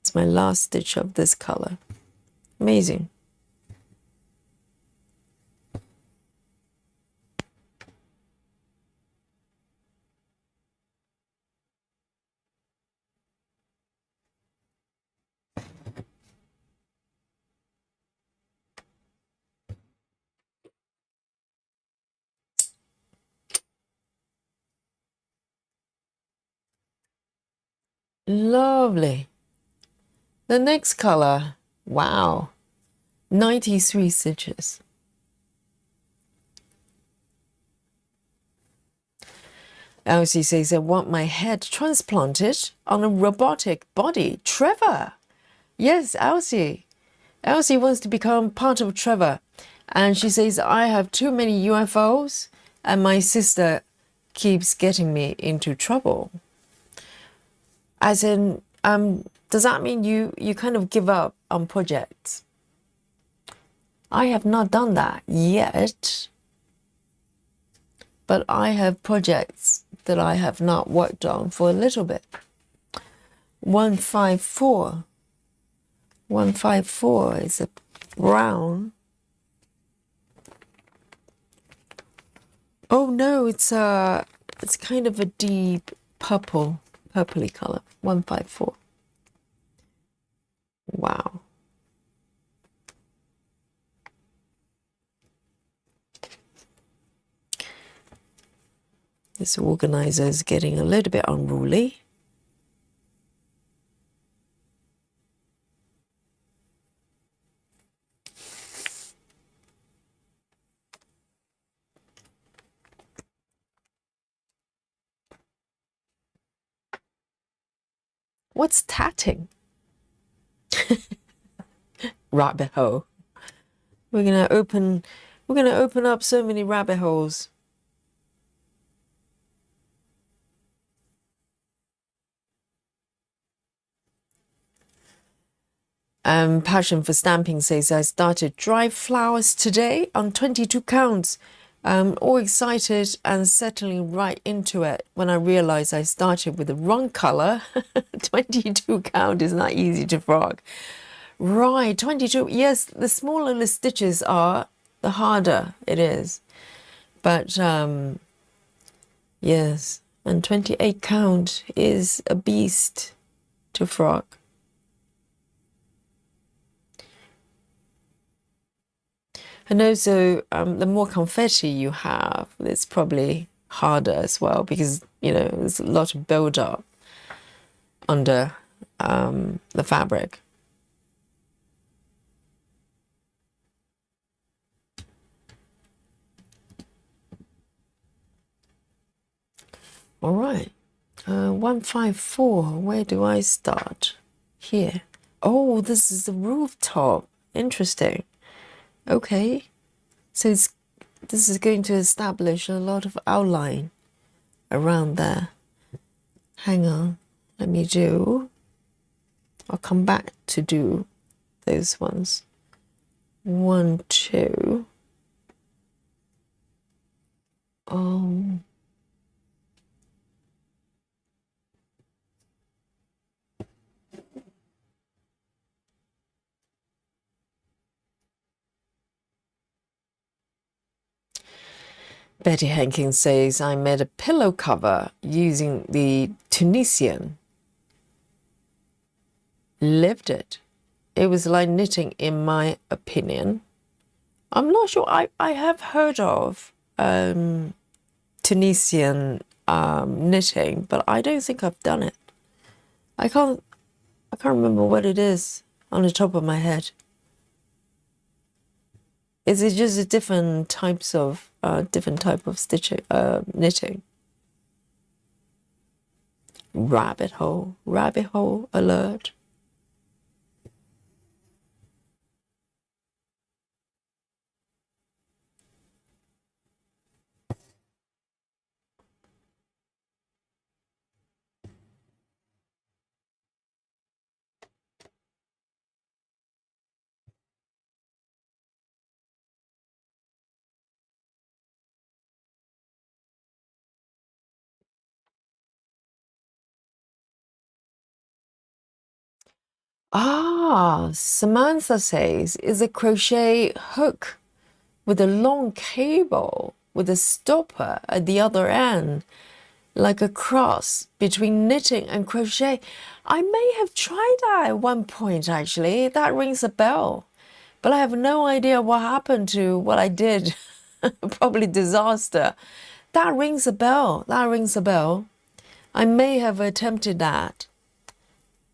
It's my last stitch of this color. Amazing. Lovely. The next color, wow, 93 stitches. Elsie says, I want my head transplanted on a robotic body. Trevor. Yes, Elsie. Elsie wants to become part of Trevor. And she says, I have too many UFOs and my sister keeps getting me into trouble. As in, does that mean you kind of give up on projects? I have not done that yet, but I have projects that I have not worked on for a little bit. 154. 154 is a brown. Oh no, it's kind of a deep purpley color. 154. Wow. This organizer is getting a little bit unruly. What's tatting? Rabbit hole. We're gonna open up so many rabbit holes. Passion for Stamping says, I started dry flowers today on 22 counts. All excited and settling right into it when I realized I started with the wrong color. 22 count is not easy to frog. Right, 22. Yes, the smaller the stitches are, the harder it is. But yes, and 28 count is a beast to frog. And also, the more confetti you have, it's probably harder as well because, you know, there's a lot of build-up under the fabric. All right, 154, where do I start? Here. Oh, this is the rooftop. Interesting. Okay, so this is going to establish a lot of outline around there. Hang on, I'll come back to do those ones. 1, 2. Betty Hankins says, I made a pillow cover using the Tunisian. Lived it. It was like knitting in my opinion. I'm not sure. I have heard of Tunisian knitting, but I don't think I've done it. I can't remember what it is on the top of my head. Is it just a different type of stitching, knitting? Rabbit hole alert. Ah, Samantha says, is a crochet hook with a long cable with a stopper at the other end, like a cross between knitting and crochet. I may have tried that at one point, actually. That rings a bell. But I have no idea what happened to what I did. Probably disaster. That rings a bell. I may have attempted that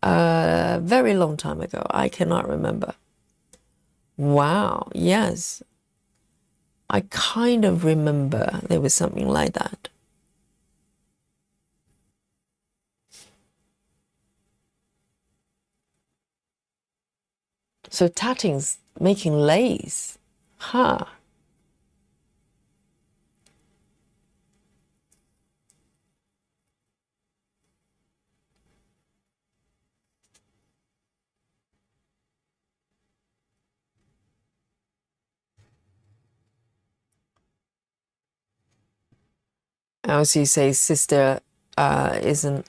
a very long time ago. I cannot remember. Wow, yes. I kind of remember there was something like that. So tatting's making lace. Huh. Elsie says sister is an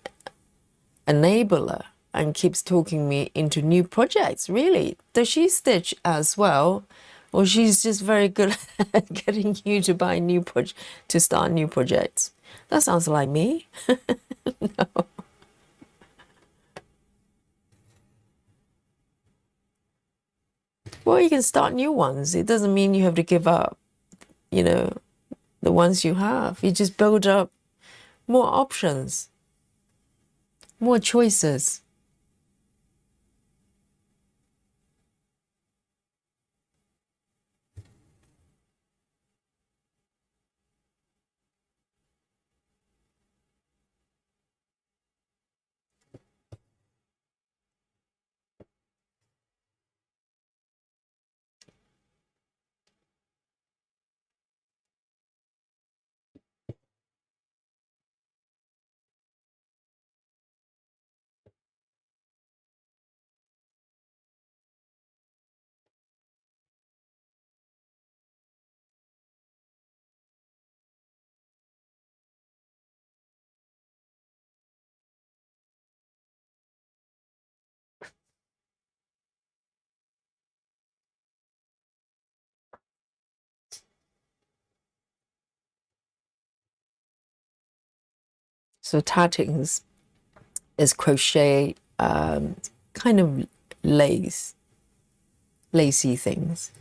enabler and keeps talking me into new projects. Really? Does she stitch as well? Or she's just very good at getting you to buy to start new projects? That sounds like me. No. Well, you can start new ones. It doesn't mean you have to give up, you know, the ones you have. You just build up more options, more choices. So tattings is crochet, kind of lacy things.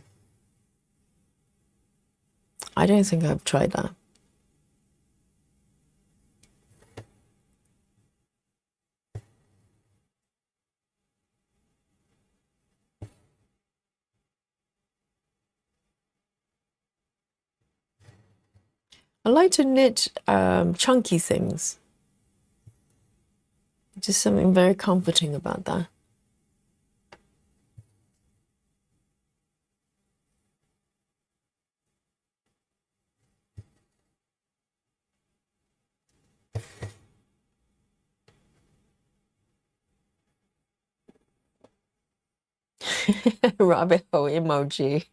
I don't think I've tried that. I like to knit chunky things. Just something very comforting about that. Rabbit hole emoji.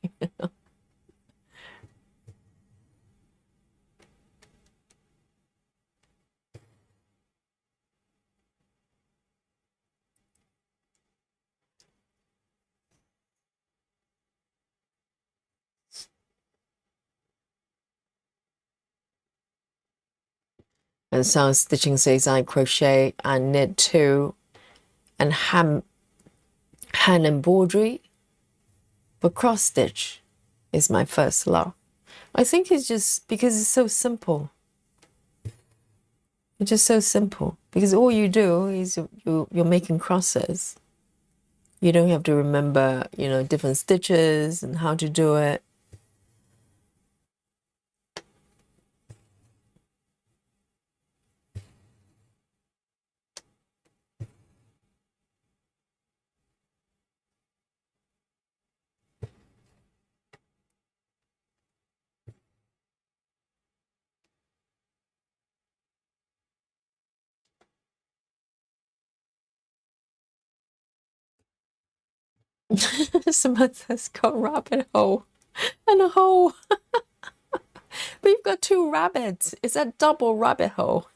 And Sound Stitching says I crochet and knit too, and hand embroidery, but cross stitch is my first love. I think it's just because it's so simple. It's just so simple because all you do is you're making crosses. You don't have to remember, you know, different stitches and how to do it. Samantha's got rabbit hole and a hole. But you've got two rabbits. It's a double rabbit hole.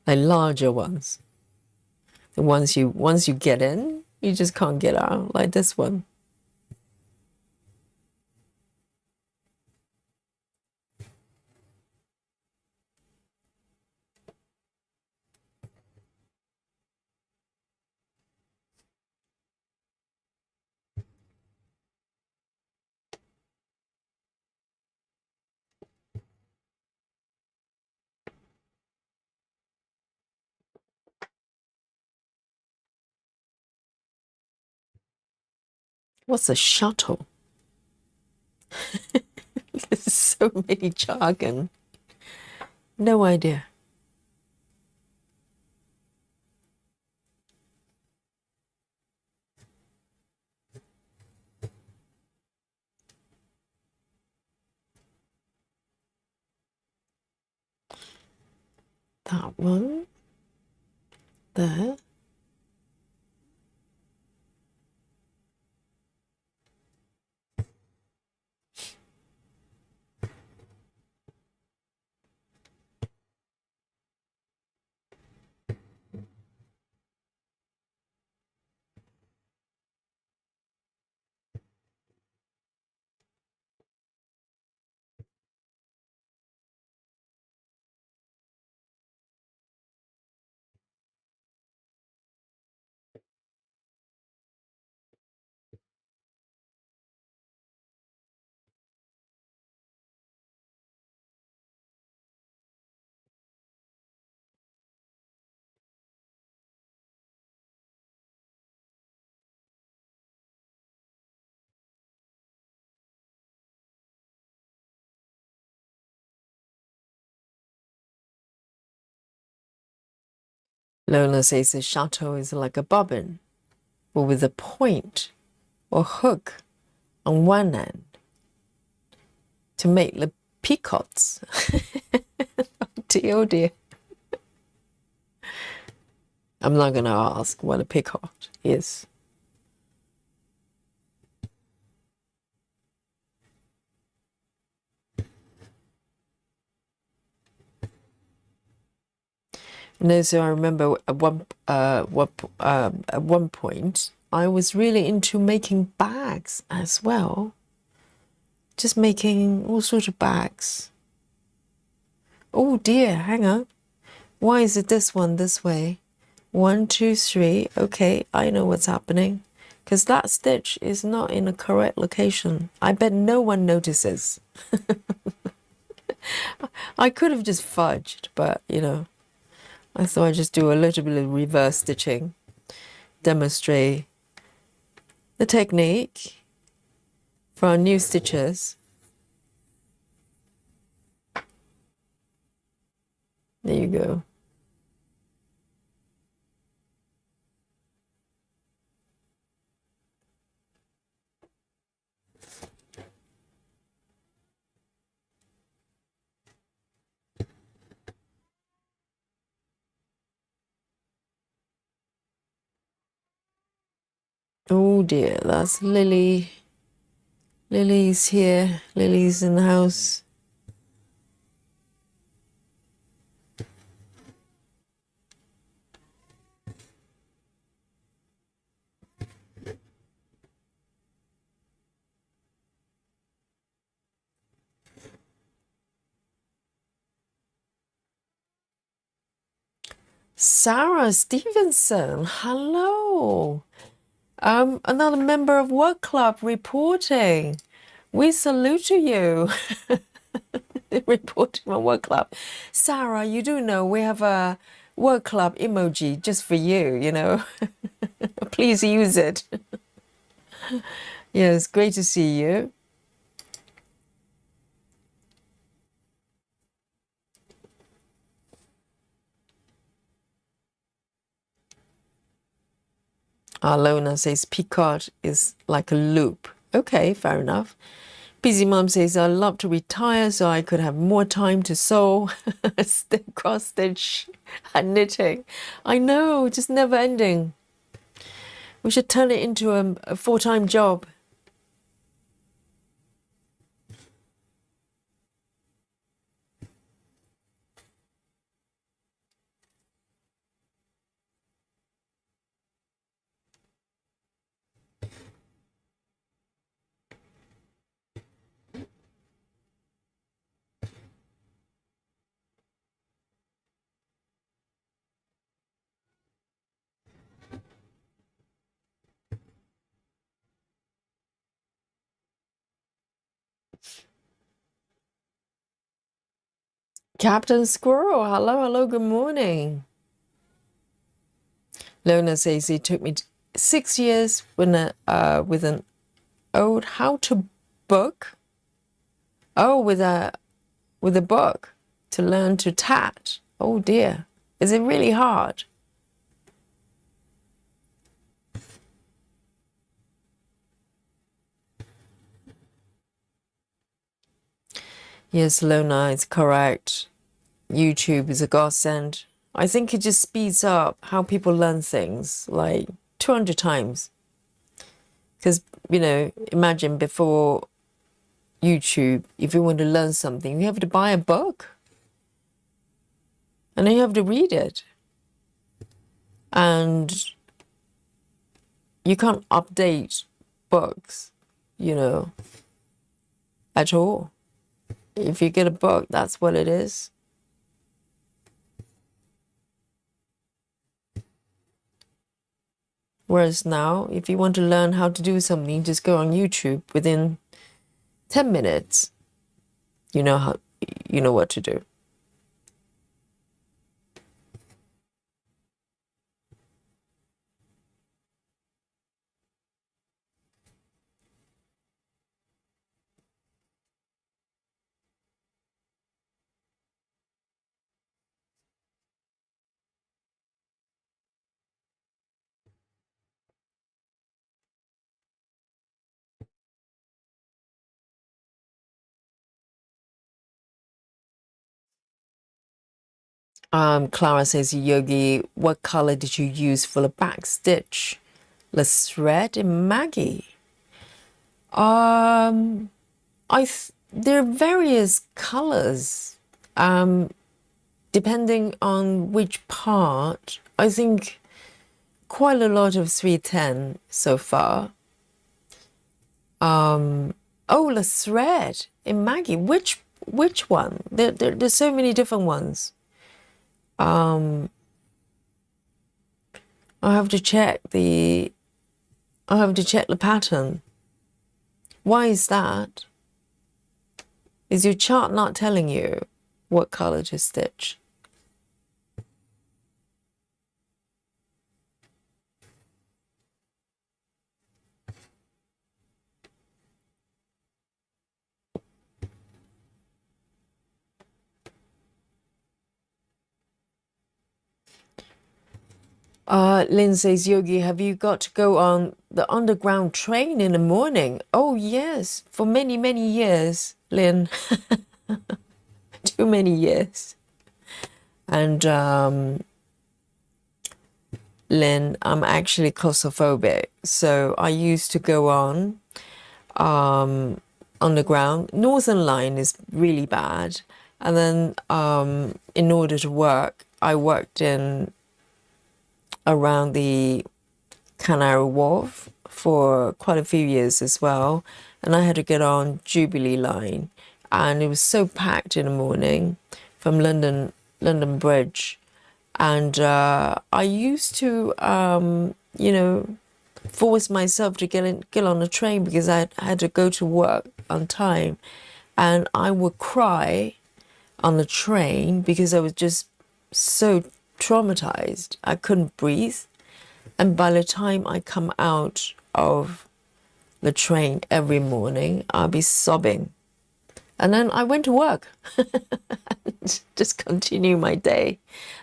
Like larger ones. The ones once you get in, you just can't get out, like this one. What's a shuttle? There's so many jargon. No idea. That one there. Lola says the shuttle is like a bobbin, but with a point or hook on one end to make the peacocks. Oh dear, oh dear. I'm not going to ask what a peacock is. No, so I remember at one point I was really into making bags as well, just making all sorts of bags. Oh dear, hang on. Why is it this one this way? 1, 2, 3. Okay, I know what's happening. Because that stitch is not in the correct location. I bet no one notices. I could have just fudged, but you know, I thought I'd just do a little bit of reverse stitching. Demonstrate the technique for our new stitchers. There you go. Oh dear, that's Lily. Lily's here. Lily's in the house. Sarah Stevenson, hello. Another member of Work Club reporting. We salute to you. Reporting from Work Club. Sarah, you do know we have a Work Club emoji just for you, you know. Please use it. Yes, great to see you. Lona says Picot is like a loop. Okay, fair enough. Busy Mom says, I love to retire so I could have more time to sew, cross stitch, and knitting. I know, just never ending. We should turn it into a full-time job. Captain Squirrel, hello, hello, good morning. Lona says it took me 6 years with an old how-to book. Oh, with a book to learn to tat. Oh dear, is it really hard? Yes, Lona, it's correct. YouTube is a godsend. I think it just speeds up how people learn things like 200 times. Because, you know, imagine before YouTube, if you want to learn something, you have to buy a book. And then you have to read it. And you can't update books, you know, at all. If you get a book, that's what it is. Whereas now, if you want to learn how to do something, just go on YouTube. Within 10 minutes, you know what to do. Clara says, Yogi, what color did you use for the back stitch? The thread in Maggie. There are various colors, depending on which part. I think quite a lot of 310 so far. Oh, the thread in Maggie. Which which one? There's so many different ones. I have to check the pattern. Why is that? Is your chart not telling you what color to stitch? Lynn says, Yogi, have you got to go on the underground train in the morning? Oh, yes, for many, many years, Lynn. Too many years. And Lynn, I'm actually claustrophobic. So I used to go on underground. Northern Line is really bad. And then in order to work, I worked in around the Canary Wharf for quite a few years as well. And I had to get on Jubilee Line. And it was so packed in the morning from London Bridge. And I used to, force myself to get on a train because I had to go to work on time. And I would cry on the train because I was just so traumatized. I couldn't breathe. And by the time I come out of the train every morning, I'll be sobbing. And then I went to work, just continue my day.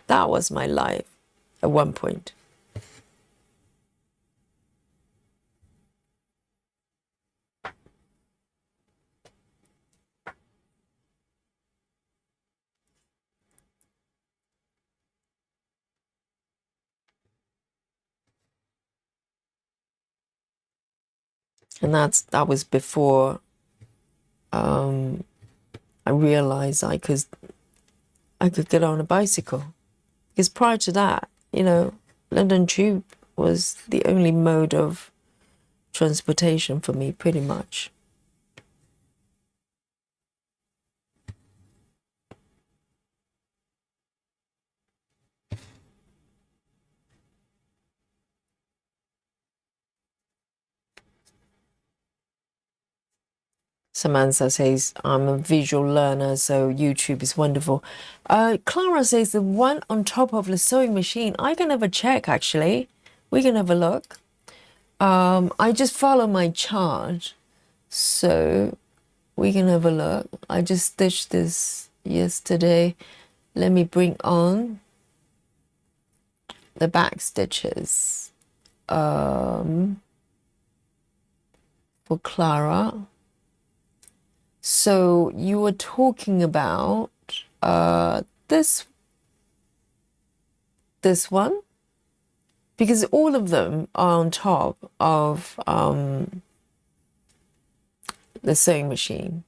That was my life at one point. And that was before I realized I could get on a bicycle. Because prior to that, London Tube was the only mode of transportation for me, pretty much. Samantha says, I'm a visual learner, so YouTube is wonderful. Clara says, the one on top of the sewing machine, I can have a check, actually. We can have a look. I just follow my chart, so we can have a look. I just stitched this yesterday. Let me bring on the back stitches for Clara. So you were talking about this one, because all of them are on top of the sewing machine.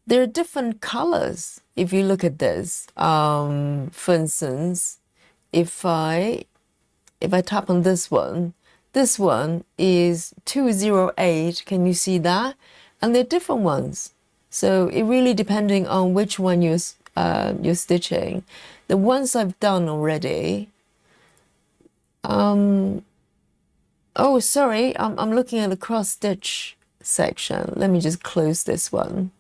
There are different colors if you look at this. For instance, if I tap on this one is 208. Can you see that? And they're different ones. So it really depending on which one you're stitching. The ones I've done already. Oh, sorry. I'm looking at the cross stitch section. Let me just close this one.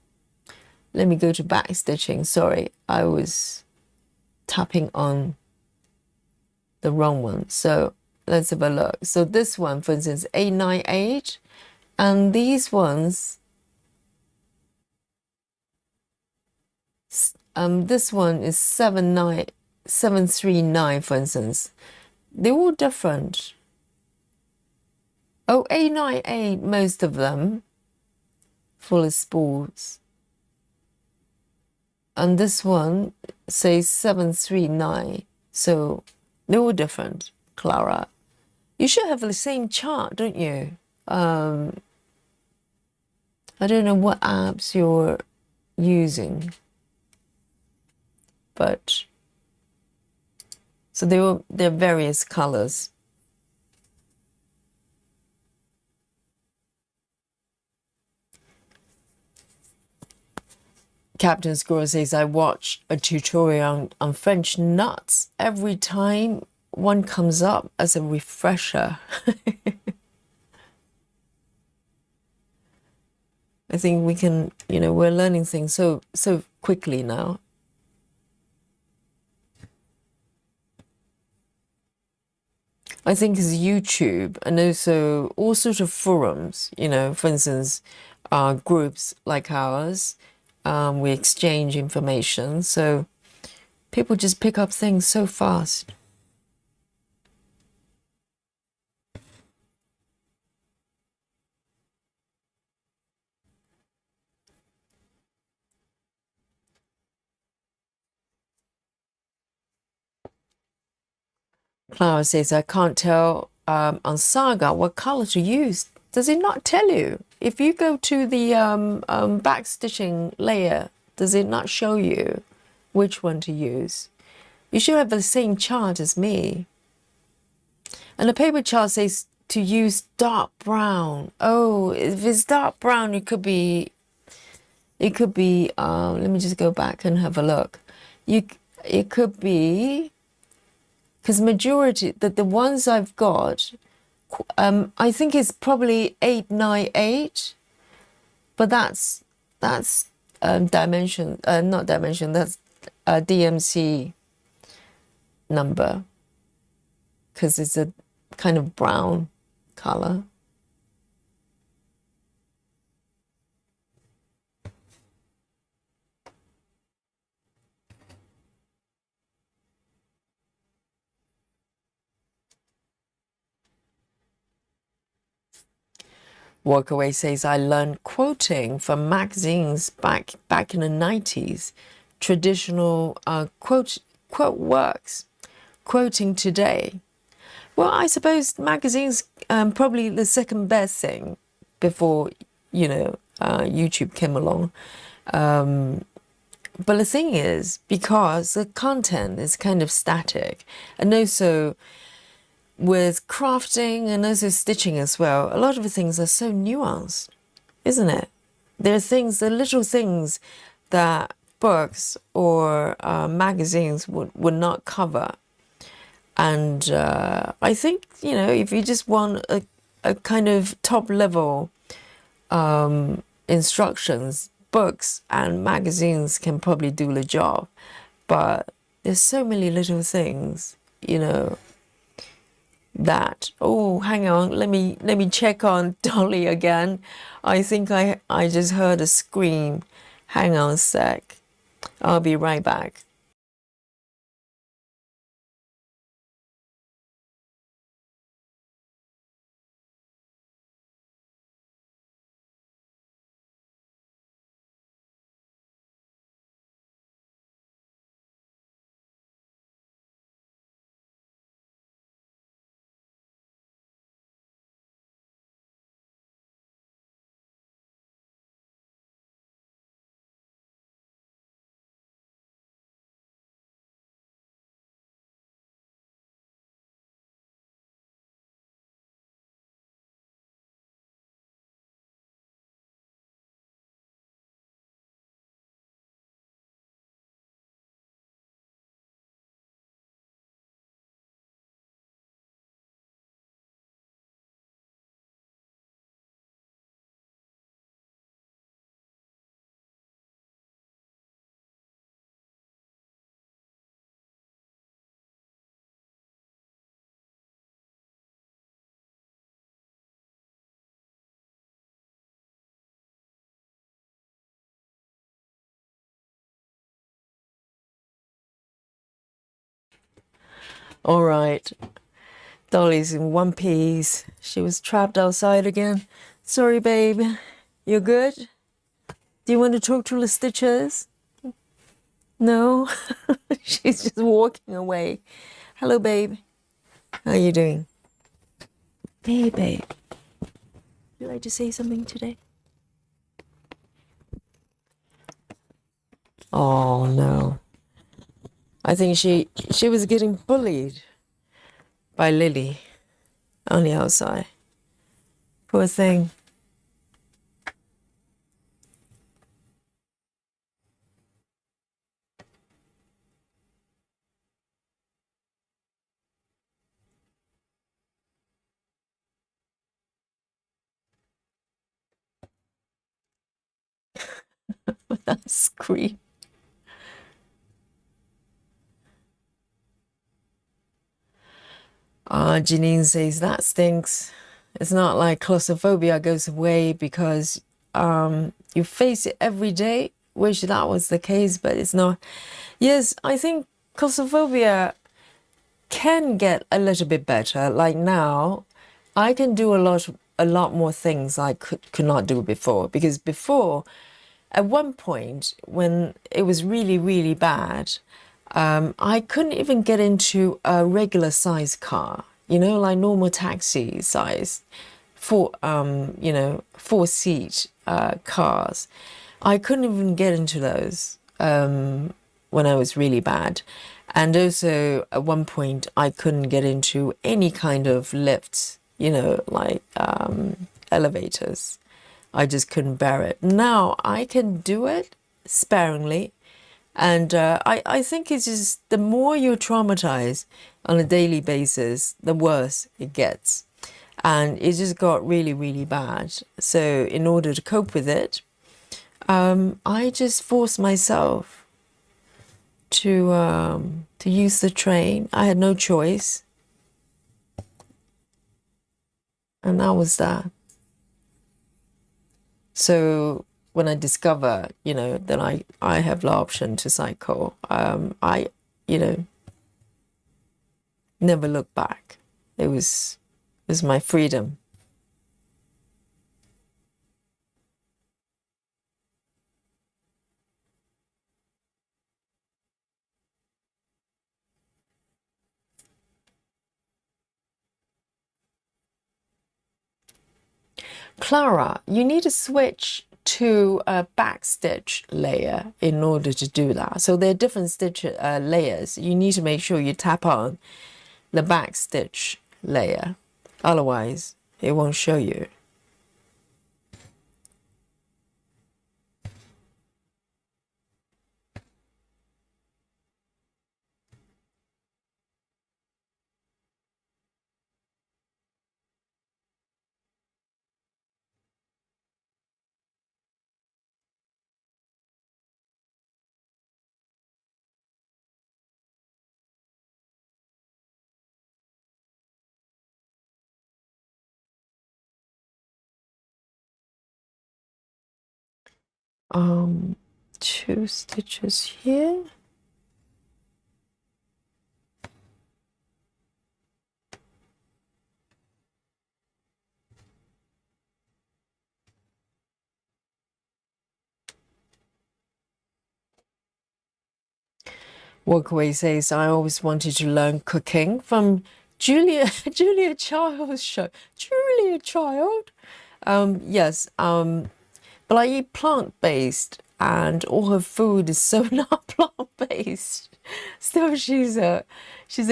Let me go to back stitching. Sorry, I was tapping on the wrong one. So let's have a look. So this one, for instance, 898, and these ones, this one is 739, for instance. They're all different. Oh, 898, most of them, full of spools. And this one says 739. So they're all different, Clara. You should have the same chart, don't you? I don't know what apps you're using, but so they're various colors. Captain Squirrel says, I watch a tutorial on French nuts every time one comes up as a refresher. I think we can, we're learning things so quickly now. I think it's YouTube and also all sorts of forums, for instance, groups like ours, we exchange information. So people just pick up things so fast. Clara says, I can't tell on Saga what color to use. Does it not tell you? If you go to the back stitching layer, does it not show you which one to use? You should have the same chart as me. And the paper chart says to use dark brown. Oh, if it's dark brown, it could be, let me just go back and have a look. It could be, because majority, the ones I've got, I think it's probably 898, but that's dimension, not dimension, that's a DMC number, because it's a kind of brown color. Walkaway says, I learned quoting from magazines back in the 90s, traditional quote works, quoting today. Well, I suppose magazines probably the second best thing before, YouTube came along. But the thing is, because the content is kind of static, and also with crafting and also stitching as well, a lot of the things are so nuanced, isn't it? There are little things that books or magazines would not cover. And I think, if you just want a kind of top level instructions, books and magazines can probably do the job. But there's so many little things, that, oh, hang on, let me check on Dolly again. I think I just heard a scream. Hang on a sec. I'll be right back. All right. Dolly's in one piece. She was trapped outside again. Sorry, babe. You're good? Do you want to talk to the stitchers? No? She's just walking away. Hello, babe. How are you doing? Hey, babe. Would you like to say something today? Oh, no. I think she was getting bullied by Lily on the outside. Poor thing. scream. Janine says that stinks. It's not like claustrophobia goes away because you face it every day. Wish that was the case, but it's not. Yes, I think claustrophobia can get a little bit better. Like now, I can do a lot more things I could not do before. Because before, at one point, when it was really, really bad, I couldn't even get into a regular size car, you know, like normal taxi size, four seat cars. I couldn't even get into those when I was really bad. And also at one point I couldn't get into any kind of lifts, you know, like elevators. I just couldn't bear it. Now I can do it sparingly. And I think it's just the more you're traumatized on a daily basis, the worse it gets. And it just got really, really bad. So in order to cope with it, I just forced myself to use the train. I had no choice. And that was that. So when I discover, you know, that I have the option to cycle, I, you know, never look back. It was my freedom. Clara, you need to switch to a back stitch layer in order to do that. So there are different stitch layers. You need to make sure you tap on the back stitch layer. Otherwise, it won't show you. Um, 2 stitches here. Walkaway says, I always wanted to learn cooking from Julia Child's show. Julia Child? Yes, but I eat plant-based and all her food is so not plant-based. Still, she's a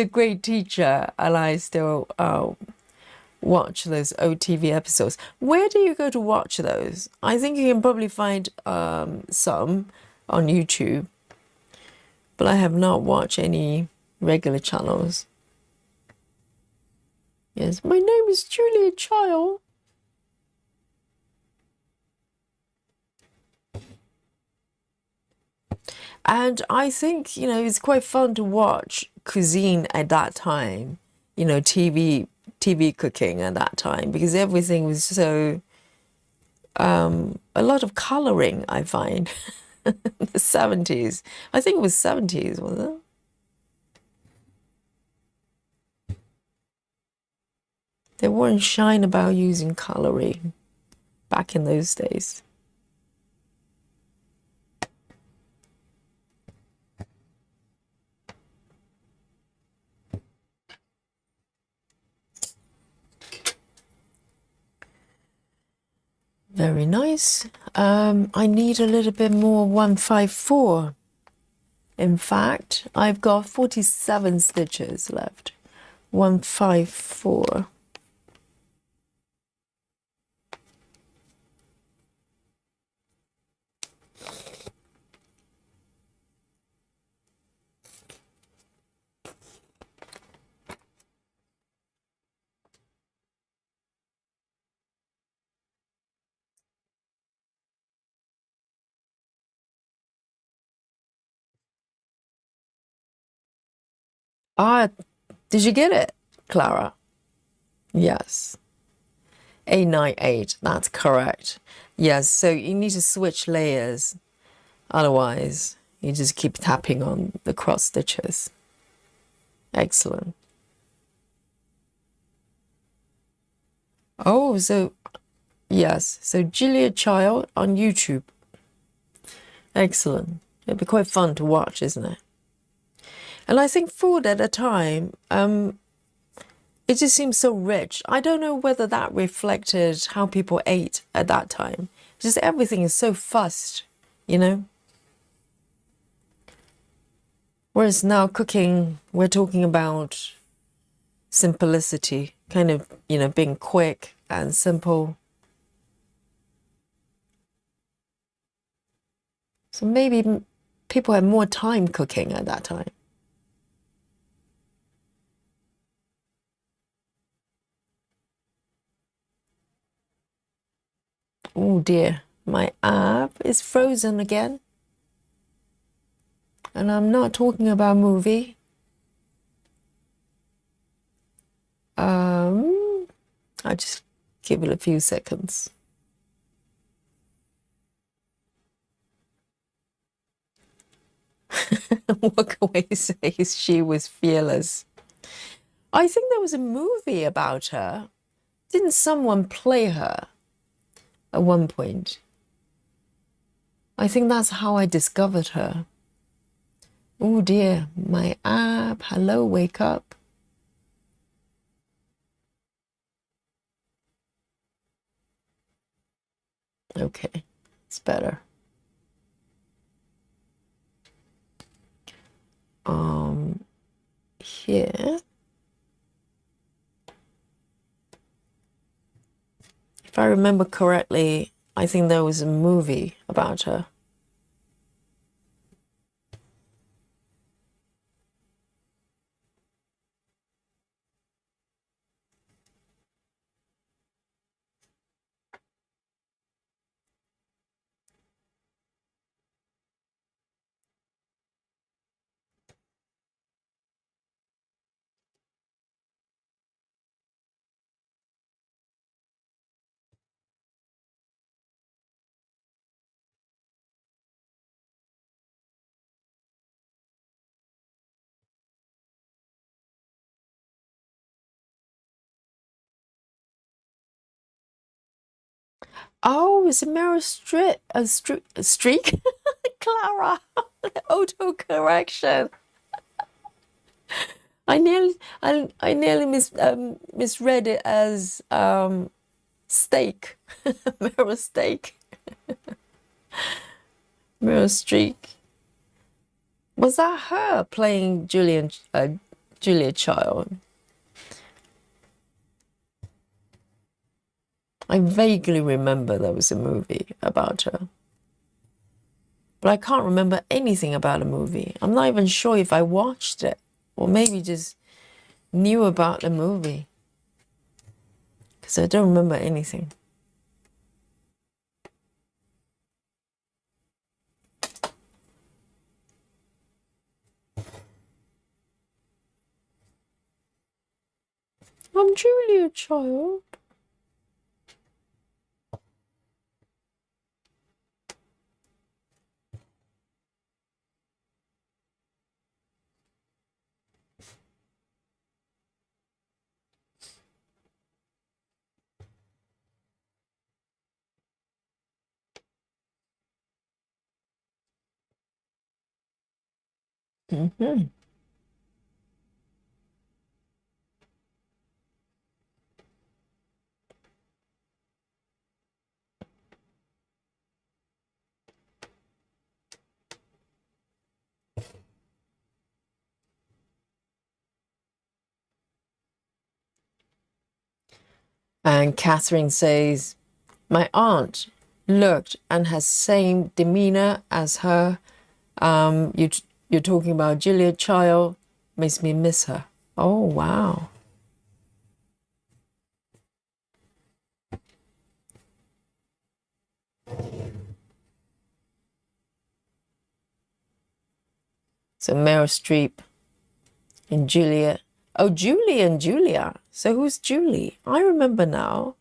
great teacher and I still watch those OTV episodes. Where do you go to watch those? I think you can probably find some on YouTube, but I have not watched any regular channels. Yes, my name is Julia Child. And I think, you know, it's quite fun to watch cuisine at that time, you know, TV cooking at that time, because everything was so, a lot of coloring, I find. The 70s. I think it was 70s, wasn't it? They weren't shy about using coloring back in those days. Very nice. I need a little bit more 154. In fact, I've got 47 stitches left. 154. Ah, did you get it, Clara? Yes. 898, that's correct. Yes, so you need to switch layers. Otherwise, you just keep tapping on the cross stitches. Excellent. Oh, so yes, so Julia Child on YouTube. Excellent. It'd be quite fun to watch, isn't it? And I think food at a time, it just seems so rich. I don't know whether that reflected how people ate at that time. Just everything is so fussed, you know? Whereas now cooking, we're talking about simplicity, kind of, being quick and simple. So maybe people had more time cooking at that time. Oh dear, my app is frozen again. And I'm not talking about a movie. I just give it a few seconds. Walkaway says she was fearless. I think there was a movie about her. Didn't someone play her at one point? I think that's how I discovered her. Oh dear, my app. Hello, wake up. Okay, it's better. Here. If I remember correctly, I think there was a movie about her. Oh, it's a Meryl Streep, a streak? Clara, auto correction. I nearly misread it as steak, Meryl steak, Meryl Streak. Was that her playing Julia Child? I vaguely remember there was a movie about her. But I can't remember anything about the movie. I'm not even sure if I watched it or maybe just knew about the movie because I don't remember anything. I'm Julia Child. Mm-hmm. And Catherine says, my aunt looked and has same demeanor as her. You're talking about Julia Child, makes me miss her. Oh, wow. So Meryl Streep And Julia. Oh, Julie and Julia. So who's Julie? I remember now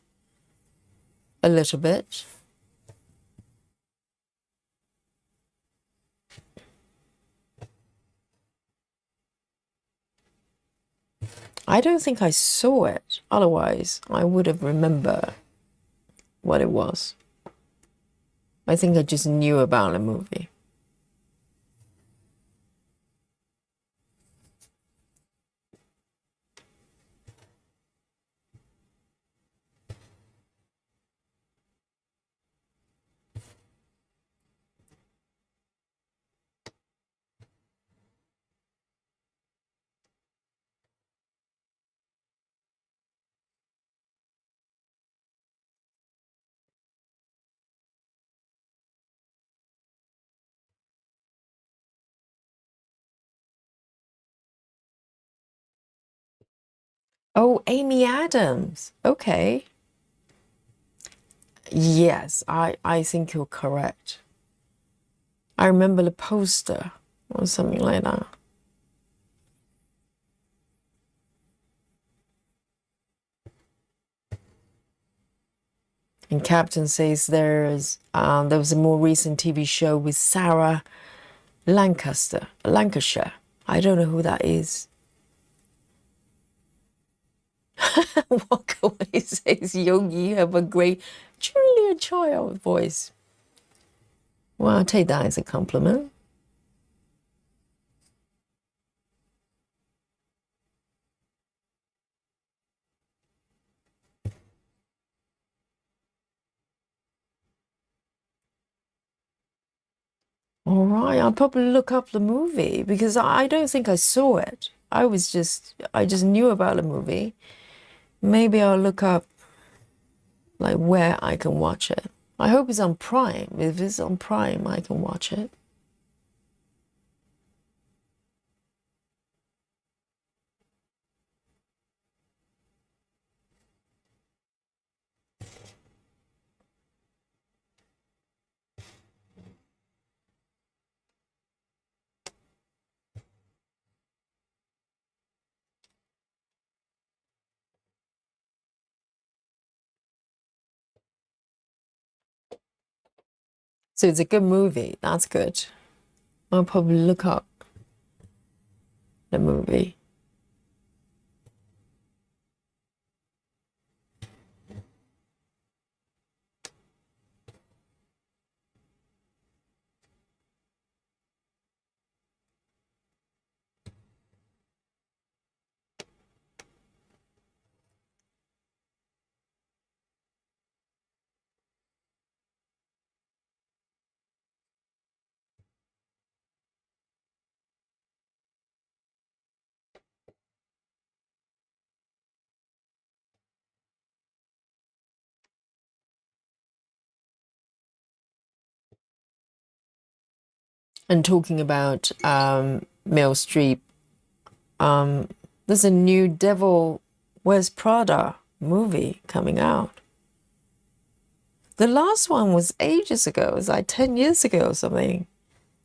a little bit. I don't think I saw it. Otherwise, I would have remembered what it was. I think I just knew about the movie. Oh, Amy Adams. Okay. Yes, I think you're correct. I remember the poster or something like that. And Captain says there was a more recent TV show with Sarah Lancashire. I don't know who that is. Walk away, says Yogi. You have a great Julia Child voice. Well, I'll take that as a compliment. All right, I'll probably look up the movie because I don't think I saw it. I just knew about the movie. Maybe I'll look up like where I can watch it. I hope it's on Prime. If it's on Prime, I can watch it. So it's a good movie. That's good. I'll probably look up the movie. And talking about Meryl Streep, there's a new Devil Wears Prada movie coming out. The last one was ages ago. It was like 10 years ago or something.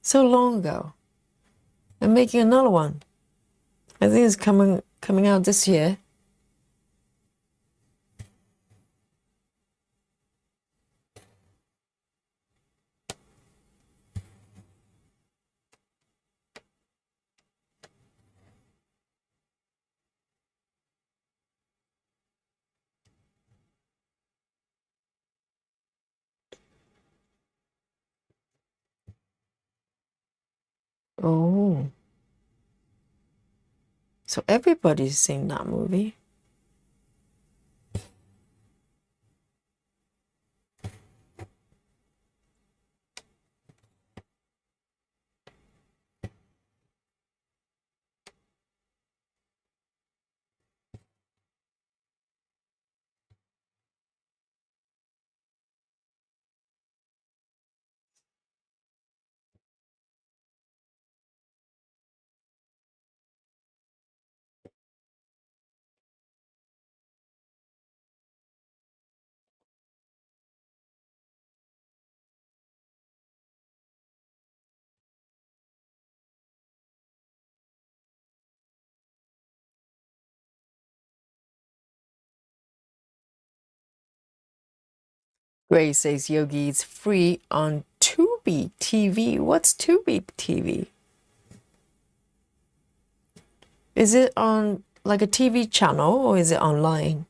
So long ago. And making another one. I think it's coming out this year. Oh. So everybody's seen that movie. Gray says Yogi is free on Tubi TV. What's Tubi TV? Is it on like a TV channel or is it online?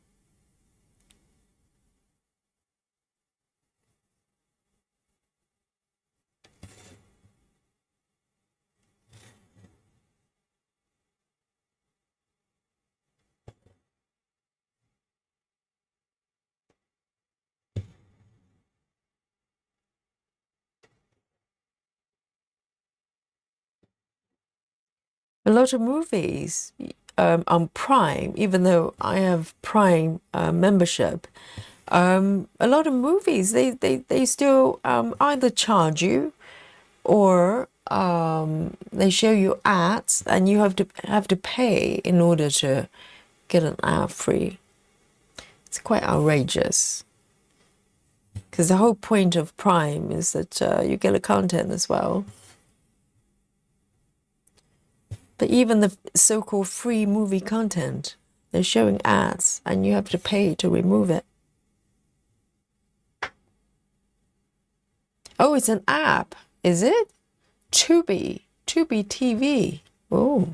A lot of movies on Prime, even though I have Prime membership, a lot of movies they still either charge you or they show you ads and you have to pay in order to get an ad free. It's quite outrageous because the whole point of Prime is that you get the content as well. But even the so-called free movie content, they're showing ads and you have to pay to remove it. Oh, it's an app, is it? Tubi TV. Oh.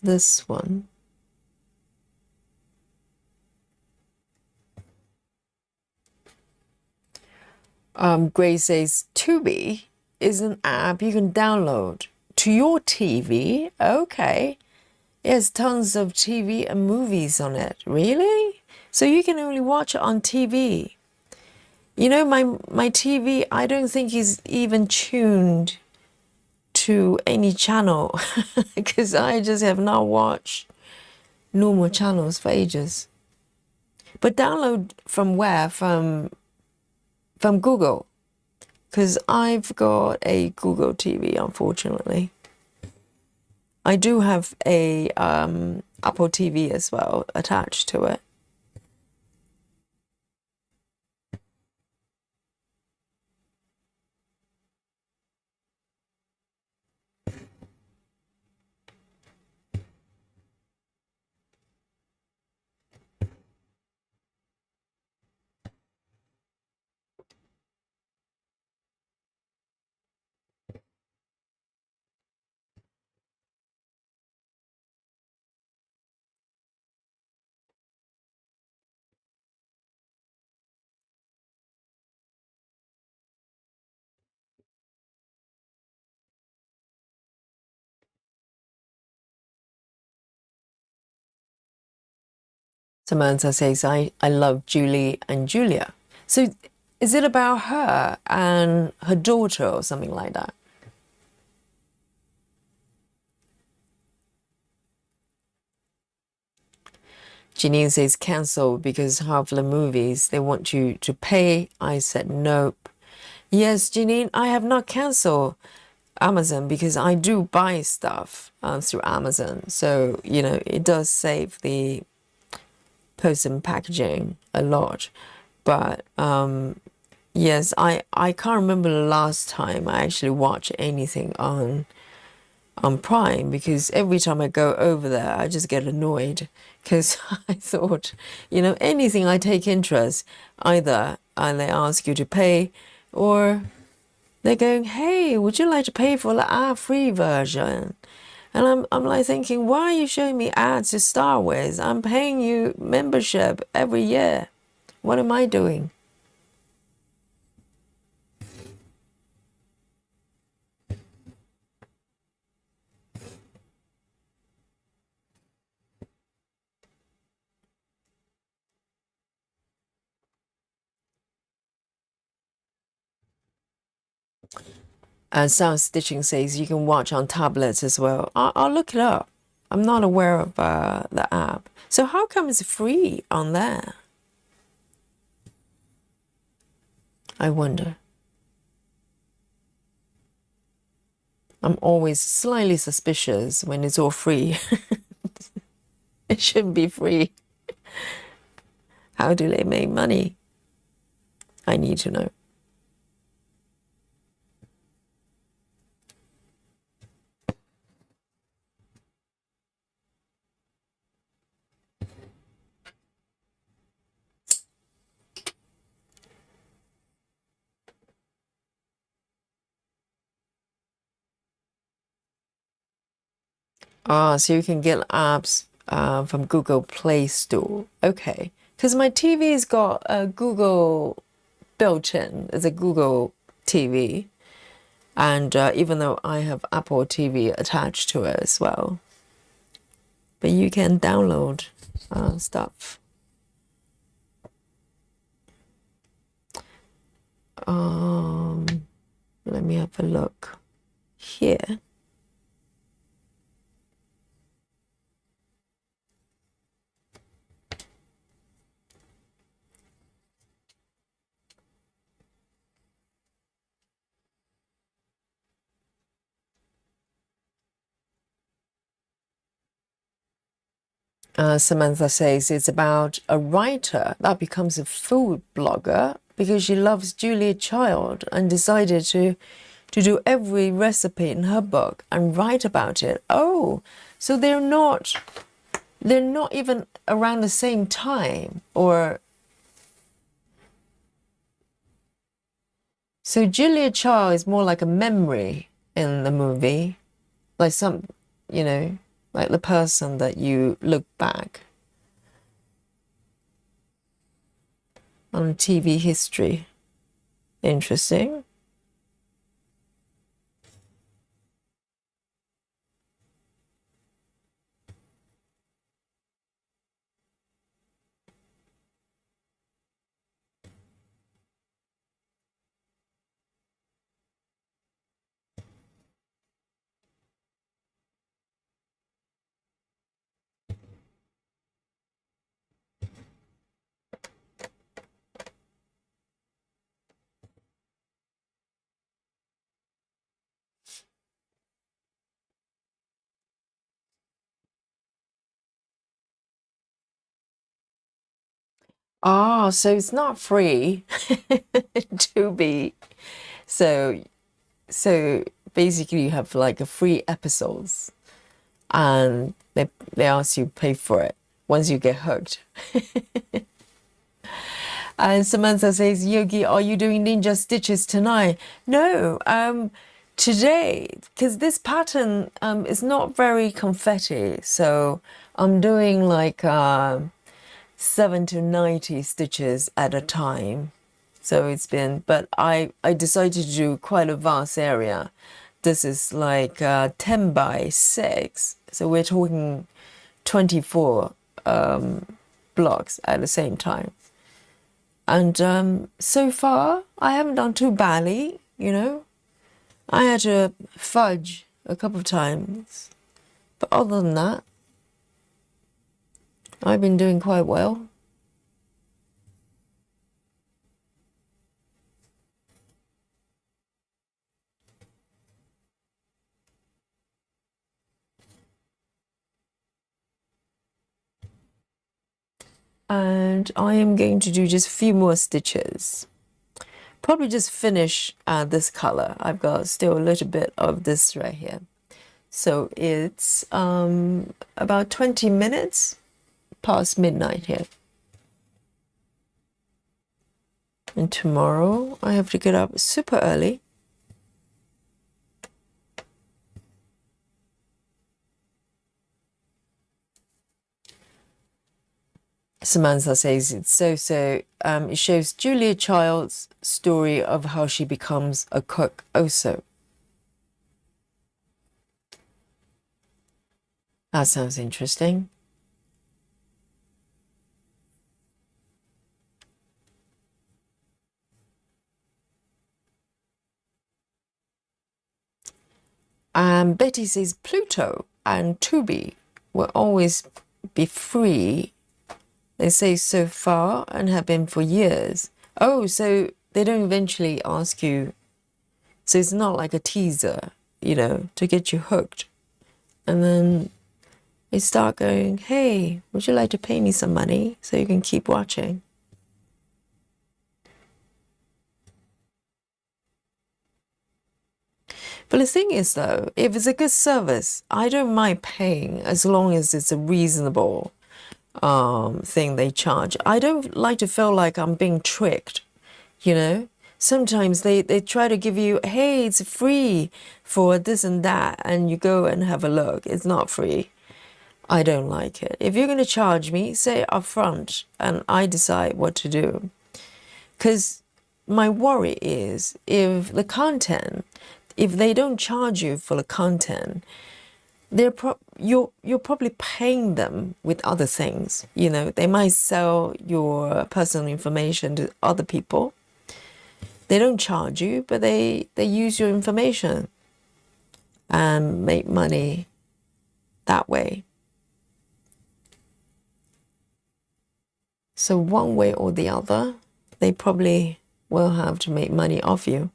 This one. Gray says Tubi is an app you can download to your TV. Okay. Yes, tons of TV and movies on it. Really? So you can only watch it on TV. You know, my TV, I don't think is even tuned to any channel because I just have not watched normal channels for ages. But download from where? From Google, because I've got a Google TV, unfortunately. I do have a Apple TV as well attached to it. Samantha says, I love Julie and Julia. So is it about her and her daughter or something like that? Janine says cancel because half the movies, they want you to pay. I said nope. Yes, Janine, I have not canceled Amazon because I do buy stuff through Amazon. So, you know, it does save the post and packaging a lot. But yes, I can't remember the last time I actually watched anything on Prime because every time I go over there, I just get annoyed because I thought, you know, anything I take interest, either and they ask you to pay or they're going, hey, would you like to pay for the ad-free version? And I'm like thinking, why are you showing me ads to start with? I'm paying you membership every year. What am I doing? And Sound Stitching says you can watch on tablets as well. I'll look it up. I'm not aware of the app. So how come it's free on there? I wonder. I'm always slightly suspicious when it's all free. It shouldn't be free. How do they make money? I need to know. So you can get apps from Google Play Store. Okay. Because my TV's got a Google built-in. It's a Google TV. And even though I have Apple TV attached to it as well. But you can download stuff. Let me have a look here. Samantha says it's about a writer that becomes a food blogger because she loves Julia Child and decided to do every recipe in her book and write about it. Oh, so they're not even around the same time, or so Julia Child is more like a memory in the movie, like some, like the person that you look back on TV history. Interesting. Oh, so it's not free to be. So basically you have like a free episodes and they ask you to pay for it once you get hooked. And Samantha says, Yogi, are you doing ninja stitches tonight? No, today, because this pattern is not very confetti, so I'm doing like 7 to 90 stitches at a time. So it's been, but I decided to do quite a vast area. This is like 10 by 6. So we're talking 24 blocks at the same time. And so far, I haven't done too badly, I had to fudge a couple of times. But other than that, I've been doing quite well. And I am going to do just a few more stitches. Probably just finish this color. I've got still a little bit of this right here. So it's about 20 minutes past midnight here. And tomorrow I have to get up super early. Samantha says it's so it shows Julia Child's story of how she becomes a cook also. That sounds interesting. Betty says Pluto and Tubi will always be free. They say so far and have been for years. Oh, so they don't eventually ask you. So it's not like a teaser, you know, to get you hooked. And then they start going, hey, would you like to pay me some money so you can keep watching? But the thing is, though, if it's a good service, I don't mind paying as long as it's a reasonable thing they charge. I don't like to feel like I'm being tricked, you know? Sometimes they try to give you, hey, it's free for this and that, and you go and have a look. It's not free. I don't like it. If you're going to charge me, say up front, and I decide what to do. Because my worry is if the content, if they don't charge you for the content, you're probably paying them with other things. You know, they might sell your personal information to other people. They don't charge you, but they use your information and make money that way. So one way or the other, they probably will have to make money off you.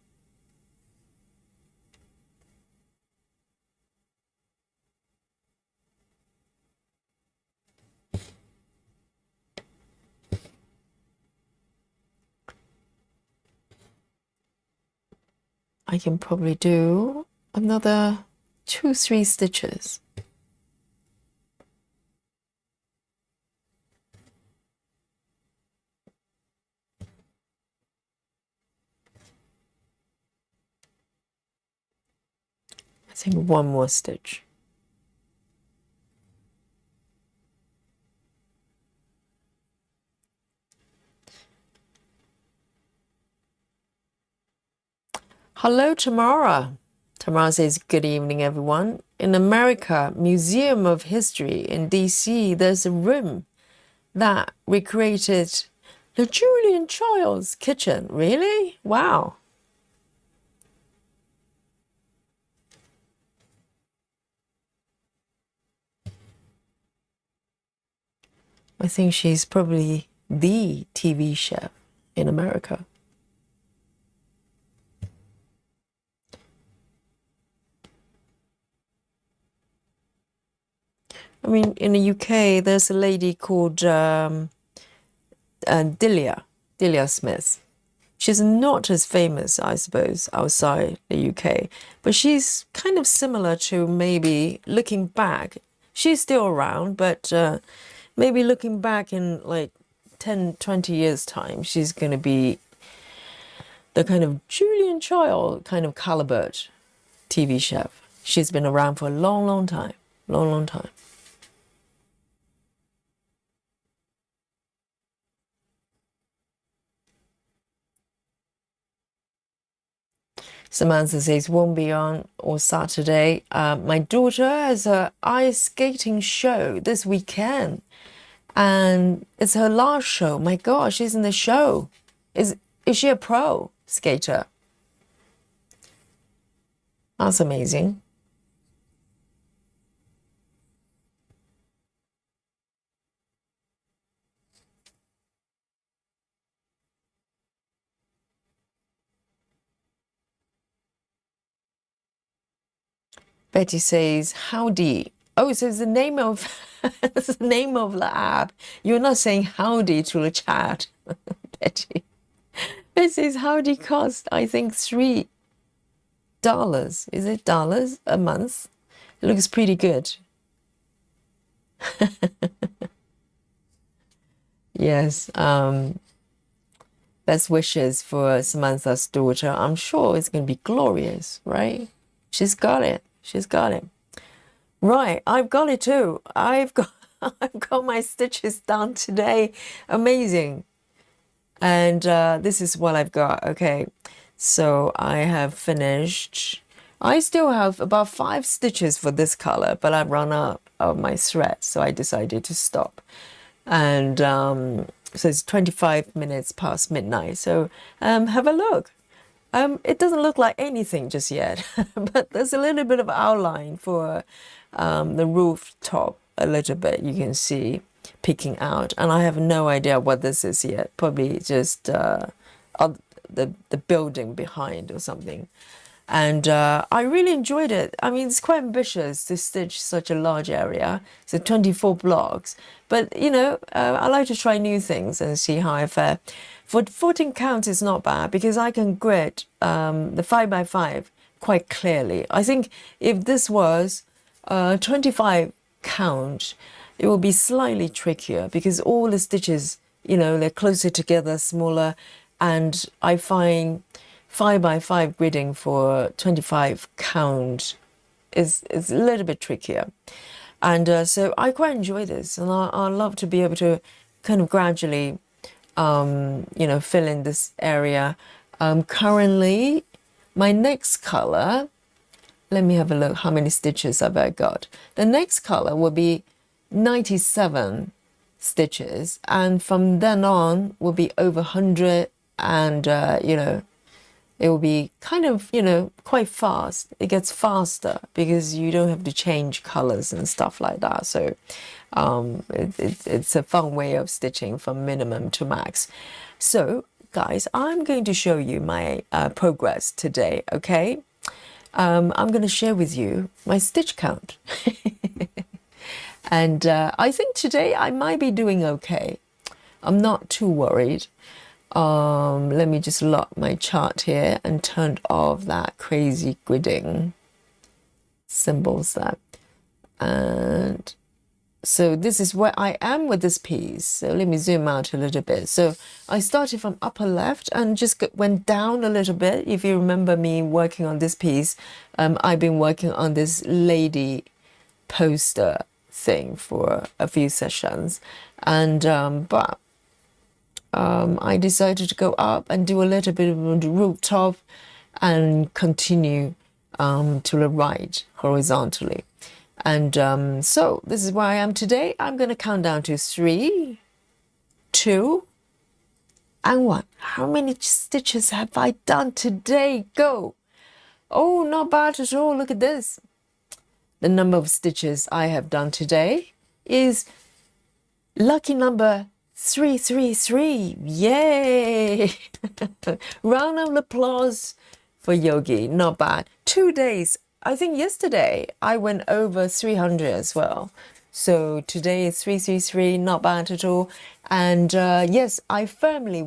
I can probably do another 2-3 stitches. I think one more stitch. Hello, Tamara. Tamara says, good evening, everyone. In America Museum of History in DC, there's a room that recreated the Julian Child's kitchen. Really? Wow. I think she's probably the TV chef in America. I mean, in the UK, there's a lady called Delia Smith. She's not as famous, I suppose, outside the UK, but she's kind of similar to, maybe looking back. She's still around, but maybe looking back in like 10, 20 years' time, she's going to be the kind of Julian Child kind of caliber TV chef. She's been around for a long, long time. Long, long time. Samantha says, won't be on or Saturday. My daughter has an ice skating show this weekend. And it's her last show. My gosh, she's in the show. Is she a pro skater? That's amazing. Betty says, howdy. Oh, so it's the name of it's the name of the app. You're not saying howdy to the chat, Betty. Betty says, howdy cost, I think, $3. Is it dollars a month? It looks pretty good. Yes. Best wishes for Samantha's daughter. I'm sure it's going to be glorious, right? She's got it. She's got it. Right, I've got it too. I've got my stitches done today. Amazing. And this is what I've got. Okay, so I have finished. I still have about 5 stitches for this color, but I've run out of my thread, so I decided to stop. And so it's 25 minutes past midnight. So have a look. It doesn't look like anything just yet, but there's a little bit of outline for the rooftop a little bit. You can see peeking out, and I have no idea what this is yet. Probably just the building behind or something. And I really enjoyed it. I mean, it's quite ambitious to stitch such a large area. So 24 blocks. But, you know, I like to try new things and see how I fare. For 14 count is not bad because I can grid the 5x5 quite clearly. I think if this was 25 count, it will be slightly trickier because all the stitches, you know, they're closer together, smaller. And I find 5x5 gridding for 25 count is a little bit trickier. And so I quite enjoy this, and I love to be able to kind of gradually, you know, fill in this area. Currently, my next color, let me have a look how many stitches have I got. The next color will be 97 stitches, and from then on will be over 100, and you know, it will be kind of, you know, quite fast. It gets faster because you don't have to change colors and stuff like that. So it's a fun way of stitching from minimum to max. So guys, I'm going to show you my progress today, okay? I'm going to share with you my stitch count. And I think today I might be doing okay. I'm not too worried. Let me just lock my chart here and turn off that crazy gridding symbols there. And so this is where I am with this piece. So let me zoom out a little bit. So I started from upper left and just went down a little bit. If you remember me working on this piece, I've been working on this lady poster thing for a few sessions. And I decided to go up and do a little bit of the rooftop and continue to the right horizontally. And so this is where I am today. I'm going to count down to 3, 2, and 1. How many stitches have I done today? Go! Oh, not bad at all. Look at this. The number of stitches I have done today is lucky number 333. Yay! Round of applause for Yogi. Not bad. 2 days. I think yesterday I went over 300 as well. So today is 333. Not bad at all. And yes, I firmly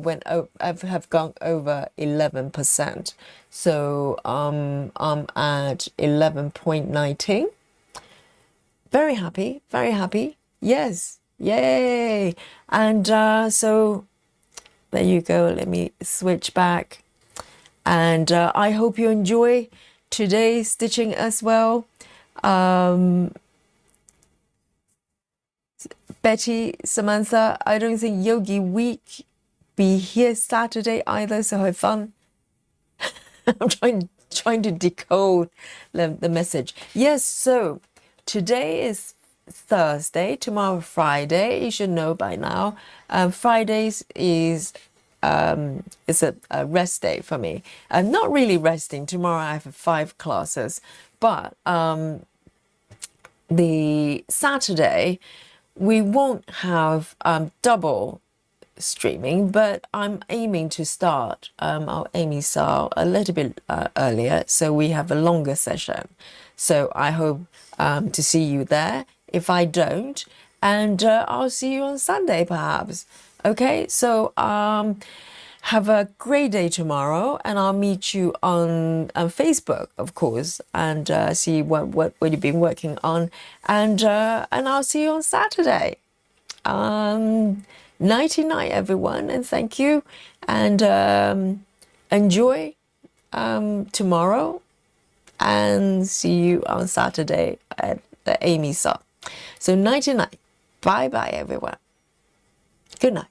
have gone over 11%. So I'm at 11.19. Very happy. Very happy. Yes. Yay! And so there you go. Let me switch back. And I hope you enjoy today's stitching as well. Betty, Samantha, I don't think Yogi Week be here Saturday either, so have fun. I'm trying to decode the message. Yes, so today is Thursday, tomorrow Friday. You should know by now. Fridays is a rest day for me. I'm not really resting. Tomorrow I have 5 classes, but the Saturday we won't have double streaming, but I'm aiming to start our Amy Saul a little bit earlier, so we have a longer session. So I hope to see you there. If I don't, and I'll see you on Sunday perhaps. Okay, so have a great day tomorrow, and I'll meet you on Facebook, of course, and see what you've been working on, and I'll see you on Saturday. Nighty night, everyone, and thank you, and enjoy tomorrow, and see you on Saturday at the Amy Saw. So nighty night. Bye bye, everyone. Good night.